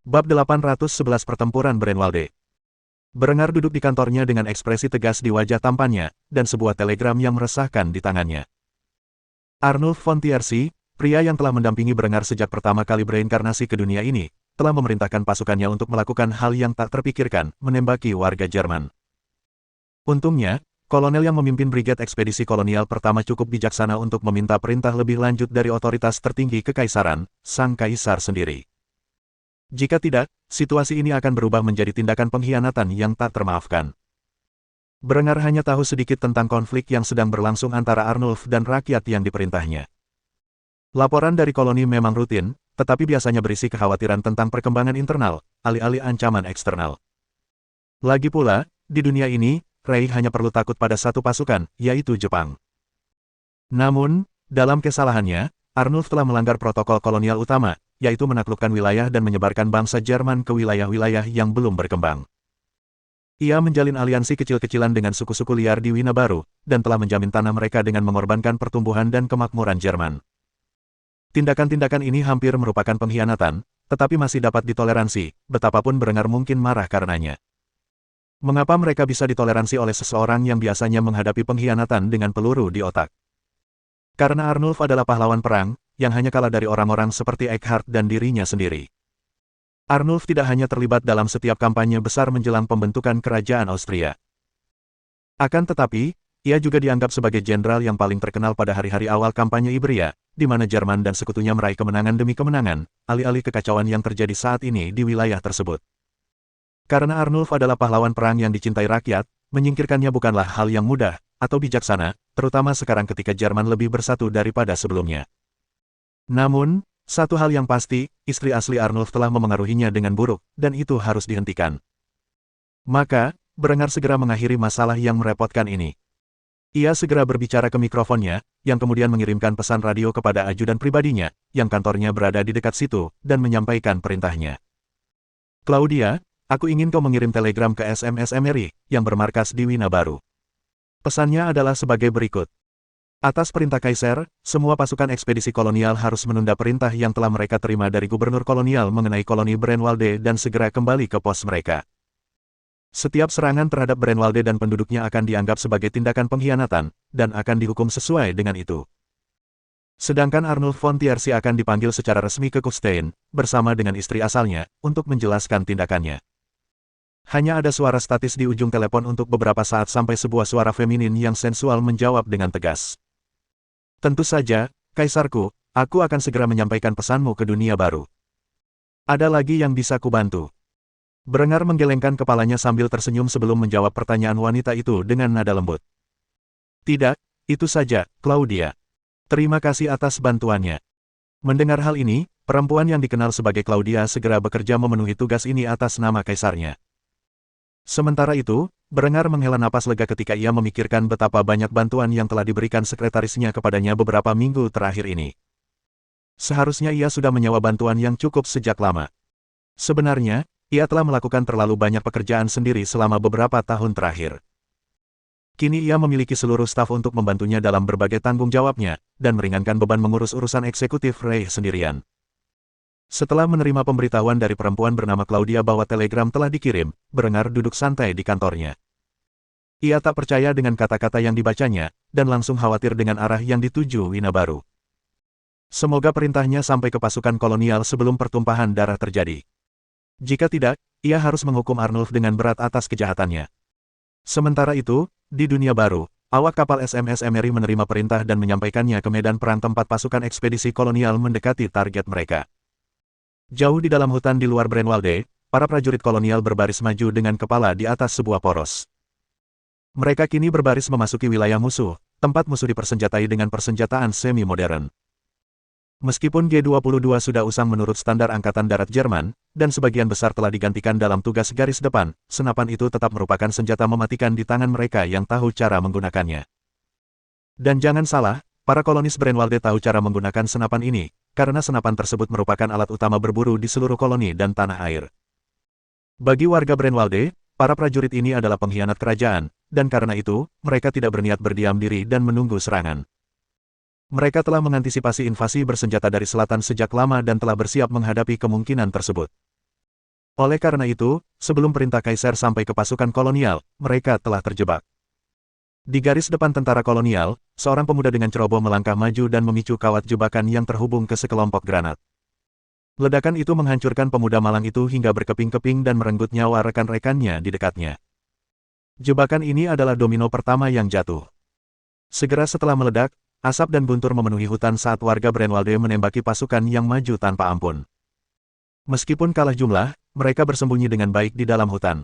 Bab 811 Pertempuran Brenwalde. Berengar duduk di kantornya dengan ekspresi tegas di wajah tampannya, dan sebuah telegram yang meresahkan di tangannya. Arnulf von Tiercy, pria yang telah mendampingi Berengar sejak pertama kali bereinkarnasi ke dunia ini, telah memerintahkan pasukannya untuk melakukan hal yang tak terpikirkan, menembaki warga Jerman. Untungnya, kolonel yang memimpin Brigade Ekspedisi Kolonial pertama cukup bijaksana untuk meminta perintah lebih lanjut dari otoritas tertinggi kekaisaran, Sang Kaisar sendiri. Jika tidak, situasi ini akan berubah menjadi tindakan pengkhianatan yang tak termaafkan. Berengar hanya tahu sedikit tentang konflik yang sedang berlangsung antara Arnulf dan rakyat yang diperintahnya. Laporan dari koloni memang rutin, tetapi biasanya berisi kekhawatiran tentang perkembangan internal, alih-alih ancaman eksternal. Lagi pula, di dunia ini, Rei hanya perlu takut pada satu pasukan, yaitu Jepang. Namun, dalam kesalahannya, Arnulf telah melanggar protokol kolonial utama, yaitu menaklukkan wilayah dan menyebarkan bangsa Jerman ke wilayah-wilayah yang belum berkembang. Ia menjalin aliansi kecil-kecilan dengan suku-suku liar di Wina Baru, dan telah menjamin tanah mereka dengan mengorbankan pertumbuhan dan kemakmuran Jerman. Tindakan-tindakan ini hampir merupakan pengkhianatan, tetapi masih dapat ditoleransi, betapapun Berengar mungkin marah karenanya. Mengapa mereka bisa ditoleransi oleh seseorang yang biasanya menghadapi pengkhianatan dengan peluru di otak? Karena Arnulf adalah pahlawan perang, yang hanya kalah dari orang-orang seperti Eckhart dan dirinya sendiri. Arnulf tidak hanya terlibat dalam setiap kampanye besar menjelang pembentukan kerajaan Austria. Akan tetapi, ia juga dianggap sebagai jenderal yang paling terkenal pada hari-hari awal kampanye Iberia, di mana Jerman dan sekutunya meraih kemenangan demi kemenangan, alih-alih kekacauan yang terjadi saat ini di wilayah tersebut. Karena Arnulf adalah pahlawan perang yang dicintai rakyat, menyingkirkannya bukanlah hal yang mudah, atau bijaksana, terutama sekarang ketika Jerman lebih bersatu daripada sebelumnya. Namun, satu hal yang pasti, istri asli Arnulf telah memengaruhinya dengan buruk, dan itu harus dihentikan. Maka, Berengar segera mengakhiri masalah yang merepotkan ini. Ia segera berbicara ke mikrofonnya, yang kemudian mengirimkan pesan radio kepada ajudan pribadinya, yang kantornya berada di dekat situ, dan menyampaikan perintahnya. Claudia, aku ingin kau mengirim telegram ke SMS Emery, yang bermarkas di Wina Baru. Pesannya adalah sebagai berikut. Atas perintah Kaisar, semua pasukan ekspedisi kolonial harus menunda perintah yang telah mereka terima dari gubernur kolonial mengenai koloni Brenwalde dan segera kembali ke pos mereka. Setiap serangan terhadap Brenwalde dan penduduknya akan dianggap sebagai tindakan pengkhianatan, dan akan dihukum sesuai dengan itu. Sedangkan Arnulf von Tiercy akan dipanggil secara resmi ke Kufstein, bersama dengan istri asalnya, untuk menjelaskan tindakannya. Hanya ada suara statis di ujung telepon untuk beberapa saat sampai sebuah suara feminin yang sensual menjawab dengan tegas. Tentu saja, Kaisarku, aku akan segera menyampaikan pesanmu ke dunia baru. Ada lagi yang bisa kubantu? Berengar menggelengkan kepalanya sambil tersenyum sebelum menjawab pertanyaan wanita itu dengan nada lembut. Tidak, itu saja, Claudia. Terima kasih atas bantuannya. Mendengar hal ini, perempuan yang dikenal sebagai Claudia segera bekerja memenuhi tugas ini atas nama kaisarnya. Sementara itu, Berengar menghela napas lega ketika ia memikirkan betapa banyak bantuan yang telah diberikan sekretarisnya kepadanya beberapa minggu terakhir ini. Seharusnya ia sudah menyewa bantuan yang cukup sejak lama. Sebenarnya, ia telah melakukan terlalu banyak pekerjaan sendiri selama beberapa tahun terakhir. Kini ia memiliki seluruh staf untuk membantunya dalam berbagai tanggung jawabnya, dan meringankan beban mengurus urusan eksekutif Rei sendirian. Setelah menerima pemberitahuan dari perempuan bernama Claudia bahwa telegram telah dikirim, Berengar duduk santai di kantornya. Ia tak percaya dengan kata-kata yang dibacanya, dan langsung khawatir dengan arah yang dituju Wina Baru. Semoga perintahnya sampai ke pasukan kolonial sebelum pertumpahan darah terjadi. Jika tidak, ia harus menghukum Arnulf dengan berat atas kejahatannya. Sementara itu, di dunia baru, awak kapal SMS Emery menerima perintah dan menyampaikannya ke medan perang tempat pasukan ekspedisi kolonial mendekati target mereka. Jauh di dalam hutan di luar Brenwalde, para prajurit kolonial berbaris maju dengan kepala di atas sebuah poros. Mereka kini berbaris memasuki wilayah musuh, tempat musuh dipersenjatai dengan persenjataan semi-modern. Meskipun G-22 sudah usang menurut standar Angkatan Darat Jerman, dan sebagian besar telah digantikan dalam tugas garis depan, senapan itu tetap merupakan senjata mematikan di tangan mereka yang tahu cara menggunakannya. Dan jangan salah, para kolonis Brenwalde tahu cara menggunakan senapan ini, karena senapan tersebut merupakan alat utama berburu di seluruh koloni dan tanah air. Bagi warga Brenwalde, para prajurit ini adalah pengkhianat kerajaan, dan karena itu, mereka tidak berniat berdiam diri dan menunggu serangan. Mereka telah mengantisipasi invasi bersenjata dari selatan sejak lama dan telah bersiap menghadapi kemungkinan tersebut. Oleh karena itu, sebelum perintah kaisar sampai ke pasukan kolonial, mereka telah terjebak. Di garis depan tentara kolonial, seorang pemuda dengan ceroboh melangkah maju dan memicu kawat jebakan yang terhubung ke sekelompok granat. Ledakan itu menghancurkan pemuda malang itu hingga berkeping-keping dan merenggut nyawa rekan-rekannya di dekatnya. Jebakan ini adalah domino pertama yang jatuh. Segera setelah meledak, asap dan guntur memenuhi hutan saat warga Brenwalde menembaki pasukan yang maju tanpa ampun. Meskipun kalah jumlah, mereka bersembunyi dengan baik di dalam hutan.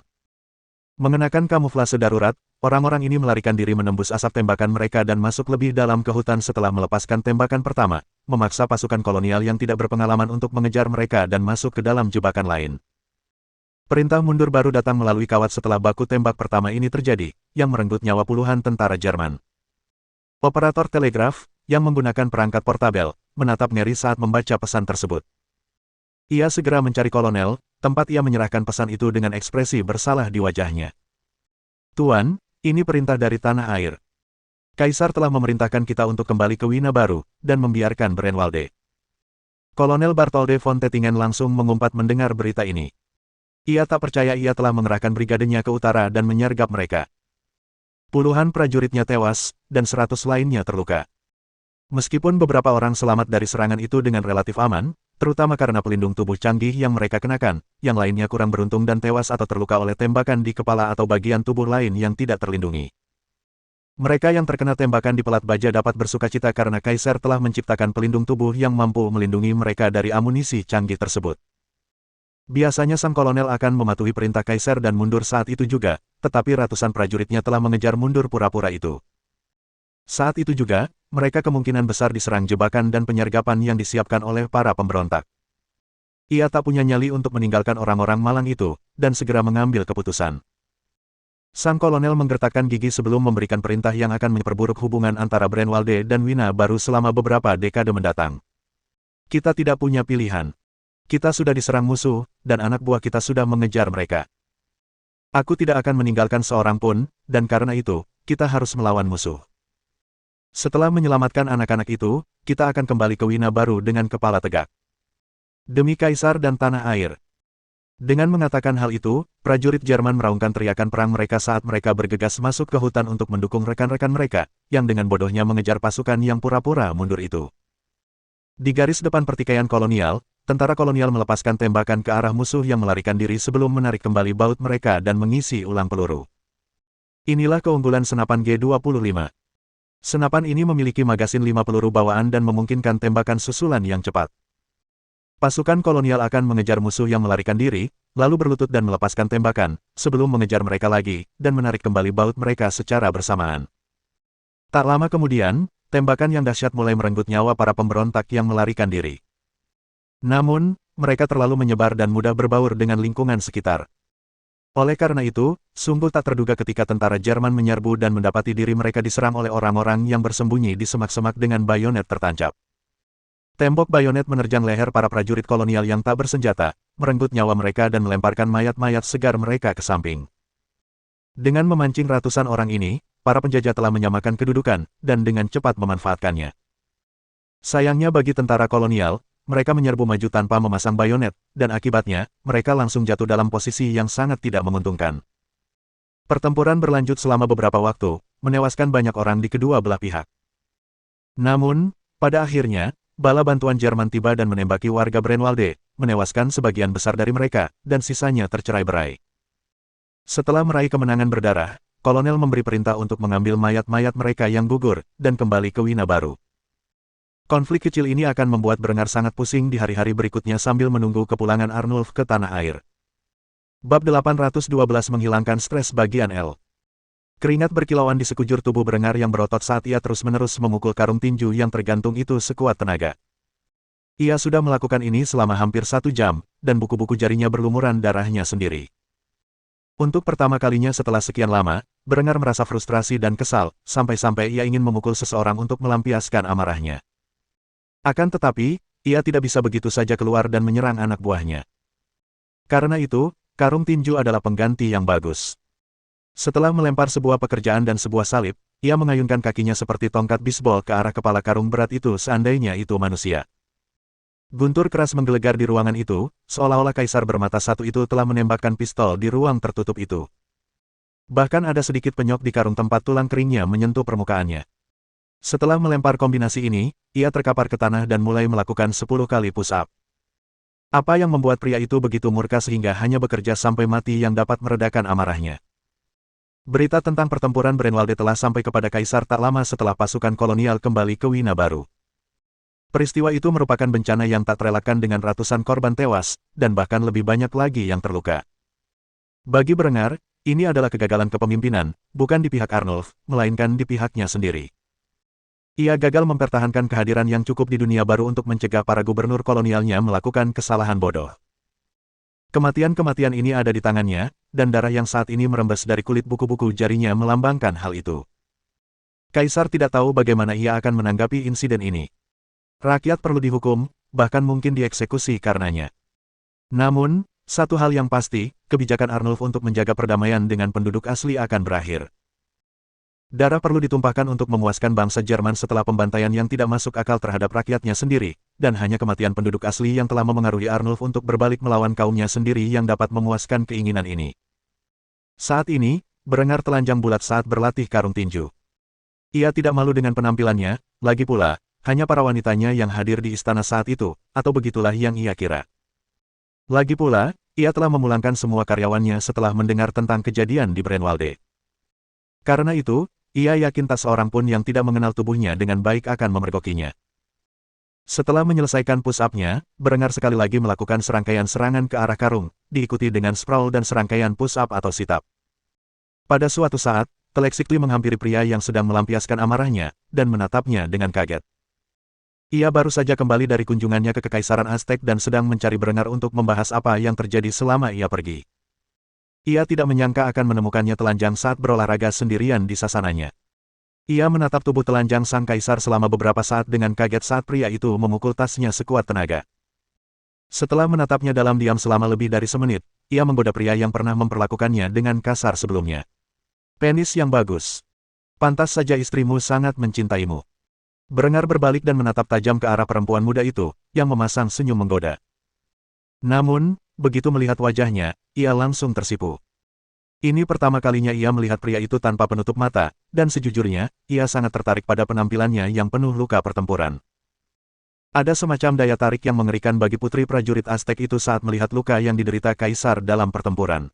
Mengenakan kamuflase darurat, orang-orang ini melarikan diri menembus asap tembakan mereka dan masuk lebih dalam ke hutan setelah melepaskan tembakan pertama, memaksa pasukan kolonial yang tidak berpengalaman untuk mengejar mereka dan masuk ke dalam jebakan lain. Perintah mundur baru datang melalui kawat setelah baku tembak pertama ini terjadi, yang merenggut nyawa puluhan tentara Jerman. Operator telegraf, yang menggunakan perangkat portabel, menatap ngeri saat membaca pesan tersebut. Ia segera mencari kolonel, tempat ia menyerahkan pesan itu dengan ekspresi bersalah di wajahnya. Tuan, ini perintah dari tanah air. Kaisar telah memerintahkan kita untuk kembali ke Wina Baru, dan membiarkan Brenwalde. Kolonel Bartholde von Tettingen langsung mengumpat mendengar berita ini. Ia tak percaya ia telah mengerahkan brigadenya ke utara dan menyergap mereka. Puluhan prajuritnya tewas, dan 100 lainnya terluka. Meskipun beberapa orang selamat dari serangan itu dengan relatif aman, terutama karena pelindung tubuh canggih yang mereka kenakan, yang lainnya kurang beruntung dan tewas atau terluka oleh tembakan di kepala atau bagian tubuh lain yang tidak terlindungi. Mereka yang terkena tembakan di pelat baja dapat bersukacita karena Kaisar telah menciptakan pelindung tubuh yang mampu melindungi mereka dari amunisi canggih tersebut. Biasanya sang kolonel akan mematuhi perintah Kaisar dan mundur saat itu juga, tetapi ratusan prajuritnya telah mengejar mundur pura-pura itu. Saat itu juga, mereka kemungkinan besar diserang jebakan dan penyergapan yang disiapkan oleh para pemberontak. Ia tak punya nyali untuk meninggalkan orang-orang malang itu, dan segera mengambil keputusan. Sang kolonel menggertakkan gigi sebelum memberikan perintah yang akan memperburuk hubungan antara Brenwalde dan Wina Baru selama beberapa dekade mendatang. Kita tidak punya pilihan. Kita sudah diserang musuh, dan anak buah kita sudah mengejar mereka. Aku tidak akan meninggalkan seorang pun, dan karena itu, kita harus melawan musuh. Setelah menyelamatkan anak-anak itu, kita akan kembali ke Wina Baru dengan kepala tegak. Demi Kaisar dan tanah air. Dengan mengatakan hal itu, prajurit Jerman meraungkan teriakan perang mereka saat mereka bergegas masuk ke hutan untuk mendukung rekan-rekan mereka, yang dengan bodohnya mengejar pasukan yang pura-pura mundur itu. Di garis depan pertikaian kolonial, tentara kolonial melepaskan tembakan ke arah musuh yang melarikan diri sebelum menarik kembali baut mereka dan mengisi ulang peluru. Inilah keunggulan senapan G25. Senapan ini memiliki magasin 5 peluru bawaan dan memungkinkan tembakan susulan yang cepat. Pasukan kolonial akan mengejar musuh yang melarikan diri, lalu berlutut dan melepaskan tembakan, sebelum mengejar mereka lagi, dan menarik kembali baut mereka secara bersamaan. Tak lama kemudian, tembakan yang dahsyat mulai merenggut nyawa para pemberontak yang melarikan diri. Namun, mereka terlalu menyebar dan mudah berbaur dengan lingkungan sekitar. Oleh karena itu, sungguh tak terduga ketika tentara Jerman menyerbu dan mendapati diri mereka diserang oleh orang-orang yang bersembunyi di semak-semak dengan bayonet tertancap. Tembok bayonet menerjang leher para prajurit kolonial yang tak bersenjata, merenggut nyawa mereka dan melemparkan mayat-mayat segar mereka ke samping. Dengan memancing ratusan orang ini, para penjajah telah menyamakan kedudukan, dan dengan cepat memanfaatkannya. Sayangnya bagi tentara kolonial, mereka menyerbu maju tanpa memasang bayonet, dan akibatnya, mereka langsung jatuh dalam posisi yang sangat tidak menguntungkan. Pertempuran berlanjut selama beberapa waktu, menewaskan banyak orang di kedua belah pihak. Namun, pada akhirnya, bala bantuan Jerman tiba dan menembaki warga Brenwalde, menewaskan sebagian besar dari mereka, dan sisanya tercerai-berai. Setelah meraih kemenangan berdarah, kolonel memberi perintah untuk mengambil mayat-mayat mereka yang gugur, dan kembali ke Wina Baru. Konflik kecil ini akan membuat Brenger sangat pusing di hari-hari berikutnya sambil menunggu kepulangan Arnulf ke tanah air. Bab 812 menghilangkan stres bagian L. Keringat berkilauan di sekujur tubuh Brenger yang berotot saat ia terus-menerus memukul karung tinju yang tergantung itu sekuat tenaga. Ia sudah melakukan ini selama hampir 1 jam, dan buku-buku jarinya berlumuran darahnya sendiri. Untuk pertama kalinya setelah sekian lama, Brenger merasa frustrasi dan kesal, sampai-sampai ia ingin memukul seseorang untuk melampiaskan amarahnya. Akan tetapi, ia tidak bisa begitu saja keluar dan menyerang anak buahnya. Karena itu, karung tinju adalah pengganti yang bagus. Setelah melempar sebuah pekerjaan dan sebuah salib, ia mengayunkan kakinya seperti tongkat bisbol ke arah kepala karung berat itu seandainya itu manusia. Guntur keras menggelegar di ruangan itu, seolah-olah kaisar bermata satu itu telah menembakkan pistol di ruang tertutup itu. Bahkan ada sedikit penyok di karung tempat tulang keringnya menyentuh permukaannya. Setelah melempar kombinasi ini, ia terkapar ke tanah dan mulai melakukan 10 kali push-up. Apa yang membuat pria itu begitu murka sehingga hanya bekerja sampai mati yang dapat meredakan amarahnya? Berita tentang pertempuran Brenwalde telah sampai kepada kaisar tak lama setelah pasukan kolonial kembali ke Wina Baru. Peristiwa itu merupakan bencana yang tak terelakkan dengan ratusan korban tewas, dan bahkan lebih banyak lagi yang terluka. Bagi Berengar, ini adalah kegagalan kepemimpinan, bukan di pihak Arnulf, melainkan di pihaknya sendiri. Ia gagal mempertahankan kehadiran yang cukup di dunia baru untuk mencegah para gubernur kolonialnya melakukan kesalahan bodoh. Kematian-kematian ini ada di tangannya, dan darah yang saat ini merembes dari kulit buku-buku jarinya melambangkan hal itu. Kaisar tidak tahu bagaimana ia akan menanggapi insiden ini. Rakyat perlu dihukum, bahkan mungkin dieksekusi karenanya. Namun, satu hal yang pasti, kebijakan Arnulf untuk menjaga perdamaian dengan penduduk asli akan berakhir. Darah perlu ditumpahkan untuk memuaskan bangsa Jerman setelah pembantaian yang tidak masuk akal terhadap rakyatnya sendiri, dan hanya kematian penduduk asli yang telah memengaruhi Arnulf untuk berbalik melawan kaumnya sendiri yang dapat memuaskan keinginan ini. Saat ini, Berengar telanjang bulat saat berlatih karung tinju. Ia tidak malu dengan penampilannya, lagi pula, hanya para wanitanya yang hadir di istana saat itu, atau begitulah yang ia kira. Lagi pula, ia telah memulangkan semua karyawannya setelah mendengar tentang kejadian di Brenwalde. Karena itu, ia yakin tak seorang pun yang tidak mengenal tubuhnya dengan baik akan memergokinya. Setelah menyelesaikan push-up-nya, Berengar sekali lagi melakukan serangkaian serangan ke arah karung, diikuti dengan sprawl dan serangkaian push-up atau sit-up. Pada suatu saat, Teleksikli menghampiri pria yang sedang melampiaskan amarahnya, dan menatapnya dengan kaget. Ia baru saja kembali dari kunjungannya ke Kekaisaran Aztec dan sedang mencari Berengar untuk membahas apa yang terjadi selama ia pergi. Ia tidak menyangka akan menemukannya telanjang saat berolahraga sendirian di sasananya. Ia menatap tubuh telanjang sang kaisar selama beberapa saat dengan kaget saat pria itu memukul tasnya sekuat tenaga. Setelah menatapnya dalam diam selama lebih dari semenit, ia menggoda pria yang pernah memperlakukannya dengan kasar sebelumnya. Penis yang bagus. Pantas saja istrimu sangat mencintaimu. Berengar berbalik dan menatap tajam ke arah perempuan muda itu, yang memasang senyum menggoda. Namun, begitu melihat wajahnya, ia langsung tersipu. Ini pertama kalinya ia melihat pria itu tanpa penutup mata, dan sejujurnya, ia sangat tertarik pada penampilannya yang penuh luka pertempuran. Ada semacam daya tarik yang mengerikan bagi putri prajurit Aztec itu saat melihat luka yang diderita kaisar dalam pertempuran.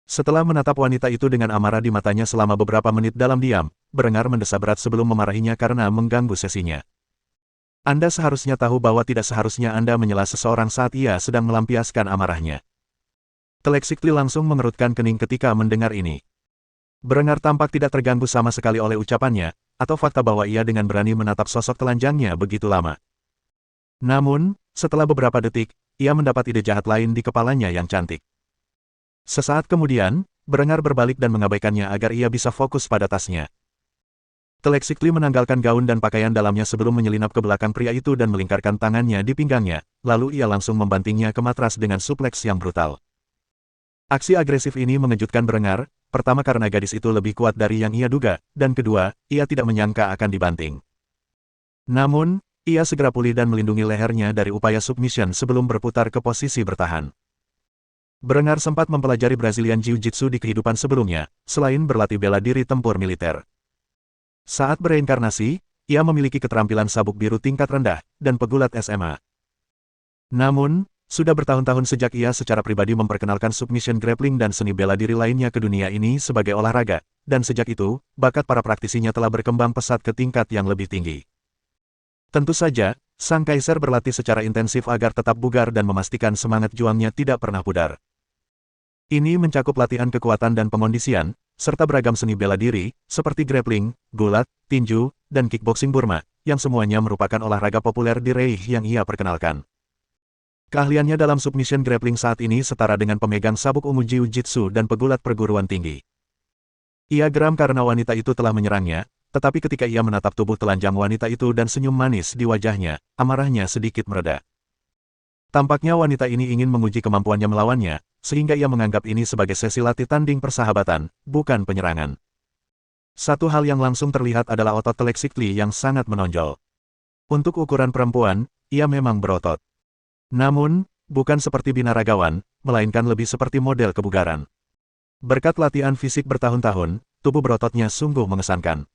Setelah menatap wanita itu dengan amarah di matanya selama beberapa menit dalam diam, Berengar mendesah berat sebelum memarahinya karena mengganggu sesinya. Anda seharusnya tahu bahwa tidak seharusnya Anda menyela seseorang saat ia sedang melampiaskan amarahnya. Teleksikli langsung mengerutkan kening ketika mendengar ini. Berengar tampak tidak terganggu sama sekali oleh ucapannya, atau fakta bahwa ia dengan berani menatap sosok telanjangnya begitu lama. Namun, setelah beberapa detik, ia mendapat ide jahat lain di kepalanya yang cantik. Sesaat kemudian, Berengar berbalik dan mengabaikannya agar ia bisa fokus pada tasnya. Teleksikli menanggalkan gaun dan pakaian dalamnya sebelum menyelinap ke belakang pria itu dan melingkarkan tangannya di pinggangnya, lalu ia langsung membantingnya ke matras dengan supleks yang brutal. Aksi agresif ini mengejutkan Berengar, pertama karena gadis itu lebih kuat dari yang ia duga, dan kedua, ia tidak menyangka akan dibanting. Namun, ia segera pulih dan melindungi lehernya dari upaya submission sebelum berputar ke posisi bertahan. Berengar sempat mempelajari Brazilian Jiu-Jitsu di kehidupan sebelumnya, selain berlatih bela diri tempur militer. Saat bereinkarnasi, ia memiliki keterampilan sabuk biru tingkat rendah, dan pegulat SMA. Namun, sudah bertahun-tahun sejak ia secara pribadi memperkenalkan submission grappling dan seni bela diri lainnya ke dunia ini sebagai olahraga, dan sejak itu, bakat para praktisinya telah berkembang pesat ke tingkat yang lebih tinggi. Tentu saja, sang kaisar berlatih secara intensif agar tetap bugar dan memastikan semangat juangnya tidak pernah pudar. Ini mencakup latihan kekuatan dan pengondisian, serta beragam seni bela diri, seperti grappling, gulat, tinju, dan kickboxing Burma, yang semuanya merupakan olahraga populer di Reich yang ia perkenalkan. Keahliannya dalam submission grappling saat ini setara dengan pemegang sabuk ungu Jiu-Jitsu dan pegulat perguruan tinggi. Ia geram karena wanita itu telah menyerangnya, tetapi ketika ia menatap tubuh telanjang wanita itu dan senyum manis di wajahnya, amarahnya sedikit mereda. Tampaknya wanita ini ingin menguji kemampuannya melawannya, sehingga ia menganggap ini sebagai sesi latih tanding persahabatan, bukan penyerangan. Satu hal yang langsung terlihat adalah otot Teleksikli yang sangat menonjol. Untuk ukuran perempuan, ia memang berotot. Namun, bukan seperti binaragawan, melainkan lebih seperti model kebugaran. Berkat latihan fisik bertahun-tahun, tubuh berototnya sungguh mengesankan.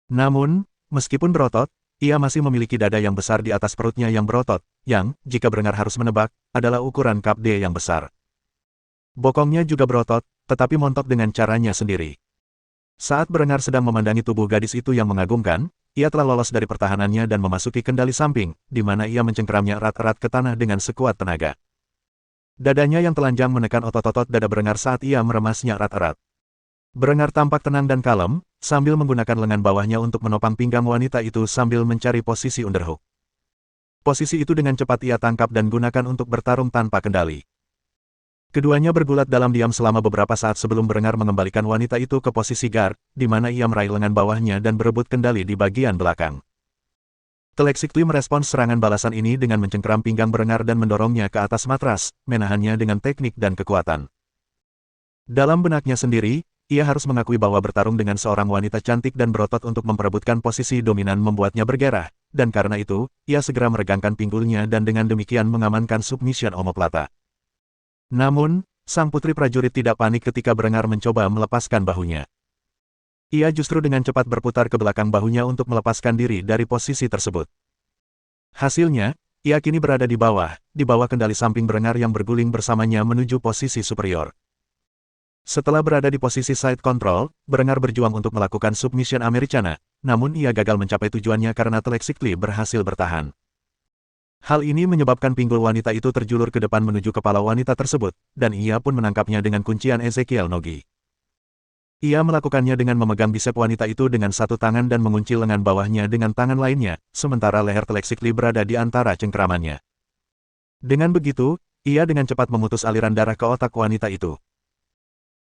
Namun, meskipun berotot, ia masih memiliki dada yang besar di atas perutnya yang berotot, yang, jika Brengar harus menebak, adalah ukuran cup D yang besar. Bokongnya juga berotot, tetapi montok dengan caranya sendiri. Saat Brengar sedang memandangi tubuh gadis itu yang mengagumkan, ia telah lolos dari pertahanannya dan memasuki kendali samping, di mana ia mencengkeramnya erat-erat ke tanah dengan sekuat tenaga. Dadanya yang telanjang menekan otot-otot dada Brengar saat ia meremasnya erat-erat. Brengar tampak tenang dan kalem, sambil menggunakan lengan bawahnya untuk menopang pinggang wanita itu sambil mencari posisi underhook. Posisi itu dengan cepat ia tangkap dan gunakan untuk bertarung tanpa kendali. Keduanya bergulat dalam diam selama beberapa saat sebelum Brengar mengembalikan wanita itu ke posisi guard, di mana ia meraih lengan bawahnya dan berebut kendali di bagian belakang. Telexictly merespons serangan balasan ini dengan mencengkeram pinggang Brengar dan mendorongnya ke atas matras, menahannya dengan teknik dan kekuatan. Dalam benaknya sendiri, ia harus mengakui bahwa bertarung dengan seorang wanita cantik dan berotot untuk memperebutkan posisi dominan membuatnya bergairah, dan karena itu, ia segera meregangkan pinggulnya dan dengan demikian mengamankan submission omoplata. Namun, sang putri prajurit tidak panik ketika Brengar mencoba melepaskan bahunya. Ia justru dengan cepat berputar ke belakang bahunya untuk melepaskan diri dari posisi tersebut. Hasilnya, ia kini berada di bawah kendali samping Brengar yang berguling bersamanya menuju posisi superior. Setelah berada di posisi side control, Brengar berjuang untuk melakukan submission Americana, namun ia gagal mencapai tujuannya karena Telexictly berhasil bertahan. Hal ini menyebabkan pinggul wanita itu terjulur ke depan menuju kepala wanita tersebut, dan ia pun menangkapnya dengan kuncian Ezekiel Nogi. Ia melakukannya dengan memegang bisep wanita itu dengan satu tangan dan mengunci lengan bawahnya dengan tangan lainnya, sementara leher Telexictly berada di antara cengkeramannya. Dengan begitu, ia dengan cepat memutus aliran darah ke otak wanita itu.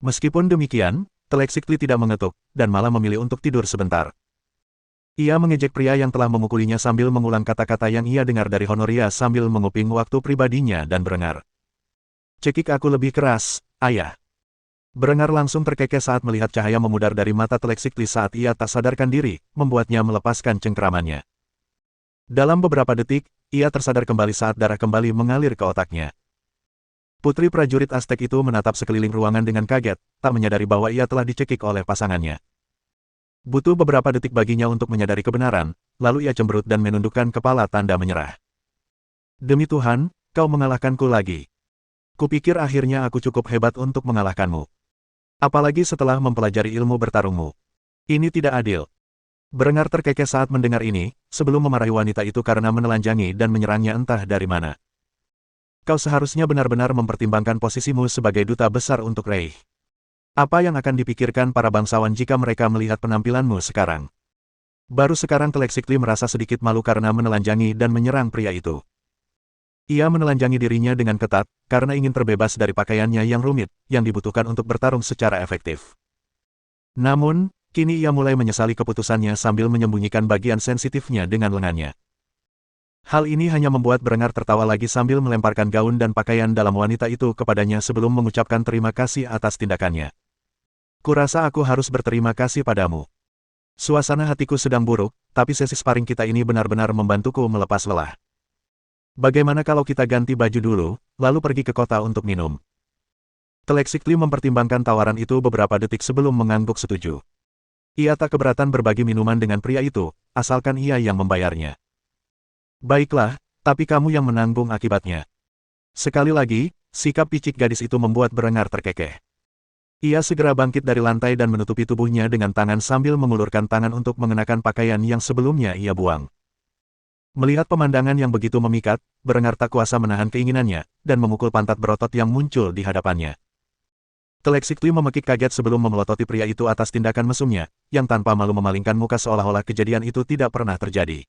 Meskipun demikian, Telexictly tidak mengetuk, dan malah memilih untuk tidur sebentar. Ia mengejek pria yang telah memukulinya sambil mengulang kata-kata yang ia dengar dari Honoria sambil menguping waktu pribadinya dan Brengar. Cekik aku lebih keras, ayah. Brengar langsung terkekeh saat melihat cahaya memudar dari mata Telexictly saat ia tak sadarkan diri, membuatnya melepaskan cengkeramannya. Dalam beberapa detik, ia tersadar kembali saat darah kembali mengalir ke otaknya. Putri prajurit Aztek itu menatap sekeliling ruangan dengan kaget, tak menyadari bahwa ia telah dicekik oleh pasangannya. Butuh beberapa detik baginya untuk menyadari kebenaran, lalu ia cemberut dan menundukkan kepala tanda menyerah. Demi Tuhan, kau mengalahkanku lagi. Kupikir akhirnya aku cukup hebat untuk mengalahkanmu. Apalagi setelah mempelajari ilmu bertarungmu. Ini tidak adil. Brengar terkekeh saat mendengar ini, sebelum memarahi wanita itu karena menelanjangi dan menyerangnya entah dari mana. Kau seharusnya benar-benar mempertimbangkan posisimu sebagai duta besar untuk Reich. Apa yang akan dipikirkan para bangsawan jika mereka melihat penampilanmu sekarang? Baru sekarang Telexictly merasa sedikit malu karena menelanjangi dan menyerang pria itu. Ia menelanjangi dirinya dengan ketat, karena ingin terbebas dari pakaiannya yang rumit, yang dibutuhkan untuk bertarung secara efektif. Namun, kini ia mulai menyesali keputusannya sambil menyembunyikan bagian sensitifnya dengan lengannya. Hal ini hanya membuat Brengar tertawa lagi sambil melemparkan gaun dan pakaian dalam wanita itu kepadanya sebelum mengucapkan terima kasih atas tindakannya. Kurasa aku harus berterima kasih padamu. Suasana hatiku sedang buruk, tapi sesi sparring kita ini benar-benar membantuku melepas lelah. Bagaimana kalau kita ganti baju dulu, lalu pergi ke kota untuk minum? Telexictly mempertimbangkan tawaran itu beberapa detik sebelum mengangguk setuju. Ia tak keberatan berbagi minuman dengan pria itu, asalkan ia yang membayarnya. Baiklah, tapi kamu yang menanggung akibatnya. Sekali lagi, sikap picik gadis itu membuat Brengar terkekeh. Ia segera bangkit dari lantai dan menutupi tubuhnya dengan tangan sambil mengulurkan tangan untuk mengenakan pakaian yang sebelumnya ia buang. Melihat pemandangan yang begitu memikat, Brengar tak kuasa menahan keinginannya, dan memukul pantat berotot yang muncul di hadapannya. Telexictly memekik kaget sebelum memelototi pria itu atas tindakan mesumnya, yang tanpa malu memalingkan muka seolah-olah kejadian itu tidak pernah terjadi.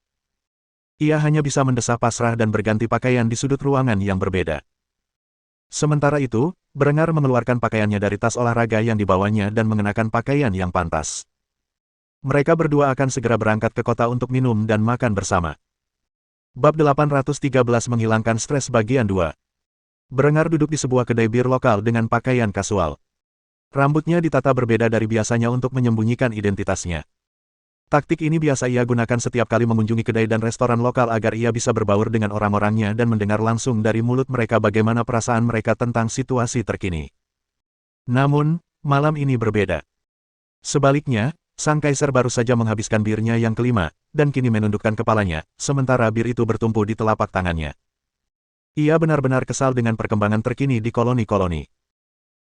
Ia hanya bisa mendesah pasrah dan berganti pakaian di sudut ruangan yang berbeda. Sementara itu, Brengar mengeluarkan pakaiannya dari tas olahraga yang dibawanya dan mengenakan pakaian yang pantas. Mereka berdua akan segera berangkat ke kota untuk minum dan makan bersama. Bab 813 menghilangkan stres bagian 2. Brengar duduk di sebuah kedai bir lokal dengan pakaian kasual. Rambutnya ditata berbeda dari biasanya untuk menyembunyikan identitasnya. Taktik ini biasa ia gunakan setiap kali mengunjungi kedai dan restoran lokal agar ia bisa berbaur dengan orang-orangnya dan mendengar langsung dari mulut mereka bagaimana perasaan mereka tentang situasi terkini. Namun, malam ini berbeda. Sebaliknya, sang kaisar baru saja menghabiskan birnya yang kelima, dan kini menundukkan kepalanya, sementara bir itu bertumpu di telapak tangannya. Ia benar-benar kesal dengan perkembangan terkini di koloni-koloni.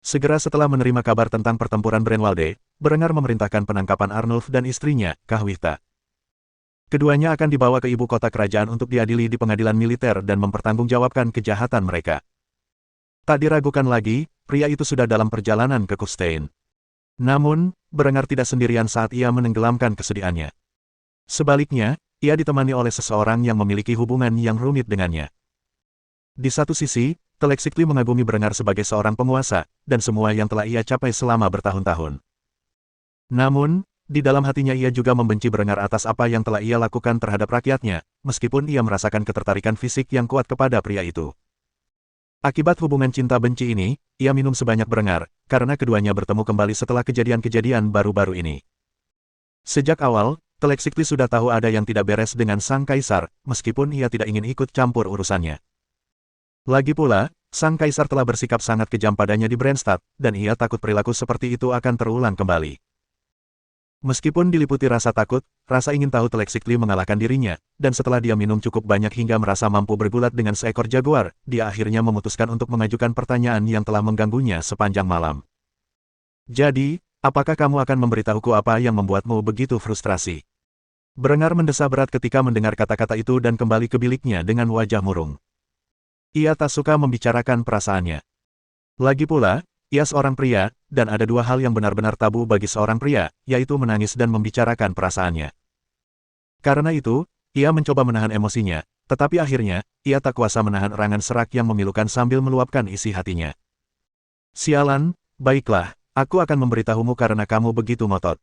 Segera setelah menerima kabar tentang pertempuran Brenwalde, Berengar memerintahkan penangkapan Arnulf dan istrinya, Kahwita. Keduanya akan dibawa ke ibu kota kerajaan untuk diadili di pengadilan militer dan mempertanggungjawabkan kejahatan mereka. Tak diragukan lagi, pria itu sudah dalam perjalanan ke Kufstein. Namun, Berengar tidak sendirian saat ia menenggelamkan kesedihannya. Sebaliknya, ia ditemani oleh seseorang yang memiliki hubungan yang rumit dengannya. Di satu sisi, Teleksikli mengagumi Berengar sebagai seorang penguasa, dan semua yang telah ia capai selama bertahun-tahun. Namun, di dalam hatinya ia juga membenci Berengar atas apa yang telah ia lakukan terhadap rakyatnya, meskipun ia merasakan ketertarikan fisik yang kuat kepada pria itu. Akibat hubungan cinta-benci ini, ia minum sebanyak Berengar, karena keduanya bertemu kembali setelah kejadian-kejadian baru-baru ini. Sejak awal, Teleksikli sudah tahu ada yang tidak beres dengan sang kaisar, meskipun ia tidak ingin ikut campur urusannya. Lagi pula, sang kaisar telah bersikap sangat kejam padanya di Brandstad, dan ia takut perilaku seperti itu akan terulang kembali. Meskipun diliputi rasa takut, rasa ingin tahu Teleksikli mengalahkan dirinya, dan setelah dia minum cukup banyak hingga merasa mampu bergulat dengan seekor jaguar, dia akhirnya memutuskan untuk mengajukan pertanyaan yang telah mengganggunya sepanjang malam. Jadi, apakah kamu akan memberitahuku apa yang membuatmu begitu frustrasi? Berengar mendesah berat ketika mendengar kata-kata itu dan kembali ke biliknya dengan wajah murung. Ia tak suka membicarakan perasaannya. Lagi pula, ia seorang pria, dan ada dua hal yang benar-benar tabu bagi seorang pria, yaitu menangis dan membicarakan perasaannya. Karena itu, ia mencoba menahan emosinya, tetapi akhirnya, ia tak kuasa menahan erangan serak yang memilukan sambil meluapkan isi hatinya. Sialan, baiklah, aku akan memberitahumu karena kamu begitu ngotot.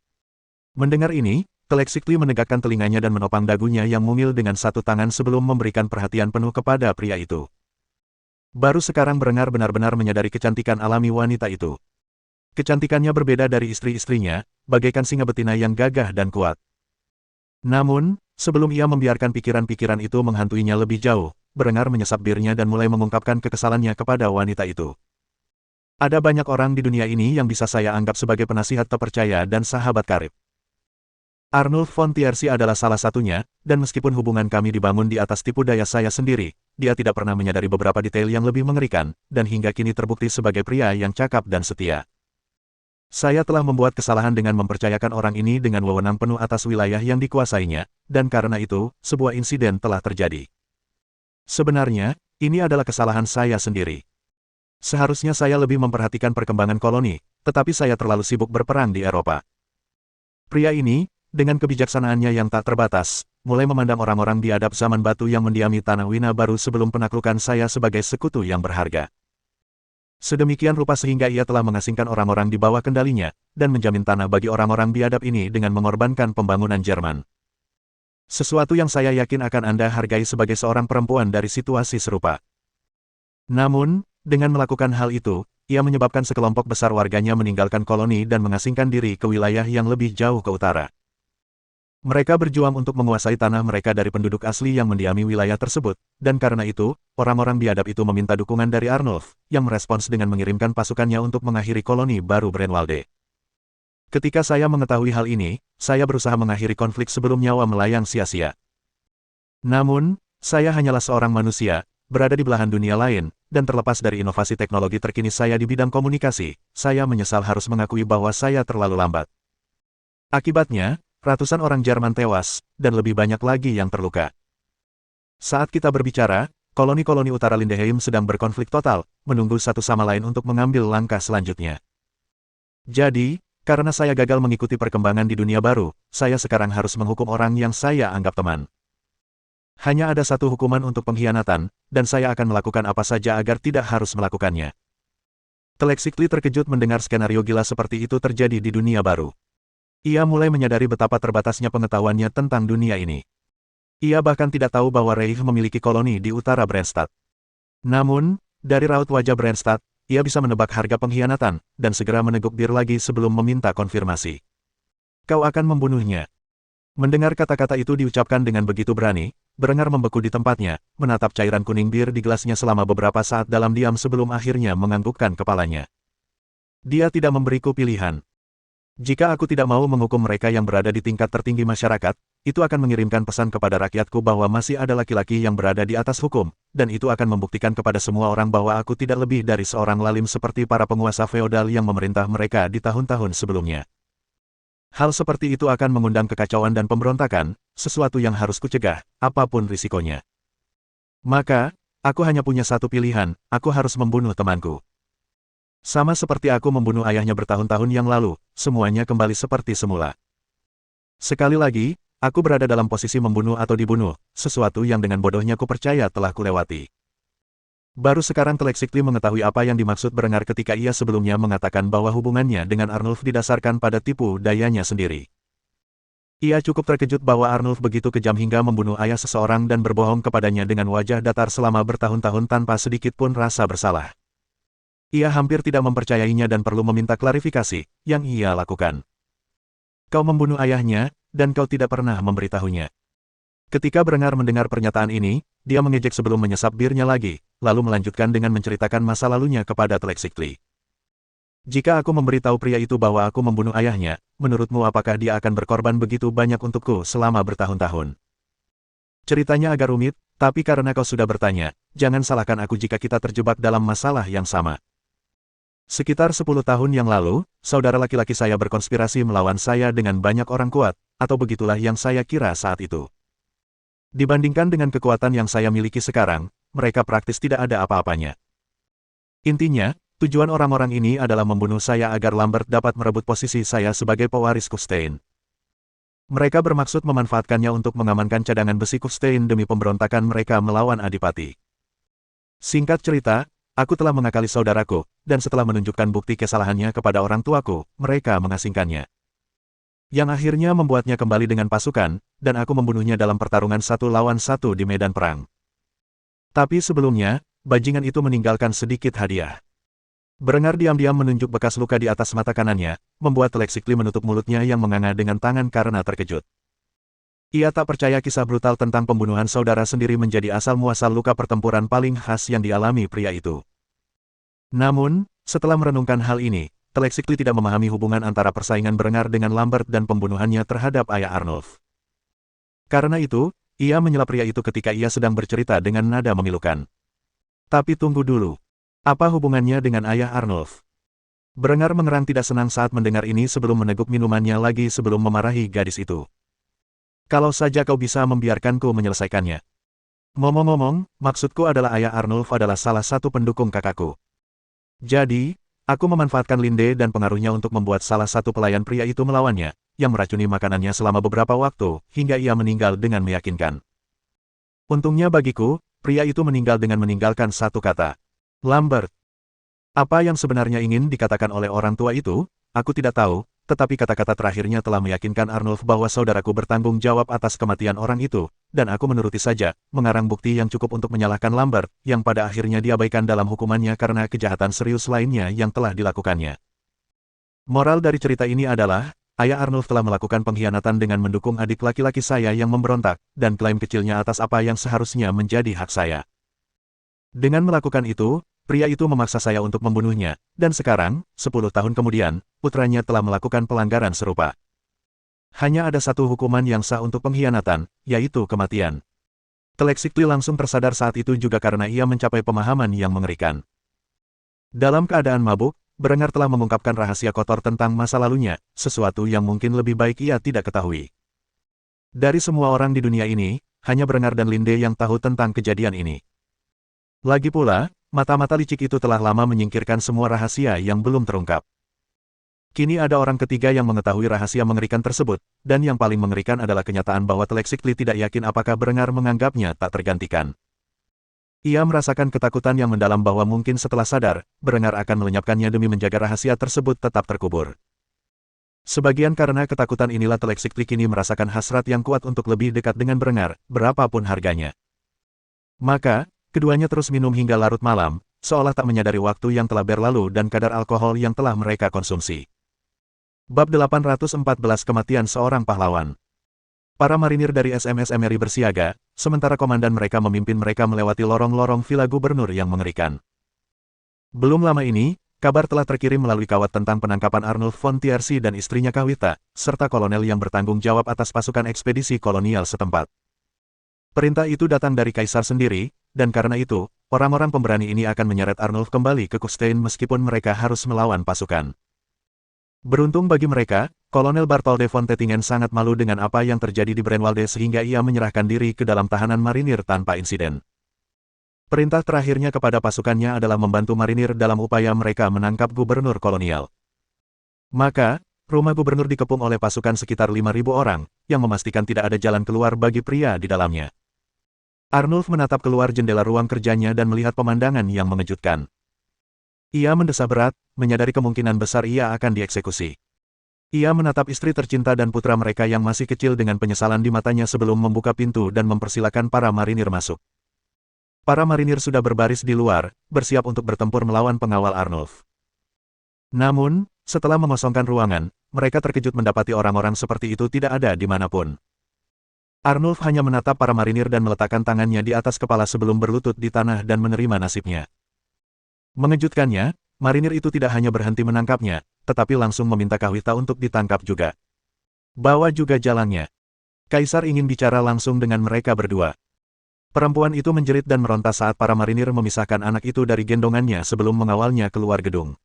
Mendengar ini, Teleksikli menegakkan telinganya dan menopang dagunya yang mungil dengan satu tangan sebelum memberikan perhatian penuh kepada pria itu. Baru sekarang Berengar benar-benar menyadari kecantikan alami wanita itu. Kecantikannya berbeda dari istri-istrinya, bagaikan singa betina yang gagah dan kuat. Namun, sebelum ia membiarkan pikiran-pikiran itu menghantuinya lebih jauh, Berengar menyesap birnya dan mulai mengungkapkan kekesalannya kepada wanita itu. Ada banyak orang di dunia ini yang bisa saya anggap sebagai penasihat terpercaya dan sahabat karib. Arnulf von Tiersi adalah salah satunya, dan meskipun hubungan kami dibangun di atas tipu daya saya sendiri, dia tidak pernah menyadari beberapa detail yang lebih mengerikan, dan hingga kini terbukti sebagai pria yang cakap dan setia. Saya telah membuat kesalahan dengan mempercayakan orang ini dengan wewenang penuh atas wilayah yang dikuasainya, dan karena itu, sebuah insiden telah terjadi. Sebenarnya, ini adalah kesalahan saya sendiri. Seharusnya saya lebih memperhatikan perkembangan koloni, tetapi saya terlalu sibuk berperang di Eropa. Pria ini, dengan kebijaksanaannya yang tak terbatas, mulai memandang orang-orang biadab zaman batu yang mendiami tanah Wina baru sebelum penaklukan saya sebagai sekutu yang berharga. Sedemikian rupa sehingga ia telah mengasingkan orang-orang di bawah kendalinya, dan menjamin tanah bagi orang-orang biadab ini dengan mengorbankan pembangunan Jerman. Sesuatu yang saya yakin akan Anda hargai sebagai seorang perempuan dari situasi serupa. Namun, dengan melakukan hal itu, ia menyebabkan sekelompok besar warganya meninggalkan koloni dan mengasingkan diri ke wilayah yang lebih jauh ke utara. Mereka berjuang untuk menguasai tanah mereka dari penduduk asli yang mendiami wilayah tersebut, dan karena itu, orang-orang biadab itu meminta dukungan dari Arnulf, yang merespons dengan mengirimkan pasukannya untuk mengakhiri koloni baru Brenwalde. Ketika saya mengetahui hal ini, saya berusaha mengakhiri konflik sebelum nyawa melayang sia-sia. Namun, saya hanyalah seorang manusia, berada di belahan dunia lain, dan terlepas dari inovasi teknologi terkini saya di bidang komunikasi, saya menyesal harus mengakui bahwa saya terlalu lambat. Akibatnya, ratusan orang Jerman tewas, dan lebih banyak lagi yang terluka. Saat kita berbicara, koloni-koloni utara Lindeheim sedang berkonflik total, menunggu satu sama lain untuk mengambil langkah selanjutnya. Jadi, karena saya gagal mengikuti perkembangan di dunia baru, saya sekarang harus menghukum orang yang saya anggap teman. Hanya ada satu hukuman untuk pengkhianatan, dan saya akan melakukan apa saja agar tidak harus melakukannya. Teleksikli terkejut mendengar skenario gila seperti itu terjadi di dunia baru. Ia mulai menyadari betapa terbatasnya pengetahuannya tentang dunia ini. Ia bahkan tidak tahu bahwa Reich memiliki koloni di utara Brandstad. Namun, dari raut wajah Brandstad, ia bisa menebak harga pengkhianatan, dan segera meneguk bir lagi sebelum meminta konfirmasi. Kau akan membunuhnya. Mendengar kata-kata itu diucapkan dengan begitu berani, Berengar membeku di tempatnya, menatap cairan kuning bir di gelasnya selama beberapa saat dalam diam sebelum akhirnya menganggukkan kepalanya. Dia tidak memberiku pilihan. Jika aku tidak mau menghukum mereka yang berada di tingkat tertinggi masyarakat, itu akan mengirimkan pesan kepada rakyatku bahwa masih ada laki-laki yang berada di atas hukum, dan itu akan membuktikan kepada semua orang bahwa aku tidak lebih dari seorang lalim seperti para penguasa feodal yang memerintah mereka di tahun-tahun sebelumnya. Hal seperti itu akan mengundang kekacauan dan pemberontakan, sesuatu yang harus kucegah, apapun risikonya. Maka, aku hanya punya satu pilihan, aku harus membunuh temanku. Sama seperti aku membunuh ayahnya bertahun-tahun yang lalu, semuanya kembali seperti semula. Sekali lagi, aku berada dalam posisi membunuh atau dibunuh, sesuatu yang dengan bodohnya ku percaya telah kulewati. Baru sekarang Telexicli mengetahui apa yang dimaksud Berengar ketika ia sebelumnya mengatakan bahwa hubungannya dengan Arnulf didasarkan pada tipu dayanya sendiri. Ia cukup terkejut bahwa Arnulf begitu kejam hingga membunuh ayah seseorang dan berbohong kepadanya dengan wajah datar selama bertahun-tahun tanpa sedikit pun rasa bersalah. Ia hampir tidak mempercayainya dan perlu meminta klarifikasi, yang ia lakukan. Kau membunuh ayahnya, dan kau tidak pernah memberitahunya. Ketika Berengar mendengar pernyataan ini, dia mengejek sebelum menyesap birnya lagi, lalu melanjutkan dengan menceritakan masa lalunya kepada Telexicli. Jika aku memberitahu pria itu bahwa aku membunuh ayahnya, menurutmu apakah dia akan berkorban begitu banyak untukku selama bertahun-tahun? Ceritanya agak rumit, tapi karena kau sudah bertanya, jangan salahkan aku jika kita terjebak dalam masalah yang sama. Sekitar 10 tahun yang lalu, saudara laki-laki saya berkonspirasi melawan saya dengan banyak orang kuat, atau begitulah yang saya kira saat itu. Dibandingkan dengan kekuatan yang saya miliki sekarang, mereka praktis tidak ada apa-apanya. Intinya, tujuan orang-orang ini adalah membunuh saya agar Lambert dapat merebut posisi saya sebagai pewaris Kufstein. Mereka bermaksud memanfaatkannya untuk mengamankan cadangan besi Kufstein demi pemberontakan mereka melawan Adipati. Singkat cerita, aku telah mengakali saudaraku, dan setelah menunjukkan bukti kesalahannya kepada orang tuaku, mereka mengasingkannya. Yang akhirnya membuatnya kembali dengan pasukan, dan aku membunuhnya dalam pertarungan 1 lawan 1 di medan perang. Tapi sebelumnya, bajingan itu meninggalkan sedikit hadiah. Berengar diam-diam menunjuk bekas luka di atas mata kanannya, membuat Telexicli menutup mulutnya yang menganga dengan tangan karena terkejut. Ia tak percaya kisah brutal tentang pembunuhan saudara sendiri menjadi asal-muasal luka pertempuran paling khas yang dialami pria itu. Namun, setelah merenungkan hal ini, Telexicli tidak memahami hubungan antara persaingan Berengar dengan Lambert dan pembunuhannya terhadap ayah Arnulf. Karena itu, ia menyela pria itu ketika ia sedang bercerita dengan nada memilukan. Tapi tunggu dulu. Apa hubungannya dengan ayah Arnulf? Berengar mengerang tidak senang saat mendengar ini sebelum meneguk minumannya lagi sebelum memarahi gadis itu. Kalau saja kau bisa membiarkanku menyelesaikannya. Ngomong-ngomong, maksudku adalah ayah Arnulf adalah salah satu pendukung kakakku. Jadi, aku memanfaatkan Linde dan pengaruhnya untuk membuat salah satu pelayan pria itu melawannya, yang meracuni makanannya selama beberapa waktu, hingga ia meninggal dengan meyakinkan. Untungnya bagiku, pria itu meninggal dengan meninggalkan satu kata. Lambert. Apa yang sebenarnya ingin dikatakan oleh orang tua itu, aku tidak tahu, tetapi kata-kata terakhirnya telah meyakinkan Arnulf bahwa saudaraku bertanggung jawab atas kematian orang itu, dan aku menuruti saja, mengarang bukti yang cukup untuk menyalahkan Lambert, yang pada akhirnya diabaikan dalam hukumannya karena kejahatan serius lainnya yang telah dilakukannya. Moral dari cerita ini adalah, ayah Arnulf telah melakukan pengkhianatan dengan mendukung adik laki-laki saya yang memberontak, dan klaim kecilnya atas apa yang seharusnya menjadi hak saya. Dengan melakukan itu, pria itu memaksa saya untuk membunuhnya, dan sekarang, 10 tahun kemudian, putranya telah melakukan pelanggaran serupa. Hanya ada satu hukuman yang sah untuk pengkhianatan, yaitu kematian. Telexicli langsung tersadar saat itu juga karena ia mencapai pemahaman yang mengerikan. Dalam keadaan mabuk, Berengar telah mengungkapkan rahasia kotor tentang masa lalunya, sesuatu yang mungkin lebih baik ia tidak ketahui. Dari semua orang di dunia ini, hanya Berengar dan Linde yang tahu tentang kejadian ini. Lagi pula, mata-mata licik itu telah lama menyingkirkan semua rahasia yang belum terungkap. Kini ada orang ketiga yang mengetahui rahasia mengerikan tersebut, dan yang paling mengerikan adalah kenyataan bahwa Telexicli tidak yakin apakah Berengar menganggapnya tak tergantikan. Ia merasakan ketakutan yang mendalam bahwa mungkin setelah sadar, Berengar akan melenyapkannya demi menjaga rahasia tersebut tetap terkubur. Sebagian karena ketakutan inilah Telexicli kini merasakan hasrat yang kuat untuk lebih dekat dengan Berengar, berapapun harganya. Maka, keduanya terus minum hingga larut malam, seolah tak menyadari waktu yang telah berlalu dan kadar alkohol yang telah mereka konsumsi. Bab 814 Kematian Seorang Pahlawan. Para marinir dari SMS Emery bersiaga, sementara komandan mereka memimpin mereka melewati lorong-lorong villa gubernur yang mengerikan. Belum lama ini, kabar telah terkirim melalui kawat tentang penangkapan Arnulf von Tiercy dan istrinya Kawita, serta kolonel yang bertanggung jawab atas pasukan ekspedisi kolonial setempat. Perintah itu datang dari Kaisar sendiri, dan karena itu, orang-orang pemberani ini akan menyeret Arnulf kembali ke Kufstein meskipun mereka harus melawan pasukan. Beruntung bagi mereka, Kolonel Bartholde von Tettingen sangat malu dengan apa yang terjadi di Brenwalde sehingga ia menyerahkan diri ke dalam tahanan marinir tanpa insiden. Perintah terakhirnya kepada pasukannya adalah membantu marinir dalam upaya mereka menangkap gubernur kolonial. Maka, rumah gubernur dikepung oleh pasukan sekitar 5.000 orang, yang memastikan tidak ada jalan keluar bagi pria di dalamnya. Arnulf menatap keluar jendela ruang kerjanya dan melihat pemandangan yang mengejutkan. Ia mendesah berat, menyadari kemungkinan besar ia akan dieksekusi. Ia menatap istri tercinta dan putra mereka yang masih kecil dengan penyesalan di matanya sebelum membuka pintu dan mempersilakan para marinir masuk. Para marinir sudah berbaris di luar, bersiap untuk bertempur melawan pengawal Arnulf. Namun, setelah mengosongkan ruangan, mereka terkejut mendapati orang-orang seperti itu tidak ada dimanapun. Arnulf hanya menatap para marinir dan meletakkan tangannya di atas kepala sebelum berlutut di tanah dan menerima nasibnya. Mengejutkannya, marinir itu tidak hanya berhenti menangkapnya, tetapi langsung meminta Kawita untuk ditangkap juga. Bawa juga jalangnya. Kaisar ingin bicara langsung dengan mereka berdua. Perempuan itu menjerit dan meronta saat para marinir memisahkan anak itu dari gendongannya sebelum mengawalnya keluar gedung.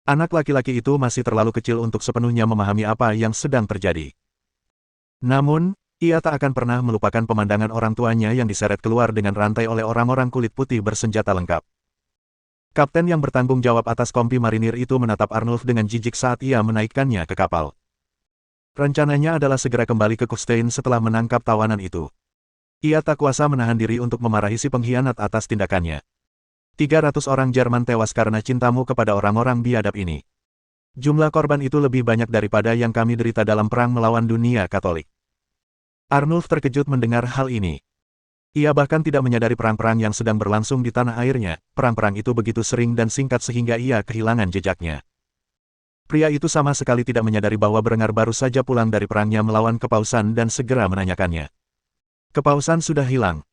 Anak laki-laki itu masih terlalu kecil untuk sepenuhnya memahami apa yang sedang terjadi. Namun, ia tak akan pernah melupakan pemandangan orang tuanya yang diseret keluar dengan rantai oleh orang-orang kulit putih bersenjata lengkap. Kapten yang bertanggung jawab atas kompi marinir itu menatap Arnulf dengan jijik saat ia menaikkannya ke kapal. Rencananya adalah segera kembali ke Kufstein setelah menangkap tawanan itu. Ia tak kuasa menahan diri untuk memarahi si pengkhianat atas tindakannya. 300 orang Jerman tewas karena cintamu kepada orang-orang biadab ini. Jumlah korban itu lebih banyak daripada yang kami derita dalam perang melawan dunia Katolik. Arnulf terkejut mendengar hal ini. Ia bahkan tidak menyadari perang-perang yang sedang berlangsung di tanah airnya, perang-perang itu begitu sering dan singkat sehingga ia kehilangan jejaknya. Pria itu sama sekali tidak menyadari bahwa Berengar baru saja pulang dari perangnya melawan Kepausan dan segera menanyakannya. Kepausan sudah hilang.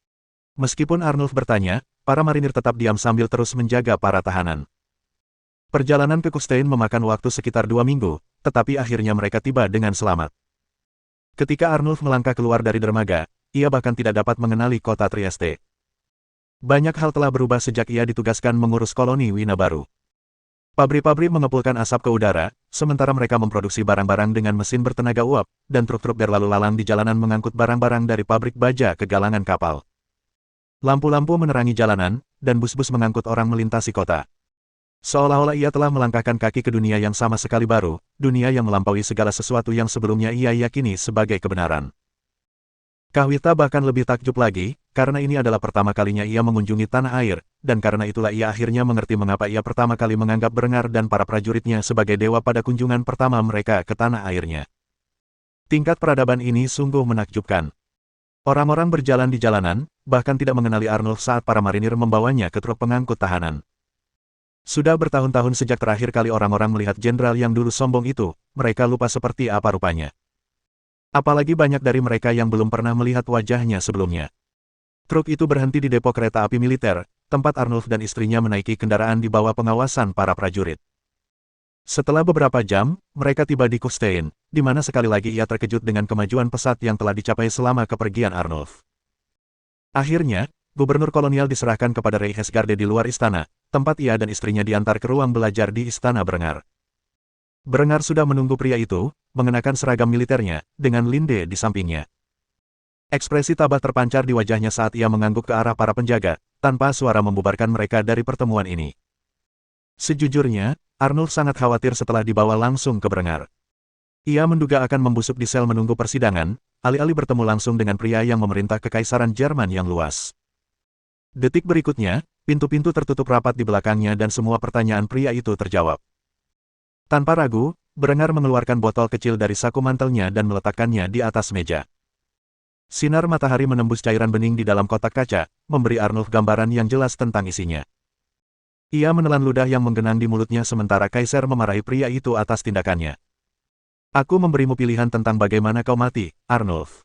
Meskipun Arnulf bertanya, para marinir tetap diam sambil terus menjaga para tahanan. Perjalanan ke Kufstein memakan waktu sekitar 2 minggu, tetapi akhirnya mereka tiba dengan selamat. Ketika Arnulf melangkah keluar dari dermaga, ia bahkan tidak dapat mengenali kota Trieste. Banyak hal telah berubah sejak ia ditugaskan mengurus koloni Wina baru. Pabrik-pabrik mengepulkan asap ke udara, sementara mereka memproduksi barang-barang dengan mesin bertenaga uap, dan truk-truk berlalu lalang di jalanan mengangkut barang-barang dari pabrik baja ke galangan kapal. Lampu-lampu menerangi jalanan, dan bus-bus mengangkut orang melintasi kota. Seolah-olah ia telah melangkahkan kaki ke dunia yang sama sekali baru, dunia yang melampaui segala sesuatu yang sebelumnya ia yakini sebagai kebenaran. Kawita bahkan lebih takjub lagi, karena ini adalah pertama kalinya ia mengunjungi tanah air, dan karena itulah ia akhirnya mengerti mengapa ia pertama kali menganggap Berengar dan para prajuritnya sebagai dewa pada kunjungan pertama mereka ke tanah airnya. Tingkat peradaban ini sungguh menakjubkan. Orang-orang berjalan di jalanan, bahkan tidak mengenali Arnulf saat para marinir membawanya ke truk pengangkut tahanan. Sudah bertahun-tahun sejak terakhir kali orang-orang melihat jenderal yang dulu sombong itu, mereka lupa seperti apa rupanya. Apalagi banyak dari mereka yang belum pernah melihat wajahnya sebelumnya. Truk itu berhenti di depo kereta api militer, tempat Arnulf dan istrinya menaiki kendaraan di bawah pengawasan para prajurit. Setelah beberapa jam, mereka tiba di Kufstein, di mana sekali lagi ia terkejut dengan kemajuan pesat yang telah dicapai selama kepergian Arnulf. Akhirnya, gubernur kolonial diserahkan kepada Reichsgarde di luar istana, tempat ia dan istrinya diantar ke ruang belajar di istana Berengar. Berengar sudah menunggu pria itu, mengenakan seragam militernya, dengan Linde di sampingnya. Ekspresi tabah terpancar di wajahnya saat ia mengangguk ke arah para penjaga, tanpa suara membubarkan mereka dari pertemuan ini. Sejujurnya, Arnulf sangat khawatir setelah dibawa langsung ke Berengar. Ia menduga akan membusuk di sel menunggu persidangan, alih-alih bertemu langsung dengan pria yang memerintah kekaisaran Jerman yang luas. Detik berikutnya, pintu-pintu tertutup rapat di belakangnya dan semua pertanyaan pria itu terjawab. Tanpa ragu, Berengar mengeluarkan botol kecil dari saku mantelnya dan meletakkannya di atas meja. Sinar matahari menembus cairan bening di dalam kotak kaca, memberi Arnulf gambaran yang jelas tentang isinya. Ia menelan ludah yang menggenang di mulutnya sementara Kaisar memarahi pria itu atas tindakannya. Aku memberimu pilihan tentang bagaimana kau mati, Arnulf.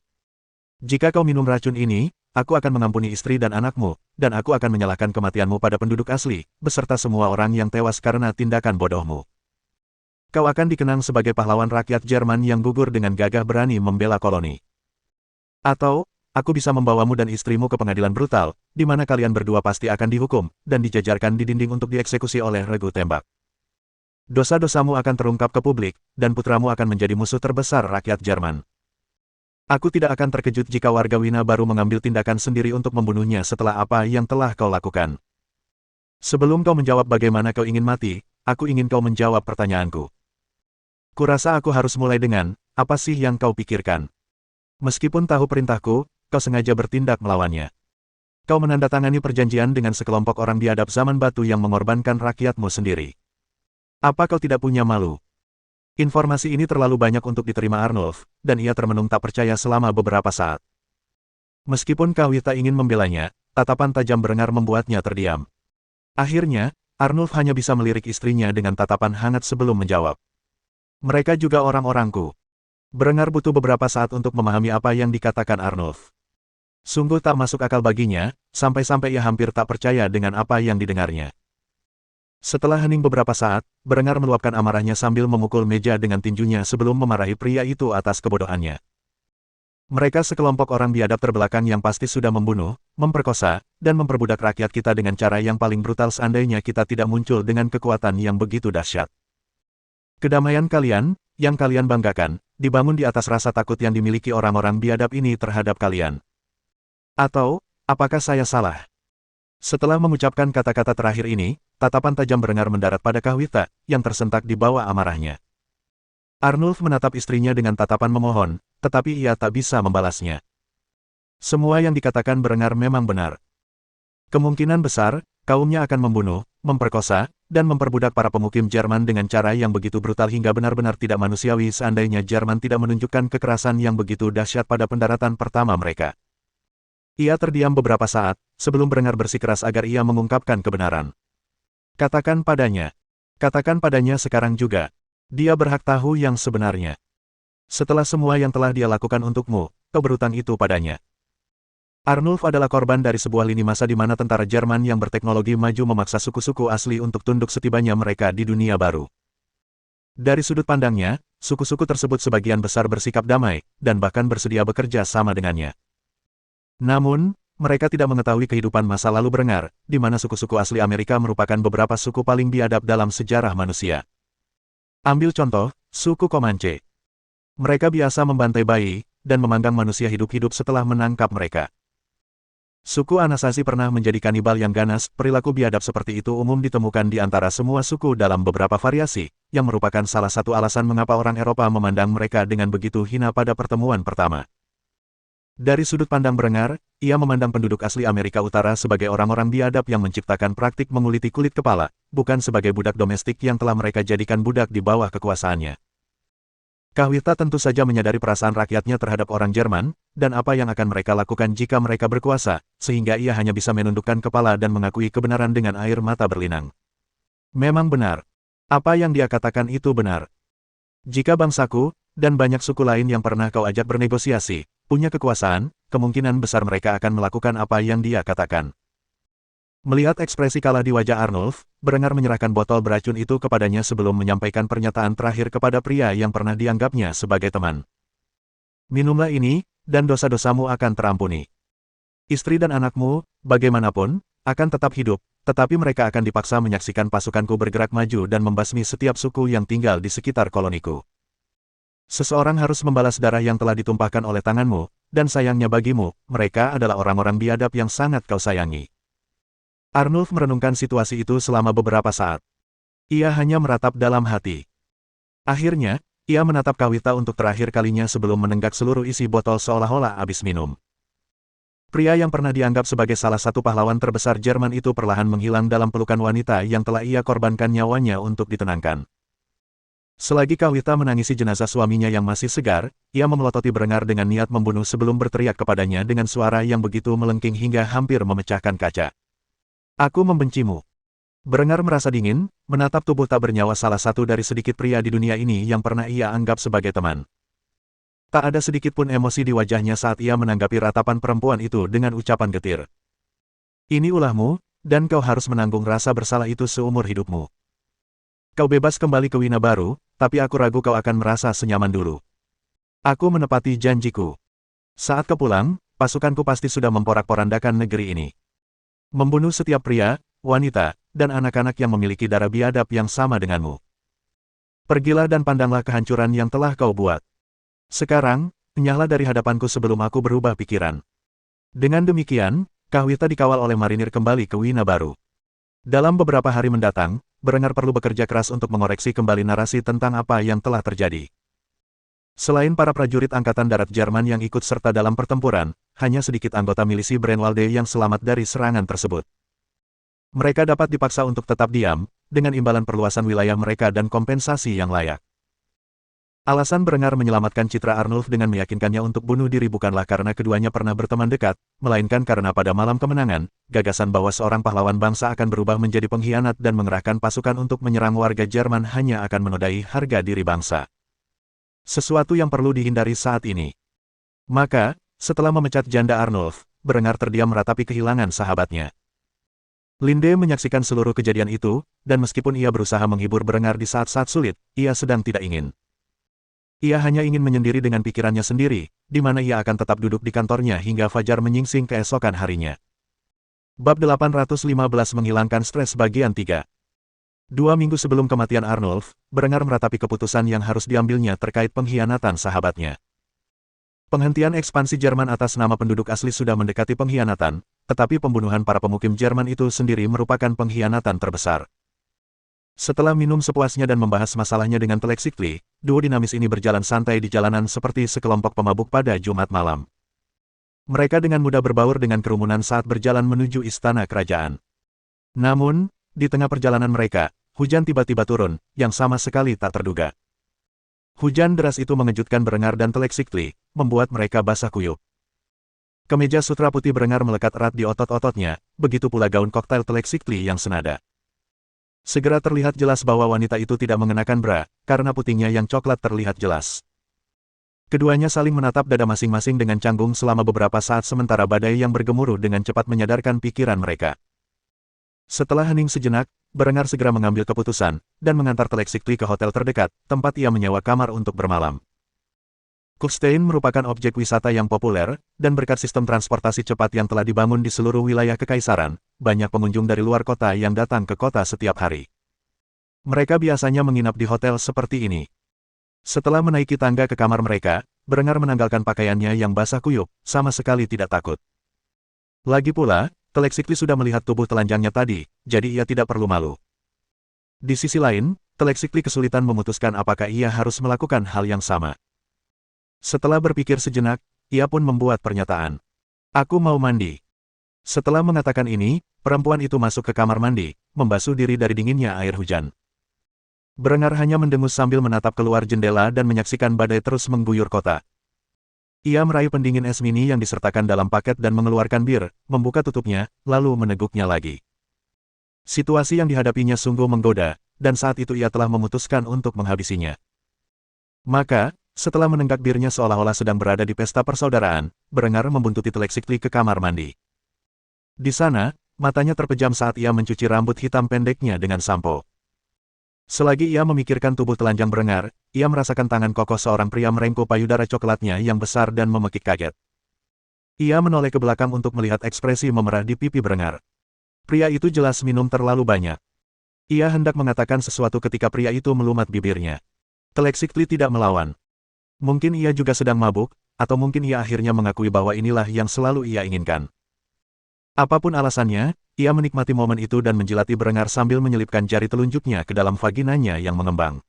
Jika kau minum racun ini, aku akan mengampuni istri dan anakmu, dan aku akan menyalahkan kematianmu pada penduduk asli, beserta semua orang yang tewas karena tindakan bodohmu. Kau akan dikenang sebagai pahlawan rakyat Jerman yang gugur dengan gagah berani membela koloni. Atau, aku bisa membawamu dan istrimu ke pengadilan brutal, di mana kalian berdua pasti akan dihukum, dan dijajarkan di dinding untuk dieksekusi oleh regu tembak. Dosa-dosamu akan terungkap ke publik, dan putramu akan menjadi musuh terbesar rakyat Jerman. Aku tidak akan terkejut jika warga Wina baru mengambil tindakan sendiri untuk membunuhnya setelah apa yang telah kau lakukan. Sebelum kau menjawab bagaimana kau ingin mati, aku ingin kau menjawab pertanyaanku. Kurasa aku harus mulai dengan, apa sih yang kau pikirkan? Meskipun tahu perintahku, kau sengaja bertindak melawannya. Kau menandatangani perjanjian dengan sekelompok orang biadab zaman batu yang mengorbankan rakyatmu sendiri. Apa kau tidak punya malu? Informasi ini terlalu banyak untuk diterima Arnulf, dan ia termenung tak percaya selama beberapa saat. Meskipun Kawita ingin membelanya, tatapan tajam Berengar membuatnya terdiam. Akhirnya, Arnulf hanya bisa melirik istrinya dengan tatapan hangat sebelum menjawab. Mereka juga orang-orangku. Berengar butuh beberapa saat untuk memahami apa yang dikatakan Arnulf. Sungguh tak masuk akal baginya, sampai-sampai ia hampir tak percaya dengan apa yang didengarnya. Setelah hening beberapa saat, Berengar meluapkan amarahnya sambil memukul meja dengan tinjunya sebelum memarahi pria itu atas kebodohannya. Mereka sekelompok orang biadab terbelakang yang pasti sudah membunuh, memperkosa, dan memperbudak rakyat kita dengan cara yang paling brutal seandainya kita tidak muncul dengan kekuatan yang begitu dahsyat. Kedamaian kalian, yang kalian banggakan, dibangun di atas rasa takut yang dimiliki orang-orang biadab ini terhadap kalian. Atau, apakah saya salah? Setelah mengucapkan kata-kata terakhir ini, tatapan tajam Berengar mendarat pada Kawita, yang tersentak di bawah amarahnya. Arnulf menatap istrinya dengan tatapan memohon, tetapi ia tak bisa membalasnya. Semua yang dikatakan Berengar memang benar. Kemungkinan besar, kaumnya akan membunuh, memperkosa, dan memperbudak para pemukim Jerman dengan cara yang begitu brutal hingga benar-benar tidak manusiawi seandainya Jerman tidak menunjukkan kekerasan yang begitu dahsyat pada pendaratan pertama mereka. Ia terdiam beberapa saat, sebelum Berengar bersikeras agar ia mengungkapkan kebenaran. Katakan padanya sekarang juga. Dia berhak tahu yang sebenarnya. Setelah semua yang telah dia lakukan untukmu, kau berutang itu padanya. Arnulf adalah korban dari sebuah lini masa di mana tentara Jerman yang berteknologi maju memaksa suku-suku asli untuk tunduk setibanya mereka di dunia baru. Dari sudut pandangnya, suku-suku tersebut sebagian besar bersikap damai, dan bahkan bersedia bekerja sama dengannya. Namun, mereka tidak mengetahui kehidupan masa lalu Berengar, di mana suku-suku asli Amerika merupakan beberapa suku paling biadab dalam sejarah manusia. Ambil contoh, suku Comanche. Mereka biasa membantai bayi, dan memanggang manusia hidup-hidup setelah menangkap mereka. Suku Anasazi pernah menjadi kanibal yang ganas, perilaku biadab seperti itu umum ditemukan di antara semua suku dalam beberapa variasi, yang merupakan salah satu alasan mengapa orang Eropa memandang mereka dengan begitu hina pada pertemuan pertama. Dari sudut pandang Berengar, ia memandang penduduk asli Amerika Utara sebagai orang-orang biadab yang menciptakan praktik menguliti kulit kepala, bukan sebagai budak domestik yang telah mereka jadikan budak di bawah kekuasaannya. Kawita tentu saja menyadari perasaan rakyatnya terhadap orang Jerman, dan apa yang akan mereka lakukan jika mereka berkuasa, sehingga ia hanya bisa menundukkan kepala dan mengakui kebenaran dengan air mata berlinang. Memang benar. Apa yang dia katakan itu benar. Jika bangsaku, dan banyak suku lain yang pernah kau ajak bernegosiasi, punya kekuasaan, kemungkinan besar mereka akan melakukan apa yang dia katakan. Melihat ekspresi kalah di wajah Arnulf, Berengar menyerahkan botol beracun itu kepadanya sebelum menyampaikan pernyataan terakhir kepada pria yang pernah dianggapnya sebagai teman. Minumlah ini, dan dosa-dosamu akan terampuni. Istri dan anakmu, bagaimanapun, akan tetap hidup, tetapi mereka akan dipaksa menyaksikan pasukanku bergerak maju dan membasmi setiap suku yang tinggal di sekitar koloniku. Seseorang harus membalas darah yang telah ditumpahkan oleh tanganmu, dan sayangnya bagimu, mereka adalah orang-orang biadab yang sangat kau sayangi. Arnulf merenungkan situasi itu selama beberapa saat. Ia hanya meratap dalam hati. Akhirnya, ia menatap Kawita untuk terakhir kalinya sebelum menenggak seluruh isi botol seolah-olah habis minum. Pria yang pernah dianggap sebagai salah satu pahlawan terbesar Jerman itu perlahan menghilang dalam pelukan wanita yang telah ia korbankan nyawanya untuk ditenangkan. Selagi Kawita menangisi jenazah suaminya yang masih segar, ia memelototi Berengar dengan niat membunuh sebelum berteriak kepadanya dengan suara yang begitu melengking hingga hampir memecahkan kaca. Aku membencimu. Berengar merasa dingin, menatap tubuh tak bernyawa salah satu dari sedikit pria di dunia ini yang pernah ia anggap sebagai teman. Tak ada sedikit pun emosi di wajahnya saat ia menanggapi ratapan perempuan itu dengan ucapan getir. Ini ulahmu, dan kau harus menanggung rasa bersalah itu seumur hidupmu. Kau bebas kembali ke Wina baru, tapi aku ragu kau akan merasa senyaman dulu. Aku menepati janjiku. Saat kau pulang, pasukanku pasti sudah memporak-porandakan negeri ini. Membunuh setiap pria, wanita, dan anak-anak yang memiliki darah biadab yang sama denganmu. Pergilah dan pandanglah kehancuran yang telah kau buat. Sekarang, enyahlah dari hadapanku sebelum aku berubah pikiran. Dengan demikian, Kahwita dikawal oleh marinir kembali ke Wina baru. Dalam beberapa hari mendatang, Berengar perlu bekerja keras untuk mengoreksi kembali narasi tentang apa yang telah terjadi. Selain para prajurit Angkatan Darat Jerman yang ikut serta dalam pertempuran, hanya sedikit anggota milisi Brenwalde yang selamat dari serangan tersebut. Mereka dapat dipaksa untuk tetap diam, dengan imbalan perluasan wilayah mereka dan kompensasi yang layak. Alasan Berengar menyelamatkan citra Arnulf dengan meyakinkannya untuk bunuh diri bukanlah karena keduanya pernah berteman dekat, melainkan karena pada malam kemenangan, gagasan bahwa seorang pahlawan bangsa akan berubah menjadi pengkhianat dan mengerahkan pasukan untuk menyerang warga Jerman hanya akan menodai harga diri bangsa. Sesuatu yang perlu dihindari saat ini. Maka, setelah memecat janda Arnulf, Berengar terdiam meratapi kehilangan sahabatnya. Linde menyaksikan seluruh kejadian itu, dan meskipun ia berusaha menghibur Berengar di saat-saat sulit, ia sedang tidak ingin. Ia hanya ingin menyendiri dengan pikirannya sendiri, di mana ia akan tetap duduk di kantornya hingga fajar menyingsing keesokan harinya. Bab 815 menghilangkan stres bagian 3. 2 minggu sebelum kematian Arnulf, Berengar meratapi keputusan yang harus diambilnya terkait pengkhianatan sahabatnya. Penghentian ekspansi Jerman atas nama penduduk asli sudah mendekati pengkhianatan, tetapi pembunuhan para pemukim Jerman itu sendiri merupakan pengkhianatan terbesar. Setelah minum sepuasnya dan membahas masalahnya dengan Teleksikli, duo dinamis ini berjalan santai di jalanan seperti sekelompok pemabuk pada Jumat malam. Mereka dengan mudah berbaur dengan kerumunan saat berjalan menuju istana kerajaan. Namun, di tengah perjalanan mereka, hujan tiba-tiba turun, yang sama sekali tak terduga. Hujan deras itu mengejutkan Berengar dan Teleksikli, membuat mereka basah kuyup. Kemeja sutra putih Berengar melekat erat di otot-ototnya, begitu pula gaun koktail Teleksikli yang senada. Segera terlihat jelas bahwa wanita itu tidak mengenakan bra, karena putingnya yang coklat terlihat jelas. Keduanya saling menatap dada masing-masing dengan canggung selama beberapa saat sementara badai yang bergemuruh dengan cepat menyadarkan pikiran mereka. Setelah hening sejenak, Berengar segera mengambil keputusan, dan mengantar Teleksikli ke hotel terdekat, tempat ia menyewa kamar untuk bermalam. Kufstein merupakan objek wisata yang populer, dan berkat sistem transportasi cepat yang telah dibangun di seluruh wilayah kekaisaran, banyak pengunjung dari luar kota yang datang ke kota setiap hari. Mereka biasanya menginap di hotel seperti ini. Setelah menaiki tangga ke kamar mereka, Berengar menanggalkan pakaiannya yang basah kuyup, sama sekali tidak takut. Lagi pula, Teleksikli sudah melihat tubuh telanjangnya tadi, jadi ia tidak perlu malu. Di sisi lain, Teleksikli kesulitan memutuskan apakah ia harus melakukan hal yang sama. Setelah berpikir sejenak, ia pun membuat pernyataan. Aku mau mandi. Setelah mengatakan ini, perempuan itu masuk ke kamar mandi, membasuh diri dari dinginnya air hujan. Berengar hanya mendengus sambil menatap keluar jendela dan menyaksikan badai terus mengguyur kota. Ia meraih pendingin es mini yang disertakan dalam paket dan mengeluarkan bir, membuka tutupnya, lalu meneguknya lagi. Situasi yang dihadapinya sungguh menggoda, dan saat itu ia telah memutuskan untuk menghabisinya. Maka, setelah menenggak birnya seolah-olah sedang berada di pesta persaudaraan, Berengar membuntuti Teleksikli ke kamar mandi. Di sana, matanya terpejam saat ia mencuci rambut hitam pendeknya dengan sampo. Selagi ia memikirkan tubuh telanjang Berengar, ia merasakan tangan kokoh seorang pria merengkuh payudara coklatnya yang besar dan memekik kaget. Ia menoleh ke belakang untuk melihat ekspresi memerah di pipi Berengar. Pria itu jelas minum terlalu banyak. Ia hendak mengatakan sesuatu ketika pria itu melumat bibirnya. Teleksikli tidak melawan. Mungkin ia juga sedang mabuk, atau mungkin ia akhirnya mengakui bahwa inilah yang selalu ia inginkan. Apapun alasannya, ia menikmati momen itu dan menjilati Berengar sambil menyelipkan jari telunjuknya ke dalam vaginanya yang mengembang.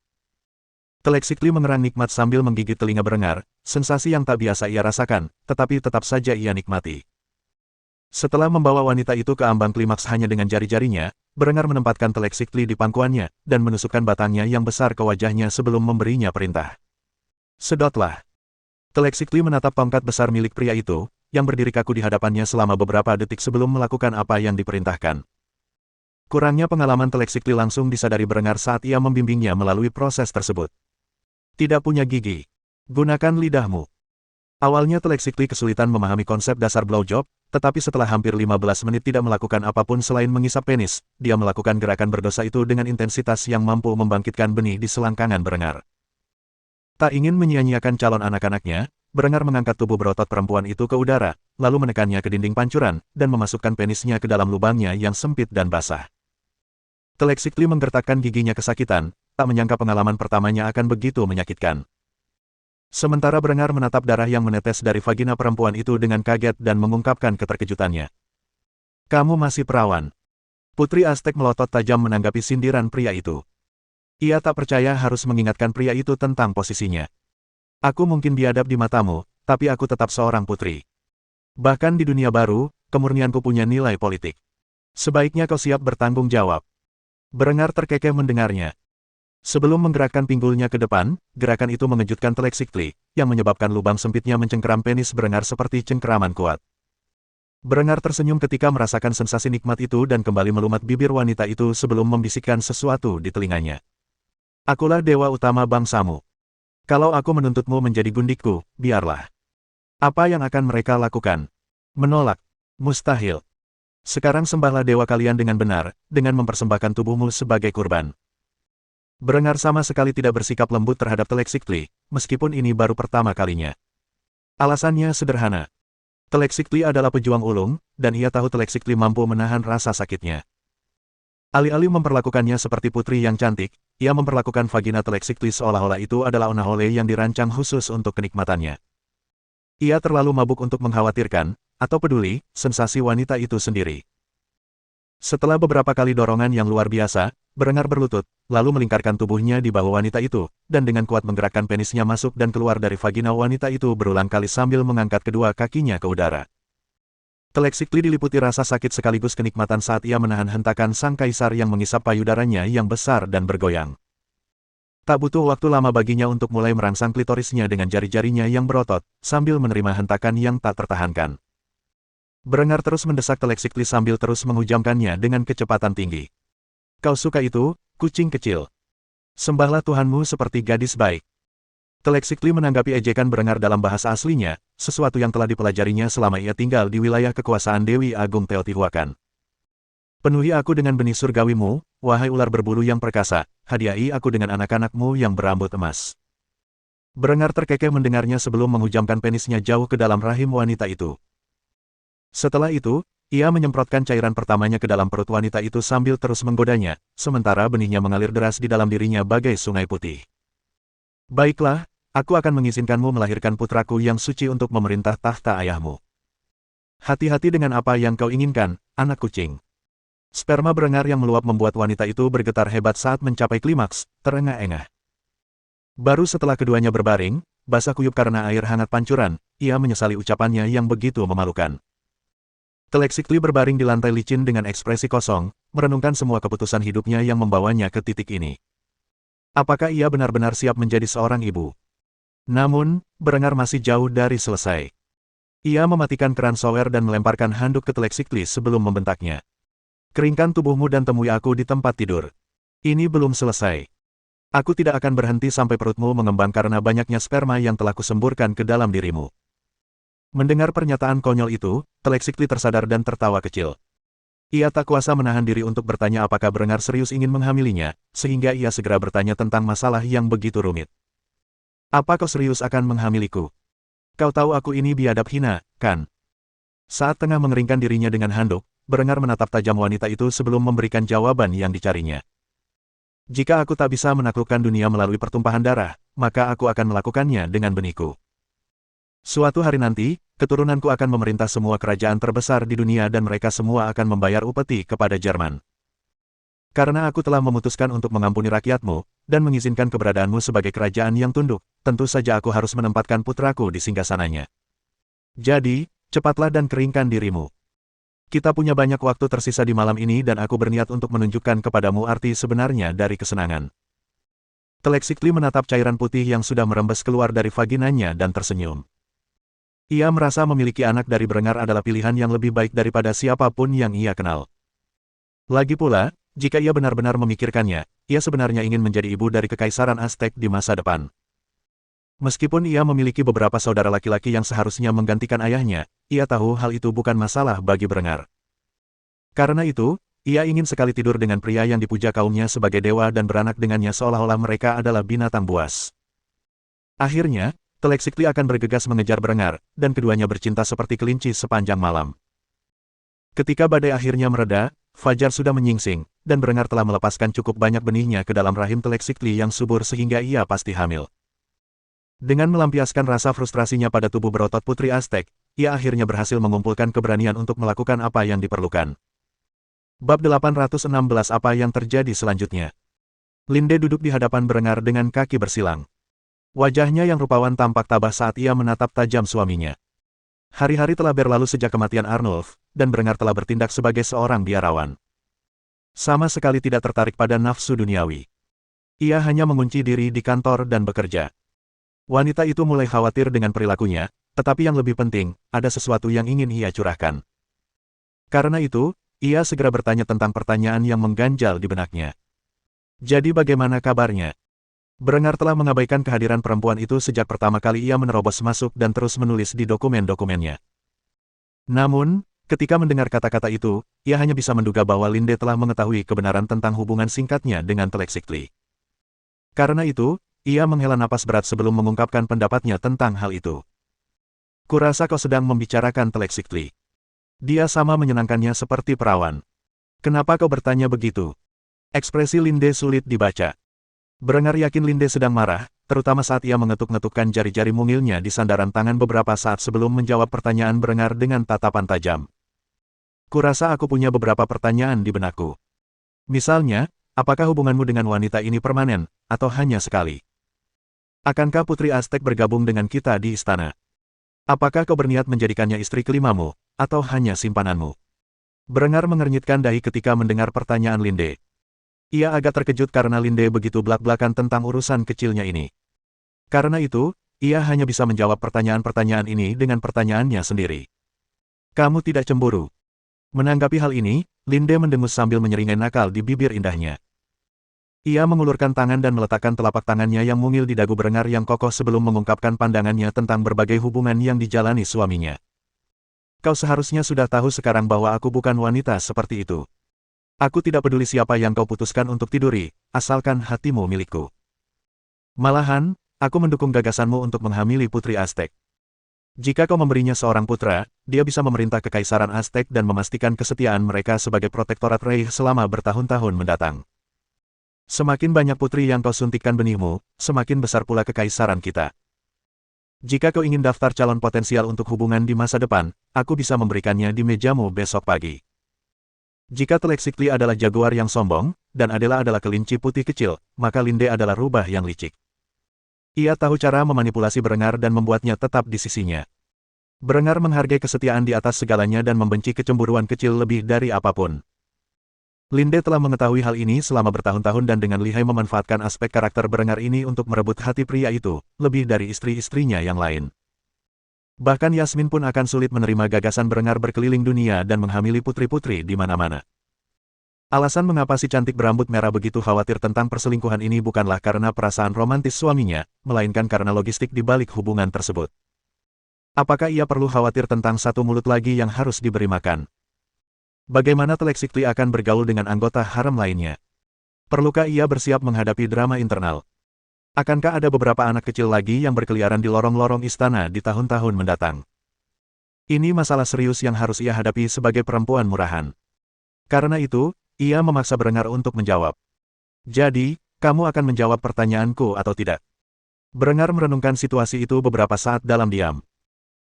Teleksikli mengerang nikmat sambil menggigit telinga Berengar, sensasi yang tak biasa ia rasakan, tetapi tetap saja ia nikmati. Setelah membawa wanita itu ke ambang klimaks hanya dengan jari-jarinya, Berengar menempatkan Teleksikli di pangkuannya, dan menusukkan batangnya yang besar ke wajahnya sebelum memberinya perintah. Sedotlah. Teleksikli menatap tongkat besar milik pria itu, yang berdiri kaku di hadapannya selama beberapa detik sebelum melakukan apa yang diperintahkan. Kurangnya pengalaman Teleksikli langsung disadari Berengar saat ia membimbingnya melalui proses tersebut. Tidak punya gigi. Gunakan lidahmu. Awalnya Telexicly kesulitan memahami konsep dasar blowjob, tetapi setelah hampir 15 menit tidak melakukan apapun selain mengisap penis, dia melakukan gerakan berdosa itu dengan intensitas yang mampu membangkitkan benih di selangkangan Berengar. Tak ingin menyia-nyiakan calon anak-anaknya, Berengar mengangkat tubuh berotot perempuan itu ke udara, lalu menekannya ke dinding pancuran, dan memasukkan penisnya ke dalam lubangnya yang sempit dan basah. Telexicly menggertakkan giginya kesakitan, tak menyangka pengalaman pertamanya akan begitu menyakitkan. Sementara Berengar menatap darah yang menetes dari vagina perempuan itu dengan kaget dan mengungkapkan keterkejutannya. Kamu masih perawan. Putri Aztek melotot tajam menanggapi sindiran pria itu. Ia tak percaya harus mengingatkan pria itu tentang posisinya. Aku mungkin biadab di matamu, tapi aku tetap seorang putri. Bahkan di dunia baru, kemurnianku punya nilai politik. Sebaiknya kau siap bertanggung jawab. Berengar terkekeh mendengarnya. Sebelum menggerakkan pinggulnya ke depan, gerakan itu mengejutkan Telexicly, yang menyebabkan lubang sempitnya mencengkeram penis Berengar seperti cengkeraman kuat. Berengar tersenyum ketika merasakan sensasi nikmat itu dan kembali melumat bibir wanita itu sebelum membisikkan sesuatu di telinganya. Akulah dewa utama bangsamu. Kalau aku menuntutmu menjadi gundikku, biarlah. Apa yang akan mereka lakukan? Menolak. Mustahil. Sekarang sembahlah dewa kalian dengan benar, dengan mempersembahkan tubuhmu sebagai kurban. Berengar sama sekali tidak bersikap lembut terhadap Telexicly, meskipun ini baru pertama kalinya. Alasannya sederhana. Telexicly adalah pejuang ulung, dan ia tahu Telexicly mampu menahan rasa sakitnya. Alih-alih memperlakukannya seperti putri yang cantik, ia memperlakukan vagina Telexicly seolah-olah itu adalah onahole yang dirancang khusus untuk kenikmatannya. Ia terlalu mabuk untuk mengkhawatirkan, atau peduli, sensasi wanita itu sendiri. Setelah beberapa kali dorongan yang luar biasa, Berengar berlutut, lalu melingkarkan tubuhnya di bahu wanita itu, dan dengan kuat menggerakkan penisnya masuk dan keluar dari vagina wanita itu berulang kali sambil mengangkat kedua kakinya ke udara. Telexicly diliputi rasa sakit sekaligus kenikmatan saat ia menahan hentakan sang kaisar yang mengisap payudaranya yang besar dan bergoyang. Tak butuh waktu lama baginya untuk mulai merangsang klitorisnya dengan jari-jarinya yang berotot, sambil menerima hentakan yang tak tertahankan. Berengar terus mendesak Telexicly sambil terus menghujamkannya dengan kecepatan tinggi. Kau suka itu, kucing kecil. Sembahlah Tuhanmu seperti gadis baik. Telexicly menanggapi ejekan Berengar dalam bahasa aslinya, sesuatu yang telah dipelajarinya selama ia tinggal di wilayah kekuasaan Dewi Agung Teotihuacan. Penuhi aku dengan benih surgawimu, wahai ular berbulu yang perkasa, hadiahi aku dengan anak-anakmu yang berambut emas. Berengar terkekeh mendengarnya sebelum menghujamkan penisnya jauh ke dalam rahim wanita itu. Setelah itu, ia menyemprotkan cairan pertamanya ke dalam perut wanita itu sambil terus menggodanya, sementara benihnya mengalir deras di dalam dirinya bagai sungai putih. Baiklah, aku akan mengizinkanmu melahirkan putraku yang suci untuk memerintah tahta ayahmu. Hati-hati dengan apa yang kau inginkan, anak kucing. Sperma Berengar yang meluap membuat wanita itu bergetar hebat saat mencapai klimaks, terengah-engah. Baru setelah keduanya berbaring, basah kuyup karena air hangat pancuran, ia menyesali ucapannya yang begitu memalukan. Telexicly berbaring di lantai licin dengan ekspresi kosong, merenungkan semua keputusan hidupnya yang membawanya ke titik ini. Apakah ia benar-benar siap menjadi seorang ibu? Namun, Berengar masih jauh dari selesai. Ia mematikan keran shower dan melemparkan handuk ke Telexicly sebelum membentaknya. Keringkan tubuhmu dan temui aku di tempat tidur. Ini belum selesai. Aku tidak akan berhenti sampai perutmu mengembang karena banyaknya sperma yang telah kusemburkan ke dalam dirimu. Mendengar pernyataan konyol itu, Telexicly tersadar dan tertawa kecil. Ia tak kuasa menahan diri untuk bertanya apakah Berengar serius ingin menghamilinya, sehingga ia segera bertanya tentang masalah yang begitu rumit. Apa kau serius akan menghamiliku? Kau tahu aku ini biadab hina, kan? Saat tengah mengeringkan dirinya dengan handuk, Berengar menatap tajam wanita itu sebelum memberikan jawaban yang dicarinya. Jika aku tak bisa menaklukkan dunia melalui pertumpahan darah, maka aku akan melakukannya dengan benihku. Suatu hari nanti, keturunanku akan memerintah semua kerajaan terbesar di dunia dan mereka semua akan membayar upeti kepada Jerman. Karena aku telah memutuskan untuk mengampuni rakyatmu, dan mengizinkan keberadaanmu sebagai kerajaan yang tunduk, tentu saja aku harus menempatkan putraku di singgasananya. Jadi, cepatlah dan keringkan dirimu. Kita punya banyak waktu tersisa di malam ini dan aku berniat untuk menunjukkan kepadamu arti sebenarnya dari kesenangan. Telexicly menatap cairan putih yang sudah merembes keluar dari vaginanya dan tersenyum. Ia merasa memiliki anak dari Berengar adalah pilihan yang lebih baik daripada siapapun yang ia kenal. Lagi pula, jika ia benar-benar memikirkannya, ia sebenarnya ingin menjadi ibu dari kekaisaran Aztek di masa depan. Meskipun ia memiliki beberapa saudara laki-laki yang seharusnya menggantikan ayahnya, ia tahu hal itu bukan masalah bagi Berengar. Karena itu, ia ingin sekali tidur dengan pria yang dipuja kaumnya sebagai dewa dan beranak dengannya seolah-olah mereka adalah binatang buas. Akhirnya, Teleksikli akan bergegas mengejar Berengar, dan keduanya bercinta seperti kelinci sepanjang malam. Ketika badai akhirnya mereda, fajar sudah menyingsing, dan Berengar telah melepaskan cukup banyak benihnya ke dalam rahim Teleksikli yang subur sehingga ia pasti hamil. Dengan melampiaskan rasa frustrasinya pada tubuh berotot Putri Aztek, ia akhirnya berhasil mengumpulkan keberanian untuk melakukan apa yang diperlukan. Bab 816 Apa yang terjadi selanjutnya? Linde duduk di hadapan Berengar dengan kaki bersilang. Wajahnya yang rupawan tampak tabah saat ia menatap tajam suaminya. Hari-hari telah berlalu sejak kematian Arnulf, dan Berengar telah bertindak sebagai seorang biarawan. Sama sekali tidak tertarik pada nafsu duniawi. Ia hanya mengunci diri di kantor dan bekerja. Wanita itu mulai khawatir dengan perilakunya, tetapi yang lebih penting, ada sesuatu yang ingin ia curahkan. Karena itu, ia segera bertanya tentang pertanyaan yang mengganjal di benaknya. Jadi bagaimana kabarnya? Berengar telah mengabaikan kehadiran perempuan itu sejak pertama kali ia menerobos masuk dan terus menulis di dokumen-dokumennya. Namun, ketika mendengar kata-kata itu, ia hanya bisa menduga bahwa Linde telah mengetahui kebenaran tentang hubungan singkatnya dengan Teleksikli. Karena itu, ia menghela napas berat sebelum mengungkapkan pendapatnya tentang hal itu. Kurasa kau sedang membicarakan Teleksikli. Dia sama menyenangkannya seperti perawan. Kenapa kau bertanya begitu? Ekspresi Linde sulit dibaca. Berengar yakin Linde sedang marah, terutama saat ia mengetuk-ngetukkan jari-jari mungilnya di sandaran tangan beberapa saat sebelum menjawab pertanyaan Berengar dengan tatapan tajam. Kurasa aku punya beberapa pertanyaan di benakku. Misalnya, apakah hubunganmu dengan wanita ini permanen, atau hanya sekali? Akankah Putri Aztek bergabung dengan kita di istana? Apakah kau berniat menjadikannya istri kelimamu, atau hanya simpananmu? Berengar mengernyitkan dahi ketika mendengar pertanyaan Linde. Ia agak terkejut karena Linde begitu belak-belakan tentang urusan kecilnya ini. Karena itu, ia hanya bisa menjawab pertanyaan-pertanyaan ini dengan pertanyaannya sendiri. Kamu tidak cemburu? Menanggapi hal ini, Linde mendengus sambil menyeringai nakal di bibir indahnya. Ia mengulurkan tangan dan meletakkan telapak tangannya yang mungil di dagu Berengar yang kokoh sebelum mengungkapkan pandangannya tentang berbagai hubungan yang dijalani suaminya. Kau seharusnya sudah tahu sekarang bahwa aku bukan wanita seperti itu. Aku tidak peduli siapa yang kau putuskan untuk tiduri, asalkan hatimu milikku. Malahan, aku mendukung gagasanmu untuk menghamili Putri Aztek. Jika kau memberinya seorang putra, dia bisa memerintah Kekaisaran Aztek dan memastikan kesetiaan mereka sebagai protektorat Reich selama bertahun-tahun mendatang. Semakin banyak putri yang kau suntikkan benihmu, semakin besar pula kekaisaran kita. Jika kau ingin daftar calon potensial untuk hubungan di masa depan, aku bisa memberikannya di mejamu besok pagi. Jika Teleksikli adalah jaguar yang sombong, dan Adela adalah kelinci putih kecil, maka Linde adalah rubah yang licik. Ia tahu cara memanipulasi Berengar dan membuatnya tetap di sisinya. Berengar menghargai kesetiaan di atas segalanya dan membenci kecemburuan kecil lebih dari apapun. Linde telah mengetahui hal ini selama bertahun-tahun dan dengan lihai memanfaatkan aspek karakter Berengar ini untuk merebut hati pria itu, lebih dari istri-istrinya yang lain. Bahkan Yasmin pun akan sulit menerima gagasan Berengar berkeliling dunia dan menghamili putri-putri di mana-mana. Alasan mengapa si cantik berambut merah begitu khawatir tentang perselingkuhan ini bukanlah karena perasaan romantis suaminya, melainkan karena logistik di balik hubungan tersebut. Apakah ia perlu khawatir tentang satu mulut lagi yang harus diberi makan? Bagaimana Teleksikli akan bergaul dengan anggota harem lainnya? Perlukah ia bersiap menghadapi drama internal? Akankah ada beberapa anak kecil lagi yang berkeliaran di lorong-lorong istana di tahun-tahun mendatang? Ini masalah serius yang harus ia hadapi sebagai perempuan murahan. Karena itu, ia memaksa Berengar untuk menjawab. Jadi, kamu akan menjawab pertanyaanku atau tidak? Berengar merenungkan situasi itu beberapa saat dalam diam.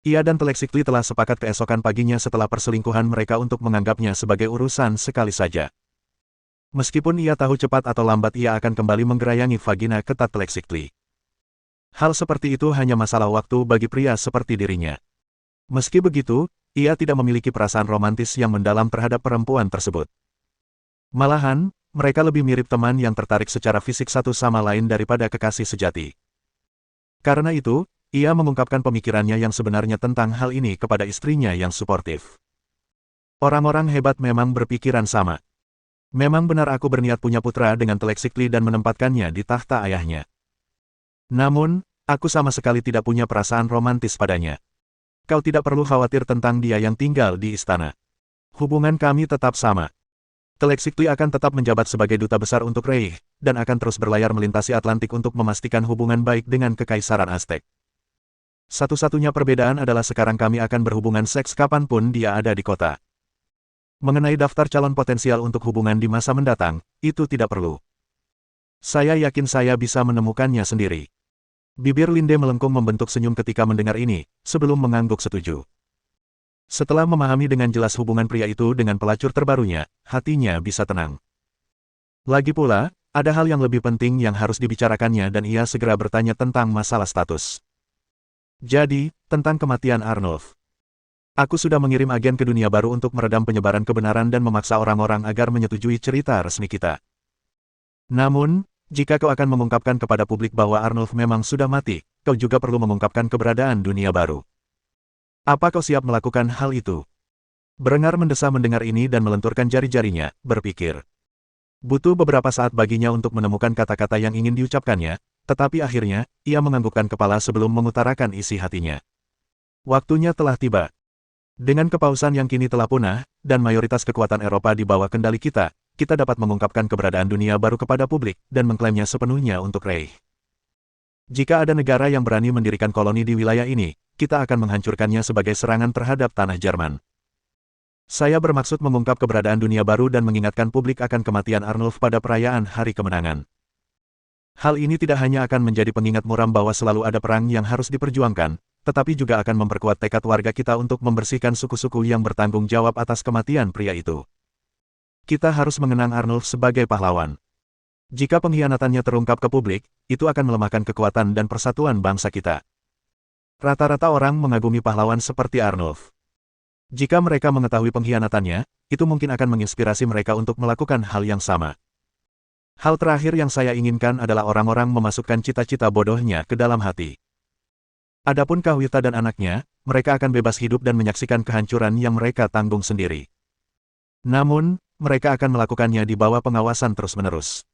Ia dan Teleksikli telah sepakat keesokan paginya setelah perselingkuhan mereka untuk menganggapnya sebagai urusan sekali saja. Meskipun ia tahu cepat atau lambat ia akan kembali menggerayangi vagina ketat Teleksikli. Hal seperti itu hanya masalah waktu bagi pria seperti dirinya. Meski begitu, ia tidak memiliki perasaan romantis yang mendalam terhadap perempuan tersebut. Malahan, mereka lebih mirip teman yang tertarik secara fisik satu sama lain daripada kekasih sejati. Karena itu, ia mengungkapkan pemikirannya yang sebenarnya tentang hal ini kepada istrinya yang suportif. Orang-orang hebat memang berpikiran sama. Memang benar aku berniat punya putra dengan Teleksikli dan menempatkannya di tahta ayahnya. Namun, Aku sama sekali tidak punya perasaan romantis padanya. Kau tidak perlu khawatir tentang dia yang tinggal di istana. Hubungan kami tetap sama. Telexictli akan tetap menjabat sebagai duta besar untuk Reich, dan akan terus berlayar melintasi Atlantik untuk memastikan hubungan baik dengan Kekaisaran Aztec. Satu-satunya perbedaan adalah sekarang kami akan berhubungan seks kapanpun dia ada di kota. Mengenai daftar calon potensial untuk hubungan di masa mendatang, itu tidak perlu. Saya yakin saya bisa menemukannya sendiri. Bibir Linde melengkung membentuk senyum ketika mendengar ini, sebelum mengangguk setuju. Setelah memahami dengan jelas hubungan pria itu dengan pelacur terbarunya, hatinya bisa tenang. Lagi pula, ada hal yang lebih penting yang harus dibicarakannya dan ia segera bertanya tentang masalah status. Jadi, tentang kematian Arnulf. Aku sudah mengirim agen ke dunia baru untuk meredam penyebaran kebenaran dan memaksa orang-orang agar menyetujui cerita resmi kita. Namun, jika kau akan mengungkapkan kepada publik bahwa Arnulf memang sudah mati, kau juga perlu mengungkapkan keberadaan dunia baru. Apa kau siap melakukan hal itu? Berengar mendesah mendengar ini dan melenturkan jari-jarinya, berpikir. Butuh beberapa saat baginya untuk menemukan kata-kata yang ingin diucapkannya, tetapi akhirnya, ia menganggukkan kepala sebelum mengutarakan isi hatinya. Waktunya telah tiba. Dengan kepausan yang kini telah punah, dan mayoritas kekuatan Eropa di bawah kendali kita, kita dapat mengungkapkan keberadaan dunia baru kepada publik, dan mengklaimnya sepenuhnya untuk Reich. Jika ada negara yang berani mendirikan koloni di wilayah ini, kita akan menghancurkannya sebagai serangan terhadap tanah Jerman. Saya bermaksud mengungkap keberadaan dunia baru dan mengingatkan publik akan kematian Arnulf pada perayaan Hari Kemenangan. Hal ini tidak hanya akan menjadi pengingat muram bahwa selalu ada perang yang harus diperjuangkan, tetapi juga akan memperkuat tekad warga kita untuk membersihkan suku-suku yang bertanggung jawab atas kematian pria itu. Kita harus mengenang Arnulf sebagai pahlawan. Jika pengkhianatannya terungkap ke publik, itu akan melemahkan kekuatan dan persatuan bangsa kita. Rata-rata orang mengagumi pahlawan seperti Arnulf. Jika mereka mengetahui pengkhianatannya, itu mungkin akan menginspirasi mereka untuk melakukan hal yang sama. Hal terakhir yang saya inginkan adalah orang-orang memasukkan cita-cita bodohnya ke dalam hati. Adapun Kahwita dan anaknya, mereka akan bebas hidup dan menyaksikan kehancuran yang mereka tanggung sendiri. Namun, mereka akan melakukannya di bawah pengawasan terus-menerus.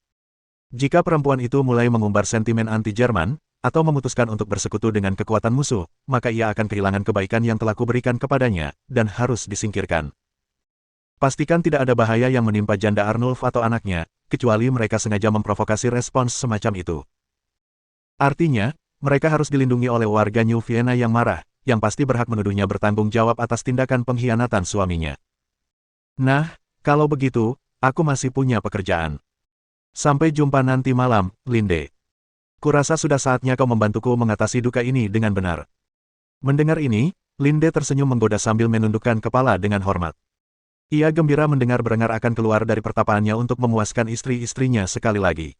Jika perempuan itu mulai mengumbar sentimen anti-Jerman, atau memutuskan untuk bersekutu dengan kekuatan musuh, maka ia akan kehilangan kebaikan yang telah kuberikan kepadanya, dan harus disingkirkan. Pastikan tidak ada bahaya yang menimpa janda Arnulf atau anaknya, kecuali mereka sengaja memprovokasi respons semacam itu. Artinya, mereka harus dilindungi oleh warga New Vienna yang marah, yang pasti berhak menuduhnya bertanggung jawab atas tindakan pengkhianatan suaminya. Nah, kalau begitu, aku masih punya pekerjaan. Sampai jumpa nanti malam, Linde. Kurasa sudah saatnya kau membantuku mengatasi duka ini dengan benar. Mendengar ini, Linde tersenyum menggoda sambil menundukkan kepala dengan hormat. Ia gembira mendengar Berengar akan keluar dari pertapaannya untuk memuaskan istri-istrinya sekali lagi.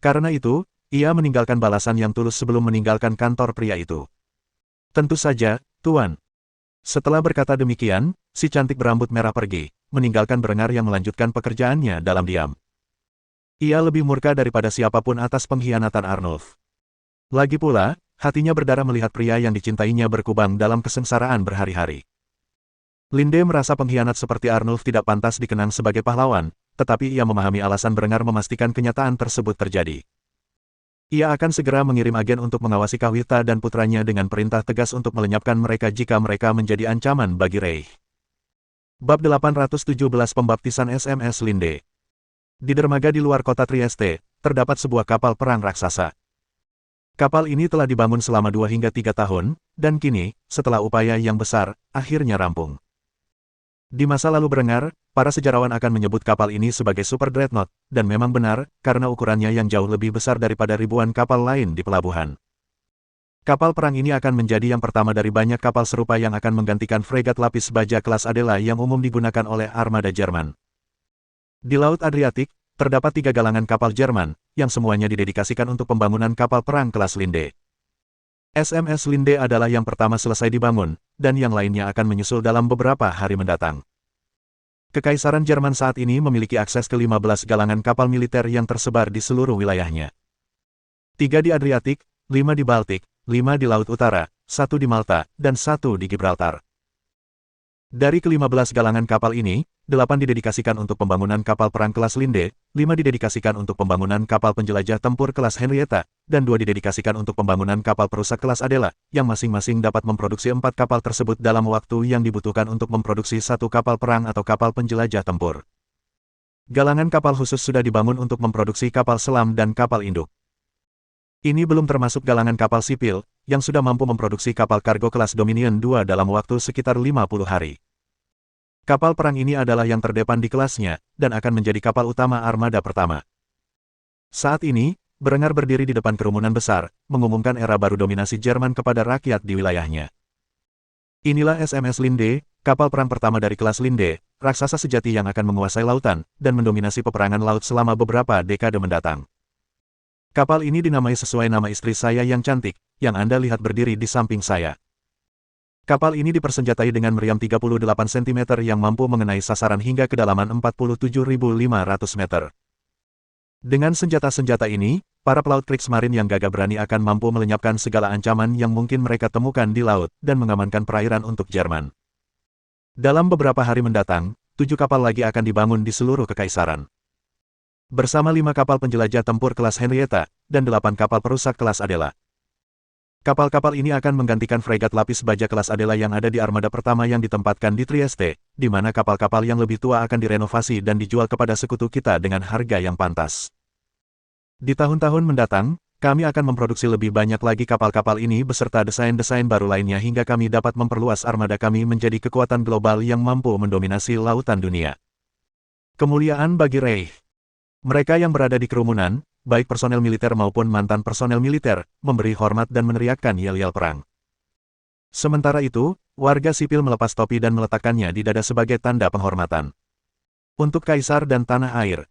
Karena itu, ia meninggalkan balasan yang tulus sebelum meninggalkan kantor pria itu. Tentu saja, Tuan. Setelah berkata demikian, si cantik berambut merah pergi, meninggalkan Berengar yang melanjutkan pekerjaannya dalam diam. Ia lebih murka daripada siapapun atas pengkhianatan Arnulf. Lagi pula, hatinya berdarah melihat pria yang dicintainya berkubang dalam kesengsaraan berhari-hari. Linde merasa pengkhianat seperti Arnulf tidak pantas dikenang sebagai pahlawan, tetapi ia memahami alasan Berengar memastikan kenyataan tersebut terjadi. Ia akan segera mengirim agen untuk mengawasi Kahwita dan putranya dengan perintah tegas untuk melenyapkan mereka jika mereka menjadi ancaman bagi Reich. Bab 817 Pembaptisan SMS Linde. Di dermaga di luar kota Trieste, terdapat sebuah kapal perang raksasa. Kapal ini telah dibangun selama 2 hingga 3 tahun, dan kini, setelah upaya yang besar, akhirnya rampung. Di masa lalu Berengar, para sejarawan akan menyebut kapal ini sebagai Super Dreadnought, dan memang benar, karena ukurannya yang jauh lebih besar daripada ribuan kapal lain di pelabuhan. Kapal perang ini akan menjadi yang pertama dari banyak kapal serupa yang akan menggantikan fregat lapis baja kelas Adela yang umum digunakan oleh armada Jerman. Di Laut Adriatik, terdapat 3 galangan kapal Jerman, yang semuanya didedikasikan untuk pembangunan kapal perang kelas Linde. SMS Linde adalah yang pertama selesai dibangun, dan yang lainnya akan menyusul dalam beberapa hari mendatang. Kekaisaran Jerman saat ini memiliki akses ke 15 galangan kapal militer yang tersebar di seluruh wilayahnya. 3 di Adriatik, 5 di Baltik, 5 di Laut Utara, 1 di Malta, dan 1 di Gibraltar. Dari ke-15 galangan kapal ini, 8 didedikasikan untuk pembangunan kapal perang kelas Linde, 5 didedikasikan untuk pembangunan kapal penjelajah tempur kelas Henrietta, dan 2 didedikasikan untuk pembangunan kapal perusak kelas Adela, yang masing-masing dapat memproduksi 4 kapal tersebut dalam waktu yang dibutuhkan untuk memproduksi 1 kapal perang atau kapal penjelajah tempur. Galangan kapal khusus sudah dibangun untuk memproduksi kapal selam dan kapal induk. Ini belum termasuk galangan kapal sipil, yang sudah mampu memproduksi kapal kargo kelas Dominion 2 dalam waktu sekitar 50 hari. Kapal perang ini adalah yang terdepan di kelasnya, dan akan menjadi kapal utama armada pertama. Saat ini, Brenger berdiri di depan kerumunan besar, mengumumkan era baru dominasi Jerman kepada rakyat di wilayahnya. Inilah SMS Linde, kapal perang pertama dari kelas Linde, raksasa sejati yang akan menguasai lautan, dan mendominasi peperangan laut selama beberapa dekade mendatang. Kapal ini dinamai sesuai nama istri saya yang cantik, yang Anda lihat berdiri di samping saya. Kapal ini dipersenjatai dengan meriam 38 cm yang mampu mengenai sasaran hingga kedalaman 47.500 meter. Dengan senjata-senjata ini, para pelaut Kriegsmarine yang gagah berani akan mampu melenyapkan segala ancaman yang mungkin mereka temukan di laut, dan mengamankan perairan untuk Jerman. Dalam beberapa hari mendatang, 7 kapal lagi akan dibangun di seluruh kekaisaran. Bersama 5 kapal penjelajah tempur kelas Henrietta, dan 8 kapal perusak kelas Adela. Kapal-kapal ini akan menggantikan fregat lapis baja kelas Adela yang ada di armada pertama yang ditempatkan di Trieste, di mana kapal-kapal yang lebih tua akan direnovasi dan dijual kepada sekutu kita dengan harga yang pantas. Di tahun-tahun mendatang, kami akan memproduksi lebih banyak lagi kapal-kapal ini beserta desain-desain baru lainnya hingga kami dapat memperluas armada kami menjadi kekuatan global yang mampu mendominasi lautan dunia. Kemuliaan bagi Reich. Mereka yang berada di kerumunan, baik personel militer maupun mantan personel militer, memberi hormat dan meneriakkan yel-yel perang. Sementara itu, warga sipil melepas topi dan meletakkannya di dada sebagai tanda penghormatan. Untuk kaisar dan tanah air.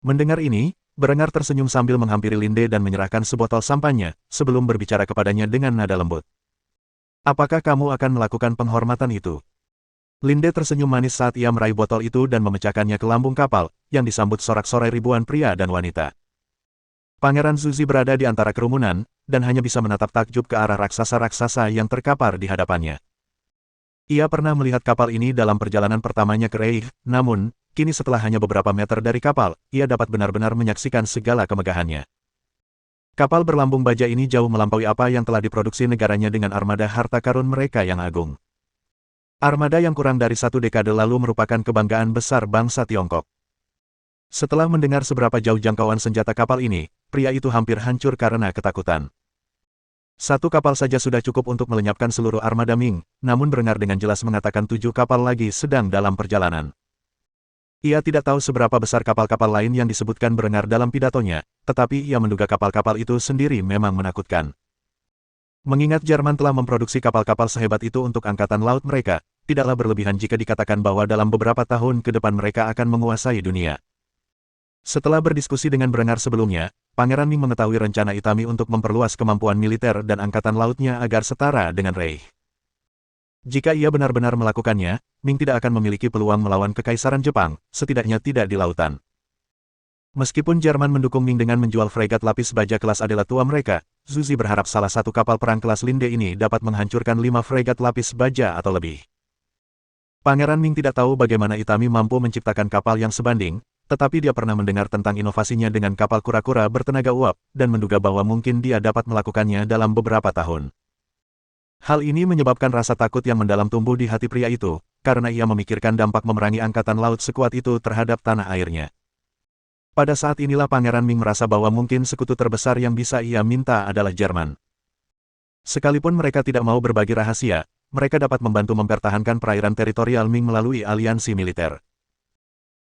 Mendengar ini, Brenger tersenyum sambil menghampiri Linde dan menyerahkan sebotol sampannya, sebelum berbicara kepadanya dengan nada lembut. Apakah kamu akan melakukan penghormatan itu? Linde tersenyum manis saat ia meraih botol itu dan memecahkannya ke lambung kapal, yang disambut sorak-sorai ribuan pria dan wanita. Pangeran Zuzi berada di antara kerumunan, dan hanya bisa menatap takjub ke arah raksasa-raksasa yang terkapar di hadapannya. Ia pernah melihat kapal ini dalam perjalanan pertamanya ke Reich, namun, kini setelah hanya beberapa meter dari kapal, ia dapat benar-benar menyaksikan segala kemegahannya. Kapal berlambung baja ini jauh melampaui apa yang telah diproduksi negaranya dengan armada harta karun mereka yang agung. Armada yang kurang dari 1 dekade lalu merupakan kebanggaan besar bangsa Tiongkok. Setelah mendengar seberapa jauh jangkauan senjata kapal ini, pria itu hampir hancur karena ketakutan. 1 kapal saja sudah cukup untuk melenyapkan seluruh armada Ming, namun Brenger dengan jelas mengatakan 7 kapal lagi sedang dalam perjalanan. Ia tidak tahu seberapa besar kapal-kapal lain yang disebutkan Brenger dalam pidatonya, tetapi ia menduga kapal-kapal itu sendiri memang menakutkan. Mengingat Jerman telah memproduksi kapal-kapal sehebat itu untuk angkatan laut mereka, tidaklah berlebihan jika dikatakan bahwa dalam beberapa tahun ke depan mereka akan menguasai dunia. Setelah berdiskusi dengan Brenger sebelumnya, Pangeran Ming mengetahui rencana Itami untuk memperluas kemampuan militer dan angkatan lautnya agar setara dengan Reich. Jika ia benar-benar melakukannya, Ming tidak akan memiliki peluang melawan Kekaisaran Jepang, setidaknya tidak di lautan. Meskipun Jerman mendukung Ming dengan menjual fregat lapis baja kelas Adela tua mereka, Zuzi berharap salah satu kapal perang kelas Linde ini dapat menghancurkan 5 fregat lapis baja atau lebih. Pangeran Ming tidak tahu bagaimana Itami mampu menciptakan kapal yang sebanding, tetapi dia pernah mendengar tentang inovasinya dengan kapal kura-kura bertenaga uap, dan menduga bahwa mungkin dia dapat melakukannya dalam beberapa tahun. Hal ini menyebabkan rasa takut yang mendalam tumbuh di hati pria itu, karena ia memikirkan dampak memerangi angkatan laut sekuat itu terhadap tanah airnya. Pada saat inilah Pangeran Ming merasa bahwa mungkin sekutu terbesar yang bisa ia minta adalah Jerman. Sekalipun mereka tidak mau berbagi rahasia, mereka dapat membantu mempertahankan perairan teritorial Ming melalui aliansi militer.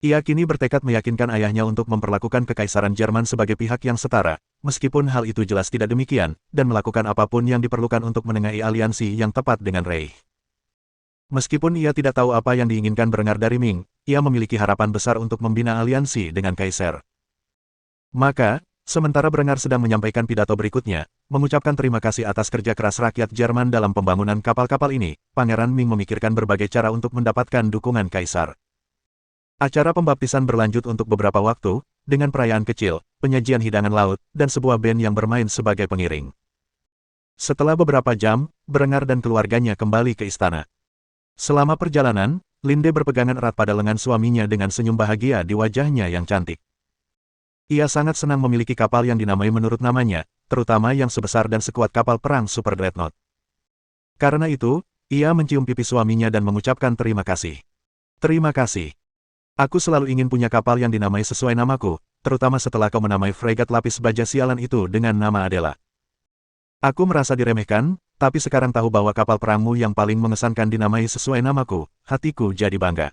Ia kini bertekad meyakinkan ayahnya untuk memperlakukan Kekaisaran Jerman sebagai pihak yang setara, meskipun hal itu jelas tidak demikian, dan melakukan apapun yang diperlukan untuk menengahi aliansi yang tepat dengan Reich. Meskipun ia tidak tahu apa yang diinginkan Brenger dari Ming, ia memiliki harapan besar untuk membina aliansi dengan Kaiser. Maka, sementara Brenger sedang menyampaikan pidato berikutnya, mengucapkan terima kasih atas kerja keras rakyat Jerman dalam pembangunan kapal-kapal ini, Pangeran Ming memikirkan berbagai cara untuk mendapatkan dukungan Kaisar. Acara pembaptisan berlanjut untuk beberapa waktu, dengan perayaan kecil, penyajian hidangan laut, dan sebuah band yang bermain sebagai pengiring. Setelah beberapa jam, Brenger dan keluarganya kembali ke istana. Selama perjalanan, Linde berpegangan erat pada lengan suaminya dengan senyum bahagia di wajahnya yang cantik. Ia sangat senang memiliki kapal yang dinamai menurut namanya, terutama yang sebesar dan sekuat kapal perang Super Dreadnought. Karena itu, ia mencium pipi suaminya dan mengucapkan terima kasih. Terima kasih. Aku selalu ingin punya kapal yang dinamai sesuai namaku, terutama setelah kau menamai fregat lapis baja sialan itu dengan nama Adela. Aku merasa diremehkan, tapi sekarang tahu bahwa kapal perangmu yang paling mengesankan dinamai sesuai namaku, hatiku jadi bangga.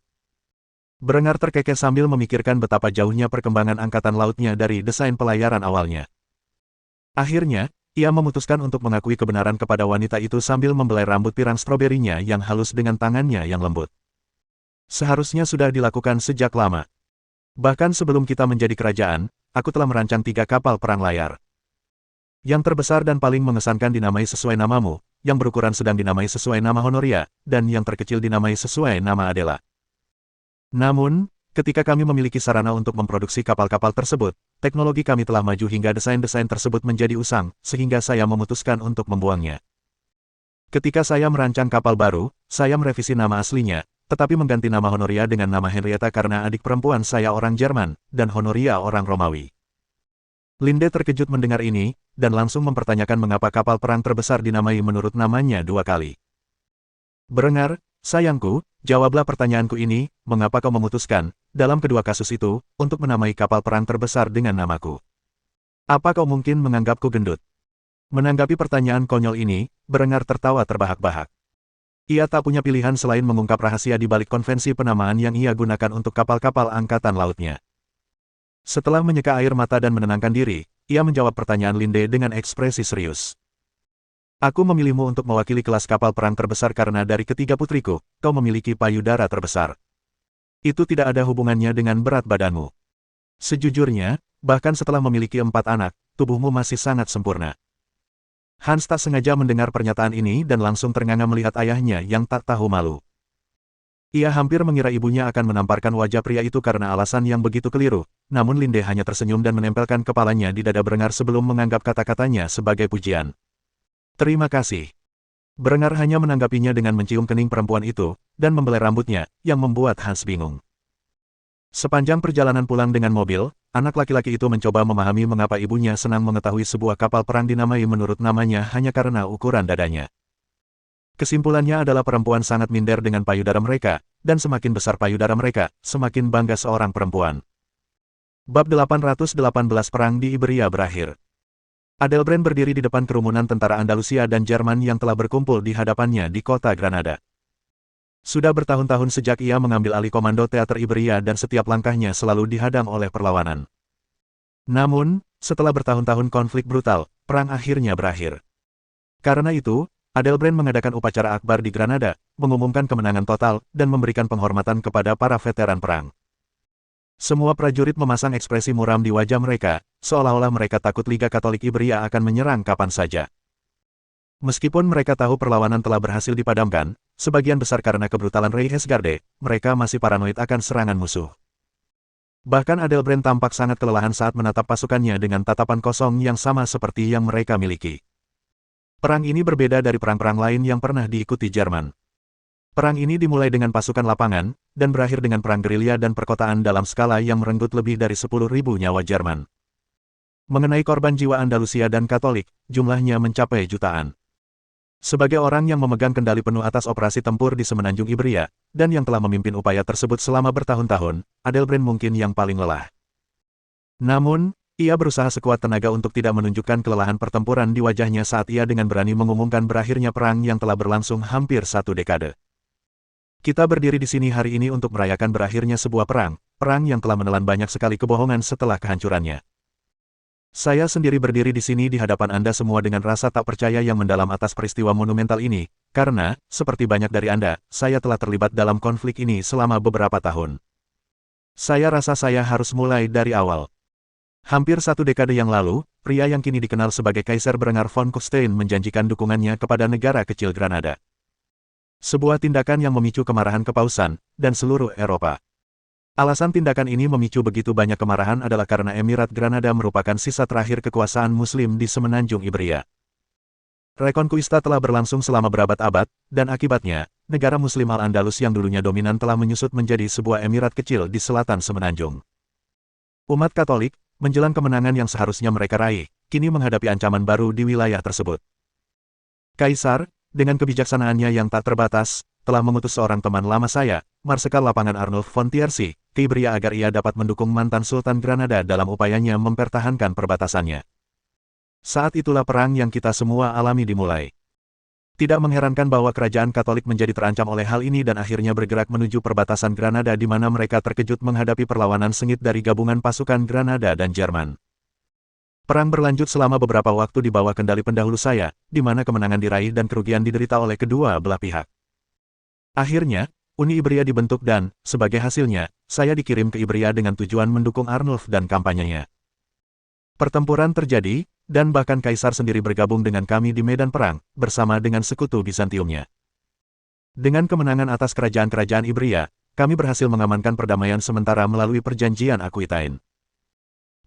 Berengar terkekeh sambil memikirkan betapa jauhnya perkembangan angkatan lautnya dari desain pelayaran awalnya. Akhirnya, ia memutuskan untuk mengakui kebenaran kepada wanita itu sambil membelai rambut pirang stroberinya yang halus dengan tangannya yang lembut. Seharusnya sudah dilakukan sejak lama. Bahkan sebelum kita menjadi kerajaan, aku telah merancang 3 kapal perang layar. Yang terbesar dan paling mengesankan dinamai sesuai namamu, yang berukuran sedang dinamai sesuai nama Honoria, dan yang terkecil dinamai sesuai nama Adela. Namun, ketika kami memiliki sarana untuk memproduksi kapal-kapal tersebut, teknologi kami telah maju hingga desain-desain tersebut menjadi usang, sehingga saya memutuskan untuk membuangnya. Ketika saya merancang kapal baru, saya merevisi nama aslinya, tetapi mengganti nama Honoria dengan nama Henrietta karena adik perempuan saya orang Jerman, dan Honoria orang Romawi. Linde terkejut mendengar ini, dan langsung mempertanyakan mengapa kapal perang terbesar dinamai menurut namanya 2 kali. Berengar, sayangku, jawablah pertanyaanku ini, mengapa kau memutuskan, dalam kedua kasus itu, untuk menamai kapal perang terbesar dengan namaku? Apa kau mungkin menganggapku gendut? Menanggapi pertanyaan konyol ini, Berengar tertawa terbahak-bahak. Ia tak punya pilihan selain mengungkap rahasia di balik konvensi penamaan yang ia gunakan untuk kapal-kapal angkatan lautnya. Setelah menyeka air mata dan menenangkan diri, ia menjawab pertanyaan Linde dengan ekspresi serius. Aku memilihmu untuk mewakili kelas kapal perang terbesar karena dari ketiga putriku, kau memiliki payudara terbesar. Itu tidak ada hubungannya dengan berat badanmu. Sejujurnya, bahkan setelah memiliki 4 anak, tubuhmu masih sangat sempurna. Hans tak sengaja mendengar pernyataan ini dan langsung ternganga melihat ayahnya yang tak tahu malu. Ia hampir mengira ibunya akan menamparkan wajah pria itu karena alasan yang begitu keliru, namun Linde hanya tersenyum dan menempelkan kepalanya di dada Berengar sebelum menganggap kata-katanya sebagai pujian. Terima kasih. Berengar hanya menanggapinya dengan mencium kening perempuan itu, dan membelai rambutnya, yang membuat Hans bingung. Sepanjang perjalanan pulang dengan mobil, anak laki-laki itu mencoba memahami mengapa ibunya senang mengetahui sebuah kapal perang dinamai menurut namanya hanya karena ukuran dadanya. Kesimpulannya adalah perempuan sangat minder dengan payudara mereka, dan semakin besar payudara mereka, semakin bangga seorang perempuan. Bab 818 Perang di Iberia berakhir. Adelbrand berdiri di depan kerumunan tentara Andalusia dan Jerman yang telah berkumpul di hadapannya di kota Granada. Sudah bertahun-tahun sejak ia mengambil alih komando teater Iberia dan setiap langkahnya selalu dihadang oleh perlawanan. Namun, setelah bertahun-tahun konflik brutal, perang akhirnya berakhir. Karena itu, Adelbrand mengadakan upacara akbar di Granada, mengumumkan kemenangan total, dan memberikan penghormatan kepada para veteran perang. Semua prajurit memasang ekspresi muram di wajah mereka, seolah-olah mereka takut Liga Katolik Iberia akan menyerang kapan saja. Meskipun mereka tahu perlawanan telah berhasil dipadamkan, sebagian besar karena kebrutalan Rey Hesgarde, mereka masih paranoid akan serangan musuh. Bahkan Adelbrand tampak sangat kelelahan saat menatap pasukannya dengan tatapan kosong yang sama seperti yang mereka miliki. Perang ini berbeda dari perang-perang lain yang pernah diikuti Jerman. Perang ini dimulai dengan pasukan lapangan, dan berakhir dengan perang gerilya dan perkotaan dalam skala yang merenggut lebih dari 10.000 nyawa Jerman. Mengenai korban jiwa Andalusia dan Katolik, jumlahnya mencapai jutaan. Sebagai orang yang memegang kendali penuh atas operasi tempur di Semenanjung Iberia, dan yang telah memimpin upaya tersebut selama bertahun-tahun, Adelbrand mungkin yang paling lelah. Namun, ia berusaha sekuat tenaga untuk tidak menunjukkan kelelahan pertempuran di wajahnya saat ia dengan berani mengumumkan berakhirnya perang yang telah berlangsung hampir 1 dekade. Kita berdiri di sini hari ini untuk merayakan berakhirnya sebuah perang, perang yang telah menelan banyak sekali kebohongan setelah kehancurannya. Saya sendiri berdiri di sini di hadapan Anda semua dengan rasa tak percaya yang mendalam atas peristiwa monumental ini, karena, seperti banyak dari Anda, saya telah terlibat dalam konflik ini selama beberapa tahun. Saya rasa saya harus mulai dari awal. Hampir 1 dekade yang lalu, pria yang kini dikenal sebagai Kaisar Berengar von Kufstein menjanjikan dukungannya kepada negara kecil Granada. Sebuah tindakan yang memicu kemarahan kepausan, dan seluruh Eropa. Alasan tindakan ini memicu begitu banyak kemarahan adalah karena Emirat Granada merupakan sisa terakhir kekuasaan Muslim di Semenanjung Iberia. Reconquista telah berlangsung selama berabad-abad, dan akibatnya, negara Muslim Al-Andalus yang dulunya dominan telah menyusut menjadi sebuah emirat kecil di selatan semenanjung. Umat Katolik, menjelang kemenangan yang seharusnya mereka raih, kini menghadapi ancaman baru di wilayah tersebut. Kaisar, dengan kebijaksanaannya yang tak terbatas, telah mengutus seorang teman lama saya, Marsekal Lapangan Arnulf von Thierry, ke Ibria agar ia dapat mendukung mantan Sultan Granada dalam upayanya mempertahankan perbatasannya. Saat itulah perang yang kita semua alami dimulai. Tidak mengherankan bahwa kerajaan Katolik menjadi terancam oleh hal ini dan akhirnya bergerak menuju perbatasan Granada di mana mereka terkejut menghadapi perlawanan sengit dari gabungan pasukan Granada dan Jerman. Perang berlanjut selama beberapa waktu di bawah kendali pendahulu saya, di mana kemenangan diraih dan kerugian diderita oleh kedua belah pihak. Akhirnya, Uni Ibria dibentuk dan, sebagai hasilnya, saya dikirim ke Ibria dengan tujuan mendukung Arnulf dan kampanyenya. Pertempuran terjadi, dan bahkan Kaisar sendiri bergabung dengan kami di medan perang, bersama dengan sekutu Bizantiumnya. Dengan kemenangan atas kerajaan-kerajaan Ibria, kami berhasil mengamankan perdamaian sementara melalui perjanjian Aquitaine.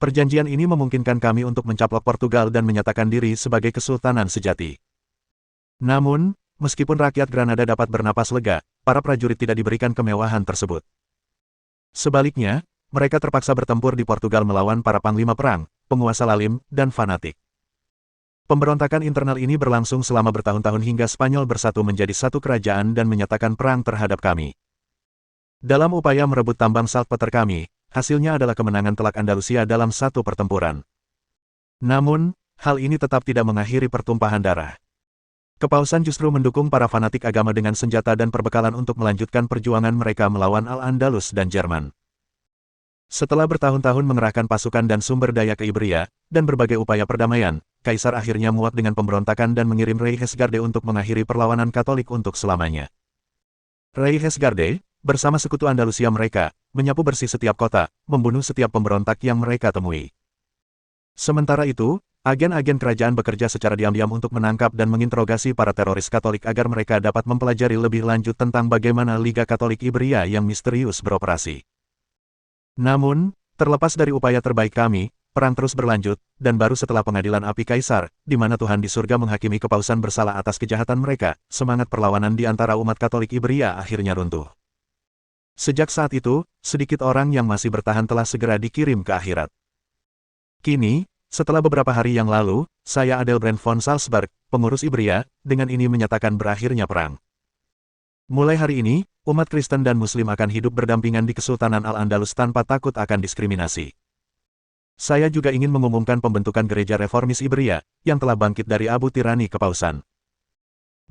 Perjanjian ini memungkinkan kami untuk mencaplok Portugal dan menyatakan diri sebagai kesultanan sejati. Namun, meskipun rakyat Granada dapat bernapas lega, para prajurit tidak diberikan kemewahan tersebut. Sebaliknya, mereka terpaksa bertempur di Portugal melawan para panglima perang, penguasa lalim, dan fanatik. Pemberontakan internal ini berlangsung selama bertahun-tahun hingga Spanyol bersatu menjadi satu kerajaan dan menyatakan perang terhadap kami. Dalam upaya merebut tambang saltpeter kami, hasilnya adalah kemenangan telak Andalusia dalam satu pertempuran. Namun, hal ini tetap tidak mengakhiri pertumpahan darah. Kepausan justru mendukung para fanatik agama dengan senjata dan perbekalan untuk melanjutkan perjuangan mereka melawan Al-Andalus dan Jerman. Setelah bertahun-tahun mengerahkan pasukan dan sumber daya ke Ibria, dan berbagai upaya perdamaian, Kaisar akhirnya muak dengan pemberontakan dan mengirim Rey Hesgarde untuk mengakhiri perlawanan Katolik untuk selamanya. Rey Hesgarde, bersama sekutu Andalusia mereka, menyapu bersih setiap kota, membunuh setiap pemberontak yang mereka temui. Sementara itu, agen-agen kerajaan bekerja secara diam-diam untuk menangkap dan menginterogasi para teroris Katolik agar mereka dapat mempelajari lebih lanjut tentang bagaimana Liga Katolik Ibria yang misterius beroperasi. Namun, terlepas dari upaya terbaik kami, perang terus berlanjut, dan baru setelah pengadilan api Kaisar, di mana Tuhan di surga menghakimi kepausan bersalah atas kejahatan mereka, semangat perlawanan di antara umat Katolik Ibria akhirnya runtuh. Sejak saat itu, sedikit orang yang masih bertahan telah segera dikirim ke akhirat. Kini, setelah beberapa hari yang lalu, saya Adelbrand von Salzburg, pengurus Ibria, dengan ini menyatakan berakhirnya perang. Mulai hari ini, umat Kristen dan Muslim akan hidup berdampingan di Kesultanan Al-Andalus tanpa takut akan diskriminasi. Saya juga ingin mengumumkan pembentukan Gereja Reformis Ibria, yang telah bangkit dari abu tirani kepausan.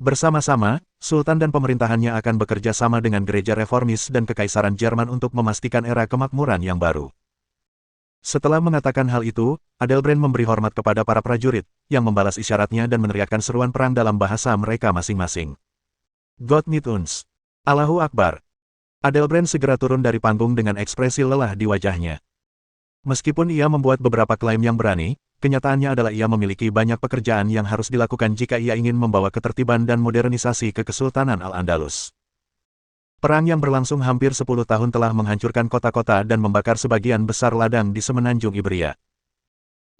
Bersama-sama, Sultan dan pemerintahannya akan bekerja sama dengan Gereja Reformis dan Kekaisaran Jerman untuk memastikan era kemakmuran yang baru. Setelah mengatakan hal itu, Adelbrand memberi hormat kepada para prajurit, yang membalas isyaratnya dan meneriakkan seruan perang dalam bahasa mereka masing-masing. Gott mit uns. Allahu Akbar. Adelbrand segera turun dari panggung dengan ekspresi lelah di wajahnya. Meskipun ia membuat beberapa klaim yang berani, kenyataannya adalah ia memiliki banyak pekerjaan yang harus dilakukan jika ia ingin membawa ketertiban dan modernisasi ke Kesultanan Al-Andalus. Perang yang berlangsung hampir 10 tahun telah menghancurkan kota-kota dan membakar sebagian besar ladang di semenanjung Ibria.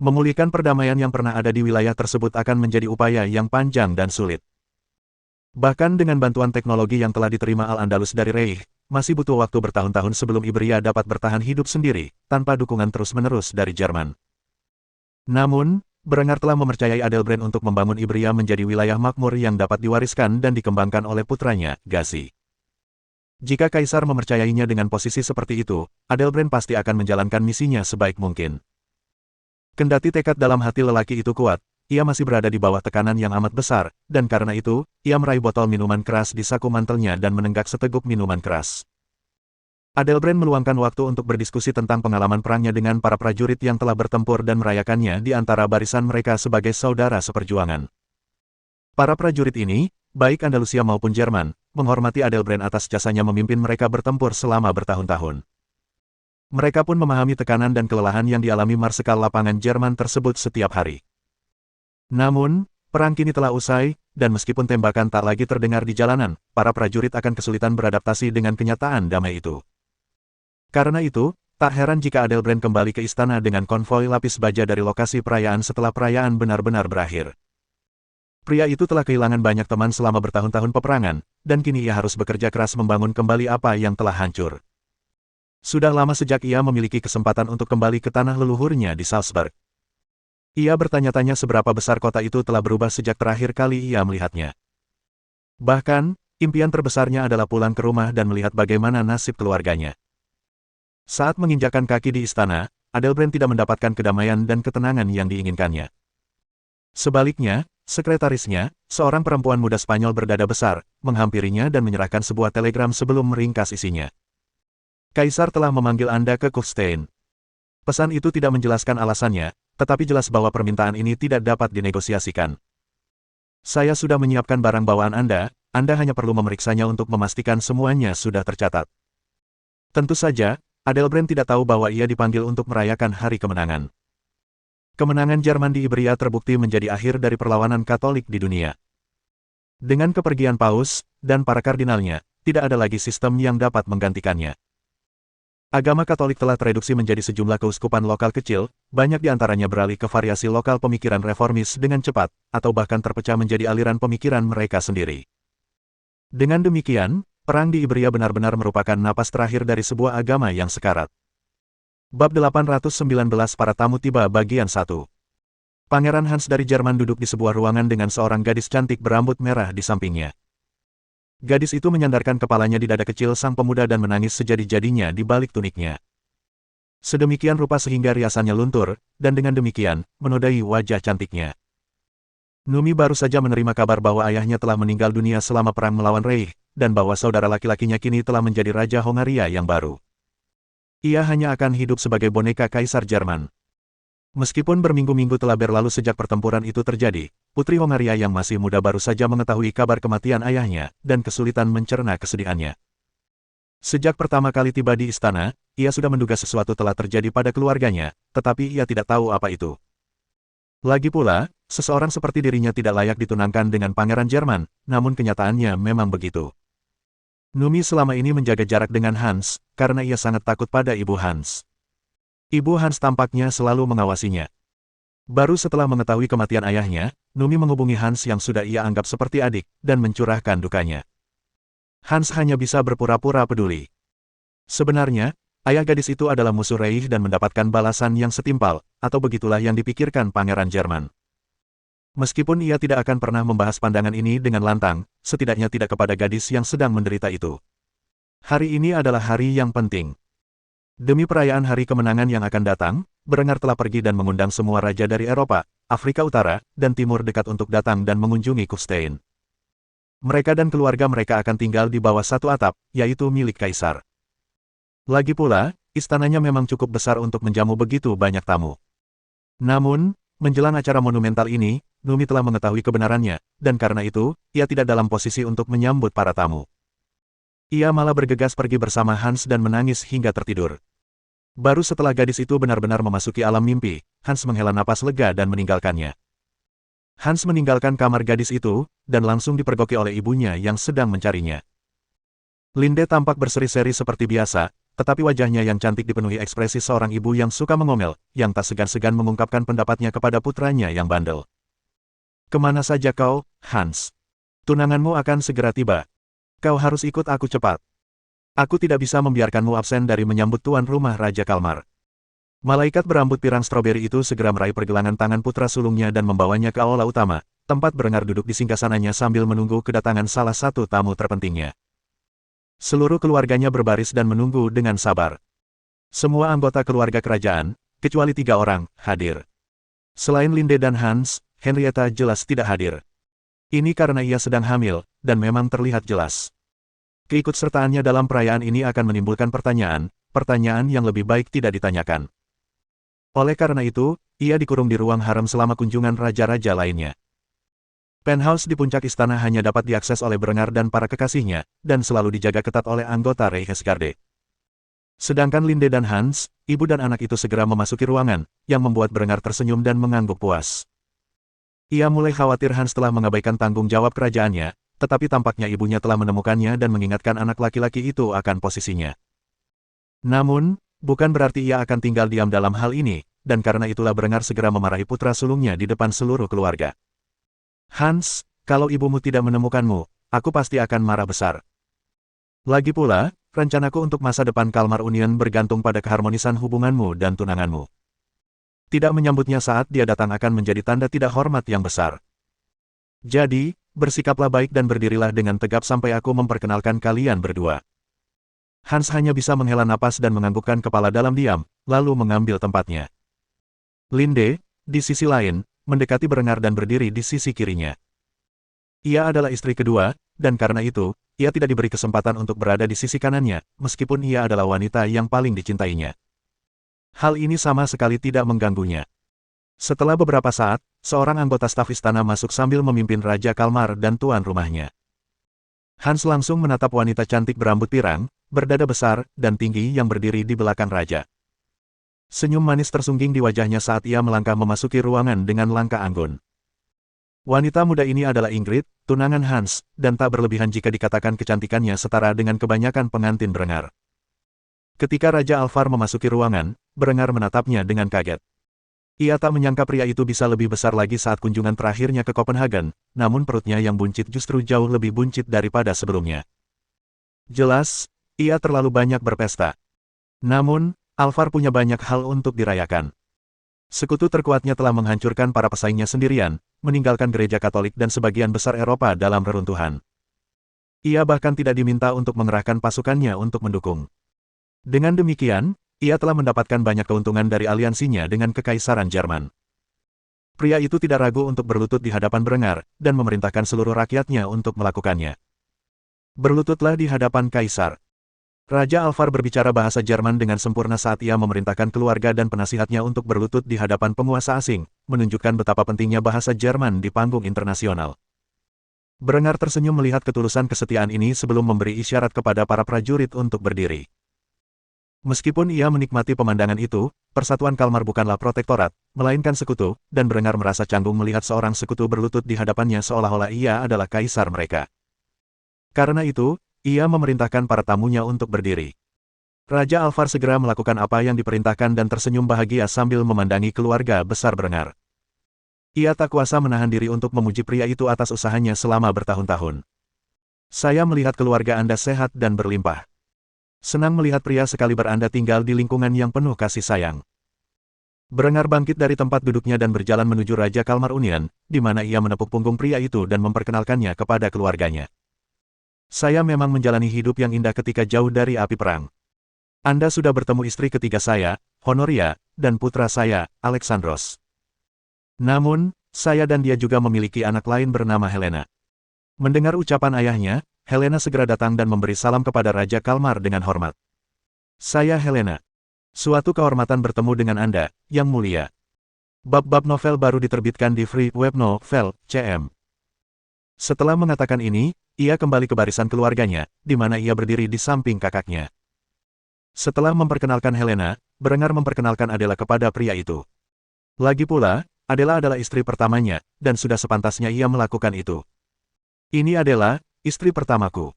Memulihkan perdamaian yang pernah ada di wilayah tersebut akan menjadi upaya yang panjang dan sulit. Bahkan dengan bantuan teknologi yang telah diterima Al-Andalus dari Reich, masih butuh waktu bertahun-tahun sebelum Ibria dapat bertahan hidup sendiri, tanpa dukungan terus-menerus dari Jerman. Namun, Berengar telah mempercayai Adelbrand untuk membangun Ibria menjadi wilayah makmur yang dapat diwariskan dan dikembangkan oleh putranya, Gazi. Jika Kaisar mempercayainya dengan posisi seperti itu, Adelbrand pasti akan menjalankan misinya sebaik mungkin. Kendati tekad dalam hati lelaki itu kuat, ia masih berada di bawah tekanan yang amat besar, dan karena itu, ia meraih botol minuman keras di saku mantelnya dan menenggak seteguk minuman keras. Adelbrand meluangkan waktu untuk berdiskusi tentang pengalaman perangnya dengan para prajurit yang telah bertempur dan merayakannya di antara barisan mereka sebagai saudara seperjuangan. Para prajurit ini, baik Andalusia maupun Jerman, menghormati Adelbrand atas jasanya memimpin mereka bertempur selama bertahun-tahun. Mereka pun memahami tekanan dan kelelahan yang dialami marsekal lapangan Jerman tersebut setiap hari. Namun, perang kini telah usai, dan meskipun tembakan tak lagi terdengar di jalanan, para prajurit akan kesulitan beradaptasi dengan kenyataan damai itu. Karena itu, tak heran jika Adelbrand kembali ke istana dengan konvoi lapis baja dari lokasi perayaan setelah perayaan benar-benar berakhir. Pria itu telah kehilangan banyak teman selama bertahun-tahun peperangan, dan kini ia harus bekerja keras membangun kembali apa yang telah hancur. Sudah lama sejak ia memiliki kesempatan untuk kembali ke tanah leluhurnya di Salzburg. Ia bertanya-tanya seberapa besar kota itu telah berubah sejak terakhir kali ia melihatnya. Bahkan, impian terbesarnya adalah pulang ke rumah dan melihat bagaimana nasib keluarganya. Saat menginjakkan kaki di istana, Adelbrand tidak mendapatkan kedamaian dan ketenangan yang diinginkannya. Sebaliknya, sekretarisnya, seorang perempuan muda Spanyol berdada besar, menghampirinya dan menyerahkan sebuah telegram sebelum meringkas isinya. Kaisar telah memanggil Anda ke Kufstein. Pesan itu tidak menjelaskan alasannya, tetapi jelas bahwa permintaan ini tidak dapat dinegosiasikan. Saya sudah menyiapkan barang bawaan Anda hanya perlu memeriksanya untuk memastikan semuanya sudah tercatat. Tentu saja, Adelbrand tidak tahu bahwa ia dipanggil untuk merayakan hari kemenangan. Kemenangan Jerman di Iberia terbukti menjadi akhir dari perlawanan Katolik di dunia. Dengan kepergian Paus dan para kardinalnya, tidak ada lagi sistem yang dapat menggantikannya. Agama Katolik telah tereduksi menjadi sejumlah keuskupan lokal kecil, banyak di antaranya beralih ke variasi lokal pemikiran reformis dengan cepat, atau bahkan terpecah menjadi aliran pemikiran mereka sendiri. Dengan demikian, perang di Iberia benar-benar merupakan napas terakhir dari sebuah agama yang sekarat. Bab 819 Para tamu tiba bagian 1. Pangeran Hans dari Jerman duduk di sebuah ruangan dengan seorang gadis cantik berambut merah di sampingnya. Gadis itu menyandarkan kepalanya di dada kecil sang pemuda dan menangis sejadi-jadinya di balik tuniknya. Sedemikian rupa sehingga riasannya luntur, dan dengan demikian, menodai wajah cantiknya. Numi baru saja menerima kabar bahwa ayahnya telah meninggal dunia selama perang melawan Reich, dan bahwa saudara laki-lakinya kini telah menjadi Raja Hongaria yang baru. Ia hanya akan hidup sebagai boneka Kaisar Jerman. Meskipun berminggu-minggu telah berlalu sejak pertempuran itu terjadi, Putri Hongaria yang masih muda baru saja mengetahui kabar kematian ayahnya, dan kesulitan mencerna kesedihannya. Sejak pertama kali tiba di istana, ia sudah menduga sesuatu telah terjadi pada keluarganya, tetapi ia tidak tahu apa itu. Lagi pula, seseorang seperti dirinya tidak layak ditunangkan dengan Pangeran Jerman, namun kenyataannya memang begitu. Numi selama ini menjaga jarak dengan Hans, karena ia sangat takut pada Ibu Hans. Ibu Hans tampaknya selalu mengawasinya. Baru setelah mengetahui kematian ayahnya, Numi menghubungi Hans yang sudah ia anggap seperti adik, dan mencurahkan dukanya. Hans hanya bisa berpura-pura peduli. Sebenarnya, ayah gadis itu adalah musuh Reich dan mendapatkan balasan yang setimpal, atau begitulah yang dipikirkan Pangeran Jerman. Meskipun ia tidak akan pernah membahas pandangan ini dengan lantang, setidaknya tidak kepada gadis yang sedang menderita itu. Hari ini adalah hari yang penting. Demi perayaan hari kemenangan yang akan datang, Berengar telah pergi dan mengundang semua raja dari Eropa, Afrika Utara, dan Timur Dekat untuk datang dan mengunjungi Kufstein. Mereka dan keluarga mereka akan tinggal di bawah satu atap, yaitu milik Kaisar. Lagi pula, istananya memang cukup besar untuk menjamu begitu banyak tamu. Namun, menjelang acara monumental ini, Numi telah mengetahui kebenarannya, dan karena itu, ia tidak dalam posisi untuk menyambut para tamu. Ia malah bergegas pergi bersama Hans dan menangis hingga tertidur. Baru setelah gadis itu benar-benar memasuki alam mimpi, Hans menghela napas lega dan meninggalkannya. Hans meninggalkan kamar gadis itu, dan langsung dipergoki oleh ibunya yang sedang mencarinya. Linde tampak berseri-seri seperti biasa, tetapi wajahnya yang cantik dipenuhi ekspresi seorang ibu yang suka mengomel, yang tak segan-segan mengungkapkan pendapatnya kepada putranya yang bandel. Kemana saja kau, Hans? Tunanganmu akan segera tiba. Kau harus ikut aku cepat. Aku tidak bisa membiarkanmu absen dari menyambut tuan rumah Raja Kalmar. Malaikat berambut pirang stroberi itu segera meraih pergelangan tangan putra sulungnya dan membawanya ke aula utama, tempat Berengar duduk di singgasananya sambil menunggu kedatangan salah satu tamu terpentingnya. Seluruh keluarganya berbaris dan menunggu dengan sabar. Semua anggota keluarga kerajaan, kecuali 3 orang, hadir. Selain Linde dan Hans, Henrietta jelas tidak hadir. Ini karena ia sedang hamil, dan memang terlihat jelas. Keikutsertaannya dalam perayaan ini akan menimbulkan pertanyaan yang lebih baik tidak ditanyakan. Oleh karena itu, ia dikurung di ruang harem selama kunjungan raja-raja lainnya. Penthouse di puncak istana hanya dapat diakses oleh Berengar dan para kekasihnya, dan selalu dijaga ketat oleh anggota Reichsgarde. Sedangkan Linde dan Hans, ibu dan anak itu segera memasuki ruangan, yang membuat Berengar tersenyum dan mengangguk puas. Ia mulai khawatir Hans telah mengabaikan tanggung jawab kerajaannya, tetapi tampaknya ibunya telah menemukannya dan mengingatkan anak laki-laki itu akan posisinya. Namun, bukan berarti ia akan tinggal diam dalam hal ini, dan karena itulah Berengar segera memarahi putra sulungnya di depan seluruh keluarga. Hans, kalau ibumu tidak menemukanmu, aku pasti akan marah besar. Lagi pula, rencanaku untuk masa depan Kalmar Union bergantung pada keharmonisan hubunganmu dan tunanganmu. Tidak menyambutnya saat dia datang akan menjadi tanda tidak hormat yang besar. Jadi, bersikaplah baik dan berdirilah dengan tegap sampai aku memperkenalkan kalian berdua. Hans hanya bisa menghela napas dan menganggukkan kepala dalam diam, lalu mengambil tempatnya. Linde, di sisi lain, mendekati Berengar dan berdiri di sisi kirinya. Ia adalah istri kedua, dan karena itu, ia tidak diberi kesempatan untuk berada di sisi kanannya, meskipun ia adalah wanita yang paling dicintainya. Hal ini sama sekali tidak mengganggunya. Setelah beberapa saat, seorang anggota staf istana masuk sambil memimpin Raja Kalmar dan tuan rumahnya. Hans langsung menatap wanita cantik berambut pirang, berdada besar, dan tinggi yang berdiri di belakang raja. Senyum manis tersungging di wajahnya saat ia melangkah memasuki ruangan dengan langkah anggun. Wanita muda ini adalah Ingrid, tunangan Hans, dan tak berlebihan jika dikatakan kecantikannya setara dengan kebanyakan pengantin Berengar. Ketika Raja Alvar memasuki ruangan, Berengar menatapnya dengan kaget. Ia tak menyangka pria itu bisa lebih besar lagi saat kunjungan terakhirnya ke Copenhagen, namun perutnya yang buncit justru jauh lebih buncit daripada sebelumnya. Jelas, ia terlalu banyak berpesta. Namun, Alvar punya banyak hal untuk dirayakan. Sekutu terkuatnya telah menghancurkan para pesaingnya sendirian, meninggalkan gereja Katolik dan sebagian besar Eropa dalam reruntuhan. Ia bahkan tidak diminta untuk mengerahkan pasukannya untuk mendukung. Dengan demikian, ia telah mendapatkan banyak keuntungan dari aliansinya dengan Kekaisaran Jerman. Pria itu tidak ragu untuk berlutut di hadapan Berengar, dan memerintahkan seluruh rakyatnya untuk melakukannya. Berlututlah di hadapan Kaisar. Raja Alvar berbicara bahasa Jerman dengan sempurna saat ia memerintahkan keluarga dan penasihatnya untuk berlutut di hadapan penguasa asing, menunjukkan betapa pentingnya bahasa Jerman di panggung internasional. Berengar tersenyum melihat ketulusan kesetiaan ini sebelum memberi isyarat kepada para prajurit untuk berdiri. Meskipun ia menikmati pemandangan itu, Persatuan Kalmar bukanlah protektorat, melainkan sekutu, dan Berengar merasa canggung melihat seorang sekutu berlutut di hadapannya seolah-olah ia adalah kaisar mereka. Karena itu, ia memerintahkan para tamunya untuk berdiri. Raja Alvar segera melakukan apa yang diperintahkan dan tersenyum bahagia sambil memandangi keluarga besar Berengar. Ia tak kuasa menahan diri untuk memuji pria itu atas usahanya selama bertahun-tahun. Saya melihat keluarga Anda sehat dan berlimpah. Senang melihat pria sekaliber Anda tinggal di lingkungan yang penuh kasih sayang. Berengar bangkit dari tempat duduknya dan berjalan menuju Raja Kalmar Union, di mana ia menepuk punggung pria itu dan memperkenalkannya kepada keluarganya. Saya memang menjalani hidup yang indah ketika jauh dari api perang. Anda sudah bertemu istri ketiga saya, Honoria, dan putra saya, Alexandros. Namun, saya dan dia juga memiliki anak lain bernama Helena. Mendengar ucapan ayahnya, Helena segera datang dan memberi salam kepada Raja Kalmar dengan hormat. Saya Helena. Suatu kehormatan bertemu dengan Anda, Yang Mulia. Bab-bab novel baru diterbitkan di Free Web Novel, CM. Setelah mengatakan ini, ia kembali ke barisan keluarganya, di mana ia berdiri di samping kakaknya. Setelah memperkenalkan Helena, Berengar memperkenalkan Adela kepada pria itu. Lagi pula, Adela adalah istri pertamanya, dan sudah sepantasnya ia melakukan itu. Ini Adela, istri pertamaku.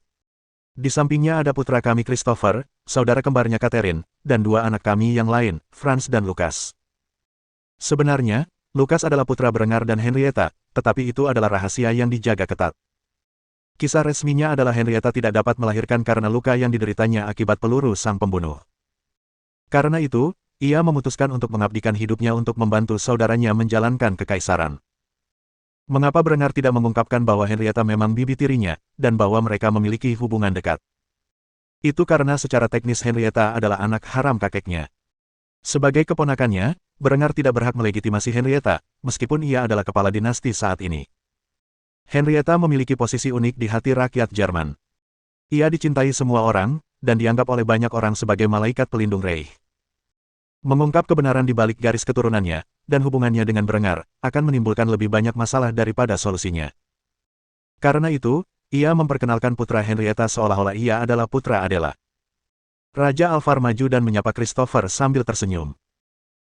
Di sampingnya ada putra kami Christopher, saudara kembarnya Catherine, dan dua anak kami yang lain, Franz dan Lucas. Sebenarnya, Lucas adalah putra Berengar dan Henrietta, tetapi itu adalah rahasia yang dijaga ketat. Kisah resminya adalah Henrietta tidak dapat melahirkan karena luka yang dideritanya akibat peluru sang pembunuh. Karena itu, ia memutuskan untuk mengabdikan hidupnya untuk membantu saudaranya menjalankan kekaisaran. Mengapa Berengar tidak mengungkapkan bahwa Henrietta memang bibi tirinya, dan bahwa mereka memiliki hubungan dekat? Itu karena secara teknis Henrietta adalah anak haram kakeknya. Sebagai keponakannya, Berengar tidak berhak melegitimasi Henrietta, meskipun ia adalah kepala dinasti saat ini. Henrietta memiliki posisi unik di hati rakyat Jerman. Ia dicintai semua orang, dan dianggap oleh banyak orang sebagai malaikat pelindung Reich. Mengungkap kebenaran di balik garis keturunannya, dan hubungannya dengan Berengar, akan menimbulkan lebih banyak masalah daripada solusinya. Karena itu, ia memperkenalkan putra Henrietta seolah-olah ia adalah putra Adela. Raja Alvar maju dan menyapa Christopher sambil tersenyum.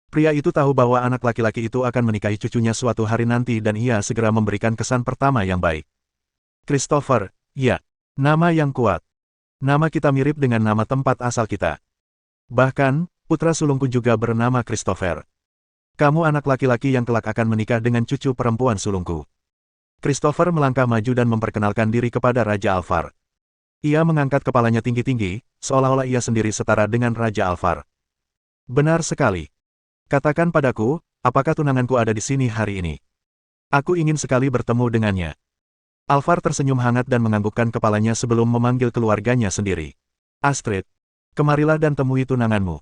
Pria itu tahu bahwa anak laki-laki itu akan menikahi cucunya suatu hari nanti dan ia segera memberikan kesan pertama yang baik. Christopher, ya, nama yang kuat. Nama kita mirip dengan nama tempat asal kita. Bahkan, putra sulungku juga bernama Christopher. Kamu anak laki-laki yang kelak akan menikah dengan cucu perempuan sulungku. Christopher melangkah maju dan memperkenalkan diri kepada Raja Alvar. Ia mengangkat kepalanya tinggi-tinggi, seolah-olah ia sendiri setara dengan Raja Alvar. Benar sekali. Katakan padaku, apakah tunanganku ada di sini hari ini? Aku ingin sekali bertemu dengannya. Alvar tersenyum hangat dan menganggukkan kepalanya sebelum memanggil keluarganya sendiri. Astrid, kemarilah dan temui tunanganmu.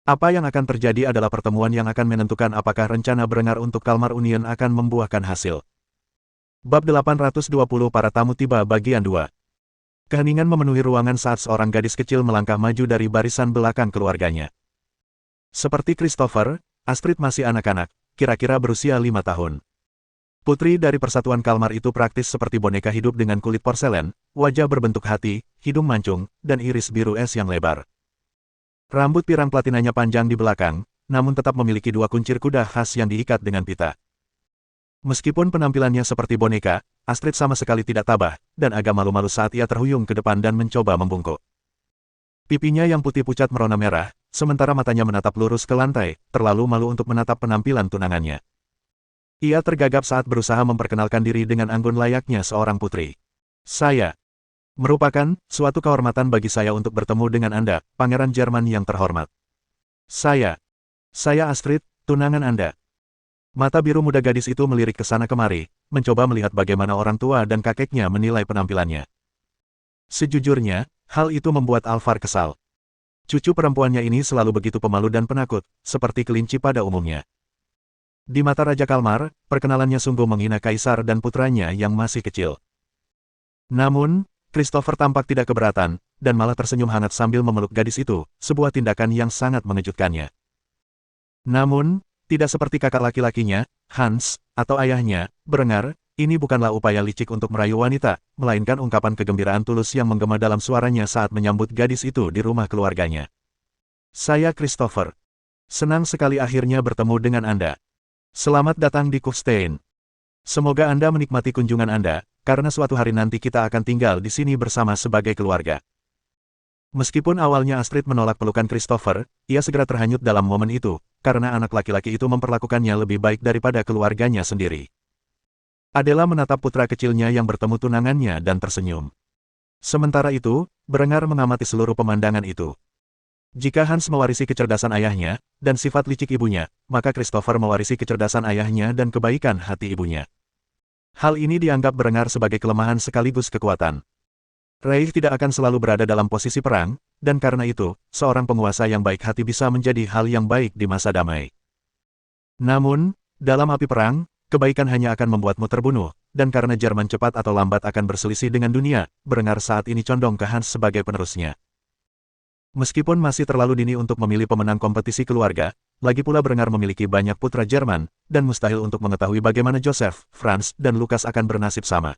Apa yang akan terjadi adalah pertemuan yang akan menentukan apakah rencana Berengar untuk Kalmar Union akan membuahkan hasil. Bab 820 Para Tamu Tiba Bagian 2. Keheningan memenuhi ruangan saat seorang gadis kecil melangkah maju dari barisan belakang keluarganya. Seperti Christopher, Astrid masih anak-anak, kira-kira berusia 5 tahun. Putri dari Persatuan Kalmar itu praktis seperti boneka hidup dengan kulit porselen, wajah berbentuk hati, hidung mancung, dan iris biru es yang lebar. Rambut pirang platinanya panjang di belakang, namun tetap memiliki dua kuncir kuda khas yang diikat dengan pita. Meskipun penampilannya seperti boneka, Astrid sama sekali tidak tabah, dan agak malu-malu saat ia terhuyung ke depan dan mencoba membungkuk. Pipinya yang putih pucat merona merah, sementara matanya menatap lurus ke lantai, terlalu malu untuk menatap penampilan tunangannya. Ia tergagap saat berusaha memperkenalkan diri dengan anggun layaknya seorang putri. Saya. Merupakan suatu kehormatan bagi saya untuk bertemu dengan Anda, Pangeran Jerman yang terhormat. Saya Astrid, tunangan Anda. Mata biru muda gadis itu melirik ke sana kemari, mencoba melihat bagaimana orang tua dan kakeknya menilai penampilannya. Sejujurnya, hal itu membuat Alvar kesal. Cucu perempuannya ini selalu begitu pemalu dan penakut, seperti kelinci pada umumnya. Di mata Raja Kalmar, perkenalannya sungguh menghina kaisar dan putranya yang masih kecil. Namun, Christopher tampak tidak keberatan, dan malah tersenyum hangat sambil memeluk gadis itu, sebuah tindakan yang sangat mengejutkannya. Namun, tidak seperti kakak laki-lakinya, Hans, atau ayahnya, Berengar, ini bukanlah upaya licik untuk merayu wanita, melainkan ungkapan kegembiraan tulus yang menggema dalam suaranya saat menyambut gadis itu di rumah keluarganya. Saya Christopher. Senang sekali akhirnya bertemu dengan Anda. Selamat datang di Kufstein. Semoga Anda menikmati kunjungan Anda, karena suatu hari nanti kita akan tinggal di sini bersama sebagai keluarga. Meskipun awalnya Astrid menolak pelukan Christopher, ia segera terhanyut dalam momen itu, karena anak laki-laki itu memperlakukannya lebih baik daripada keluarganya sendiri. Adela menatap putra kecilnya yang bertemu tunangannya dan tersenyum. Sementara itu, Berengar mengamati seluruh pemandangan itu. Jika Hans mewarisi kecerdasan ayahnya, dan sifat licik ibunya, maka Christopher mewarisi kecerdasan ayahnya dan kebaikan hati ibunya. Hal ini dianggap Berengar sebagai kelemahan sekaligus kekuatan. Reich tidak akan selalu berada dalam posisi perang, dan karena itu, seorang penguasa yang baik hati bisa menjadi hal yang baik di masa damai. Namun, dalam api perang, kebaikan hanya akan membuatmu terbunuh, dan karena Jerman cepat atau lambat akan berselisih dengan dunia, Berengar saat ini condong ke Hans sebagai penerusnya. Meskipun masih terlalu dini untuk memilih pemenang kompetisi keluarga, lagi pula Berengar memiliki banyak putra Jerman, dan mustahil untuk mengetahui bagaimana Joseph, Franz, dan Lukas akan bernasib sama.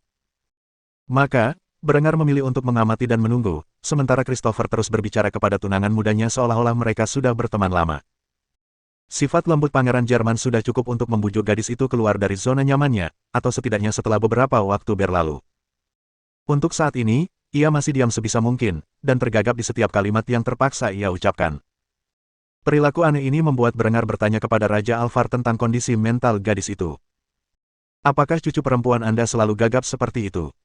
Maka, Berengar memilih untuk mengamati dan menunggu, sementara Christopher terus berbicara kepada tunangan mudanya seolah-olah mereka sudah berteman lama. Sifat lembut Pangeran Jerman sudah cukup untuk membujuk gadis itu keluar dari zona nyamannya, atau setidaknya setelah beberapa waktu berlalu. Untuk saat ini, ia masih diam sebisa mungkin, dan tergagap di setiap kalimat yang terpaksa ia ucapkan. Perilaku aneh ini membuat Berengar bertanya kepada Raja Alvar tentang kondisi mental gadis itu. Apakah cucu perempuan Anda selalu gagap seperti itu?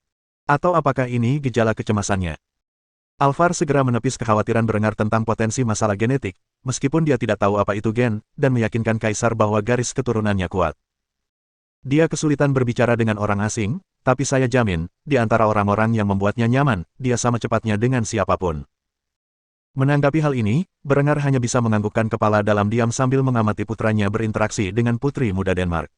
Atau apakah ini gejala kecemasannya? Alvar segera menepis kekhawatiran Berengar tentang potensi masalah genetik, meskipun dia tidak tahu apa itu gen, dan meyakinkan kaisar bahwa garis keturunannya kuat. Dia kesulitan berbicara dengan orang asing, tapi saya jamin, di antara orang-orang yang membuatnya nyaman, dia sama cepatnya dengan siapapun. Menanggapi hal ini, Berengar hanya bisa menganggukkan kepala dalam diam sambil mengamati putranya berinteraksi dengan putri muda Denmark.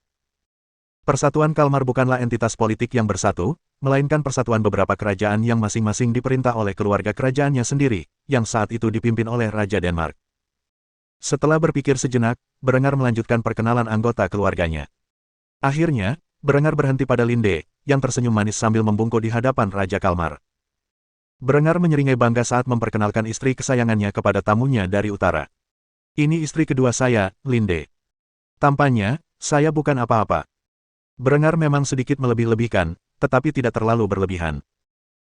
Persatuan Kalmar bukanlah entitas politik yang bersatu, melainkan persatuan beberapa kerajaan yang masing-masing diperintah oleh keluarga kerajaannya sendiri, yang saat itu dipimpin oleh Raja Denmark. Setelah berpikir sejenak, Berengar melanjutkan perkenalan anggota keluarganya. Akhirnya, Berengar berhenti pada Linde, yang tersenyum manis sambil membungkuk di hadapan Raja Kalmar. Berengar menyeringai bangga saat memperkenalkan istri kesayangannya kepada tamunya dari utara. Ini istri kedua saya, Linde. Tampaknya, saya bukan apa-apa. Berengar memang sedikit melebih-lebihkan, tetapi tidak terlalu berlebihan.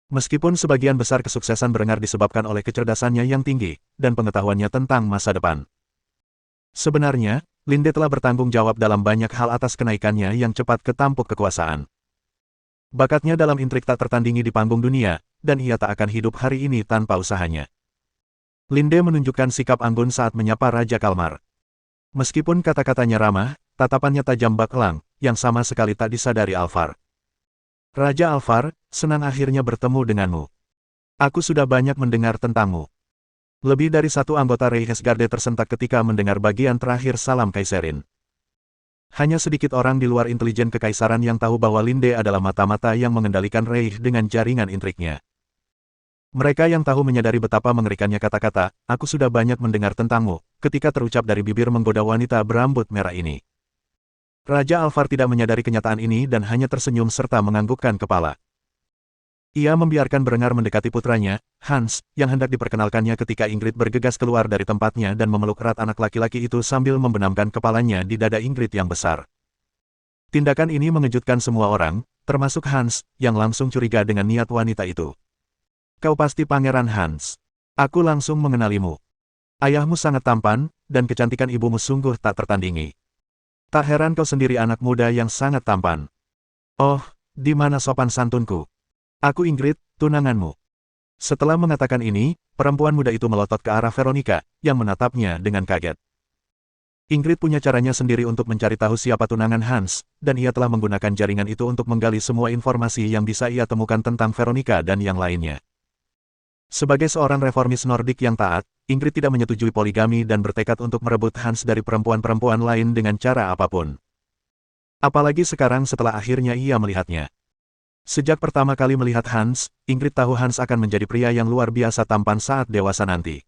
Meskipun sebagian besar kesuksesan Berengar disebabkan oleh kecerdasannya yang tinggi, dan pengetahuannya tentang masa depan. Sebenarnya, Linde telah bertanggung jawab dalam banyak hal atas kenaikannya yang cepat ke tampuk kekuasaan. Bakatnya dalam intrik tak tertandingi di panggung dunia, dan ia tak akan hidup hari ini tanpa usahanya. Linde menunjukkan sikap anggun saat menyapa Raja Kalmar. Meskipun kata-katanya ramah, tatapannya tajam bak elang, yang sama sekali tak disadari Alvar. Raja Alvar, senang akhirnya bertemu denganmu. Aku sudah banyak mendengar tentangmu. Lebih dari satu anggota Reichsgarde tersentak ketika mendengar bagian terakhir salam Kaiserin. Hanya sedikit orang di luar intelijen kekaisaran yang tahu bahwa Linde adalah mata-mata yang mengendalikan Reich dengan jaringan intriknya. Mereka yang tahu menyadari betapa mengerikannya kata-kata, "Aku sudah banyak mendengar tentangmu," ketika terucap dari bibir menggoda wanita berambut merah ini. Raja Alvar tidak menyadari kenyataan ini dan hanya tersenyum serta menganggukkan kepala. Ia membiarkan Berengar mendekati putranya, Hans, yang hendak diperkenalkannya ketika Ingrid bergegas keluar dari tempatnya dan memeluk erat anak laki-laki itu sambil membenamkan kepalanya di dada Ingrid yang besar. Tindakan ini mengejutkan semua orang, termasuk Hans, yang langsung curiga dengan niat wanita itu. "Kau pasti Pangeran Hans. Aku langsung mengenalimu. Ayahmu sangat tampan, dan kecantikan ibumu sungguh tak tertandingi. Tak heran kau sendiri anak muda yang sangat tampan. Oh, di mana sopan santunku? Aku Ingrid, tunanganmu." Setelah mengatakan ini, perempuan muda itu melotot ke arah Veronica, yang menatapnya dengan kaget. Ingrid punya caranya sendiri untuk mencari tahu siapa tunangan Hans, dan ia telah menggunakan jaringan itu untuk menggali semua informasi yang bisa ia temukan tentang Veronica dan yang lainnya. Sebagai seorang reformis Nordik yang taat, Ingrid tidak menyetujui poligami dan bertekad untuk merebut Hans dari perempuan-perempuan lain dengan cara apapun. Apalagi sekarang setelah akhirnya ia melihatnya. Sejak pertama kali melihat Hans, Ingrid tahu Hans akan menjadi pria yang luar biasa tampan saat dewasa nanti.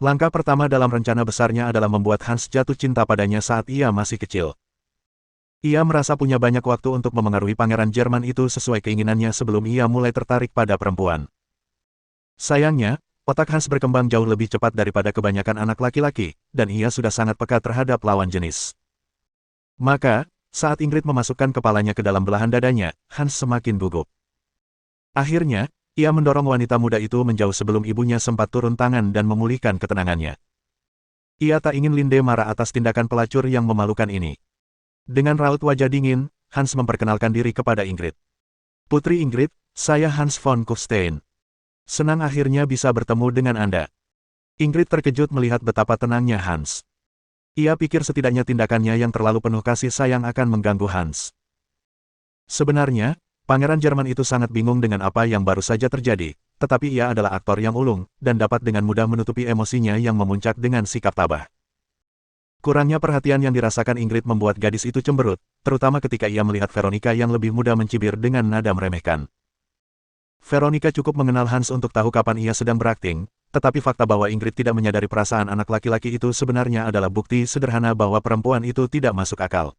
Langkah pertama dalam rencana besarnya adalah membuat Hans jatuh cinta padanya saat ia masih kecil. Ia merasa punya banyak waktu untuk memengaruhi pangeran Jerman itu sesuai keinginannya sebelum ia mulai tertarik pada perempuan. Sayangnya, otak Hans berkembang jauh lebih cepat daripada kebanyakan anak laki-laki, dan ia sudah sangat peka terhadap lawan jenis. Maka, saat Ingrid memasukkan kepalanya ke dalam belahan dadanya, Hans semakin gugup. Akhirnya, ia mendorong wanita muda itu menjauh sebelum ibunya sempat turun tangan dan memulihkan ketenangannya. Ia tak ingin Linde marah atas tindakan pelacur yang memalukan ini. Dengan raut wajah dingin, Hans memperkenalkan diri kepada Ingrid. "Putri Ingrid, saya Hans von Kufstein. Senang akhirnya bisa bertemu dengan Anda." Ingrid terkejut melihat betapa tenangnya Hans. Ia pikir setidaknya tindakannya yang terlalu penuh kasih sayang akan mengganggu Hans. Sebenarnya, pangeran Jerman itu sangat bingung dengan apa yang baru saja terjadi, tetapi ia adalah aktor yang ulung, dan dapat dengan mudah menutupi emosinya yang memuncak dengan sikap tabah. Kurangnya perhatian yang dirasakan Ingrid membuat gadis itu cemberut, terutama ketika ia melihat Veronica yang lebih muda mencibir dengan nada meremehkan. Veronica cukup mengenal Hans untuk tahu kapan ia sedang berakting, tetapi fakta bahwa Ingrid tidak menyadari perasaan anak laki-laki itu sebenarnya adalah bukti sederhana bahwa perempuan itu tidak masuk akal.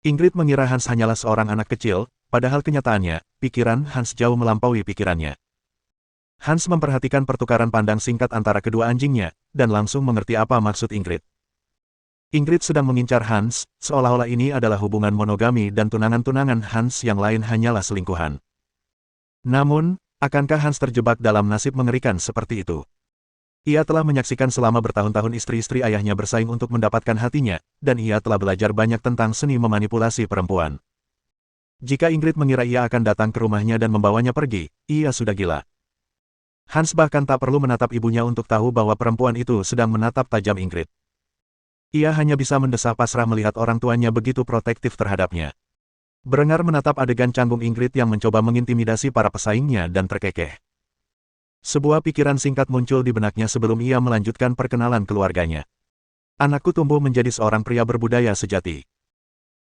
Ingrid mengira Hans hanyalah seorang anak kecil, padahal kenyataannya, pikiran Hans jauh melampaui pikirannya. Hans memperhatikan pertukaran pandang singkat antara kedua anjingnya, dan langsung mengerti apa maksud Ingrid. Ingrid sedang mengincar Hans, seolah-olah ini adalah hubungan monogami dan tunangan-tunangan Hans yang lain hanyalah selingkuhan. Namun, akankah Hans terjebak dalam nasib mengerikan seperti itu? Ia telah menyaksikan selama bertahun-tahun istri-istri ayahnya bersaing untuk mendapatkan hatinya, dan ia telah belajar banyak tentang seni memanipulasi perempuan. Jika Ingrid mengira ia akan datang ke rumahnya dan membawanya pergi, ia sudah gila. Hans bahkan tak perlu menatap ibunya untuk tahu bahwa perempuan itu sedang menatap tajam Ingrid. Ia hanya bisa mendesah pasrah melihat orang tuanya begitu protektif terhadapnya. Berengar menatap adegan canggung Ingrid yang mencoba mengintimidasi para pesaingnya dan terkekeh. Sebuah pikiran singkat muncul di benaknya sebelum ia melanjutkan perkenalan keluarganya. "Anakku tumbuh menjadi seorang pria berbudaya sejati.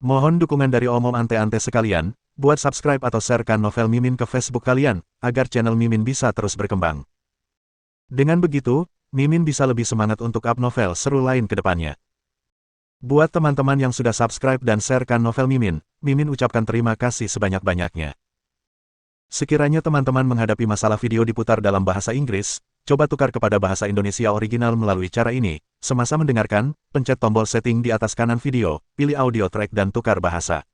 Mohon dukungan dari omom ante-ante sekalian, buat subscribe atau sharekan novel Mimin ke Facebook kalian, agar channel Mimin bisa terus berkembang. Dengan begitu, Mimin bisa lebih semangat untuk up novel seru lain ke depannya." Buat teman-teman yang sudah subscribe dan sharekan novel Mimin, Mimin ucapkan terima kasih sebanyak-banyaknya. Sekiranya teman-teman menghadapi masalah video diputar dalam bahasa Inggris, coba tukar kepada bahasa Indonesia original melalui cara ini. Semasa mendengarkan, pencet tombol setting di atas kanan video, pilih audio track dan tukar bahasa.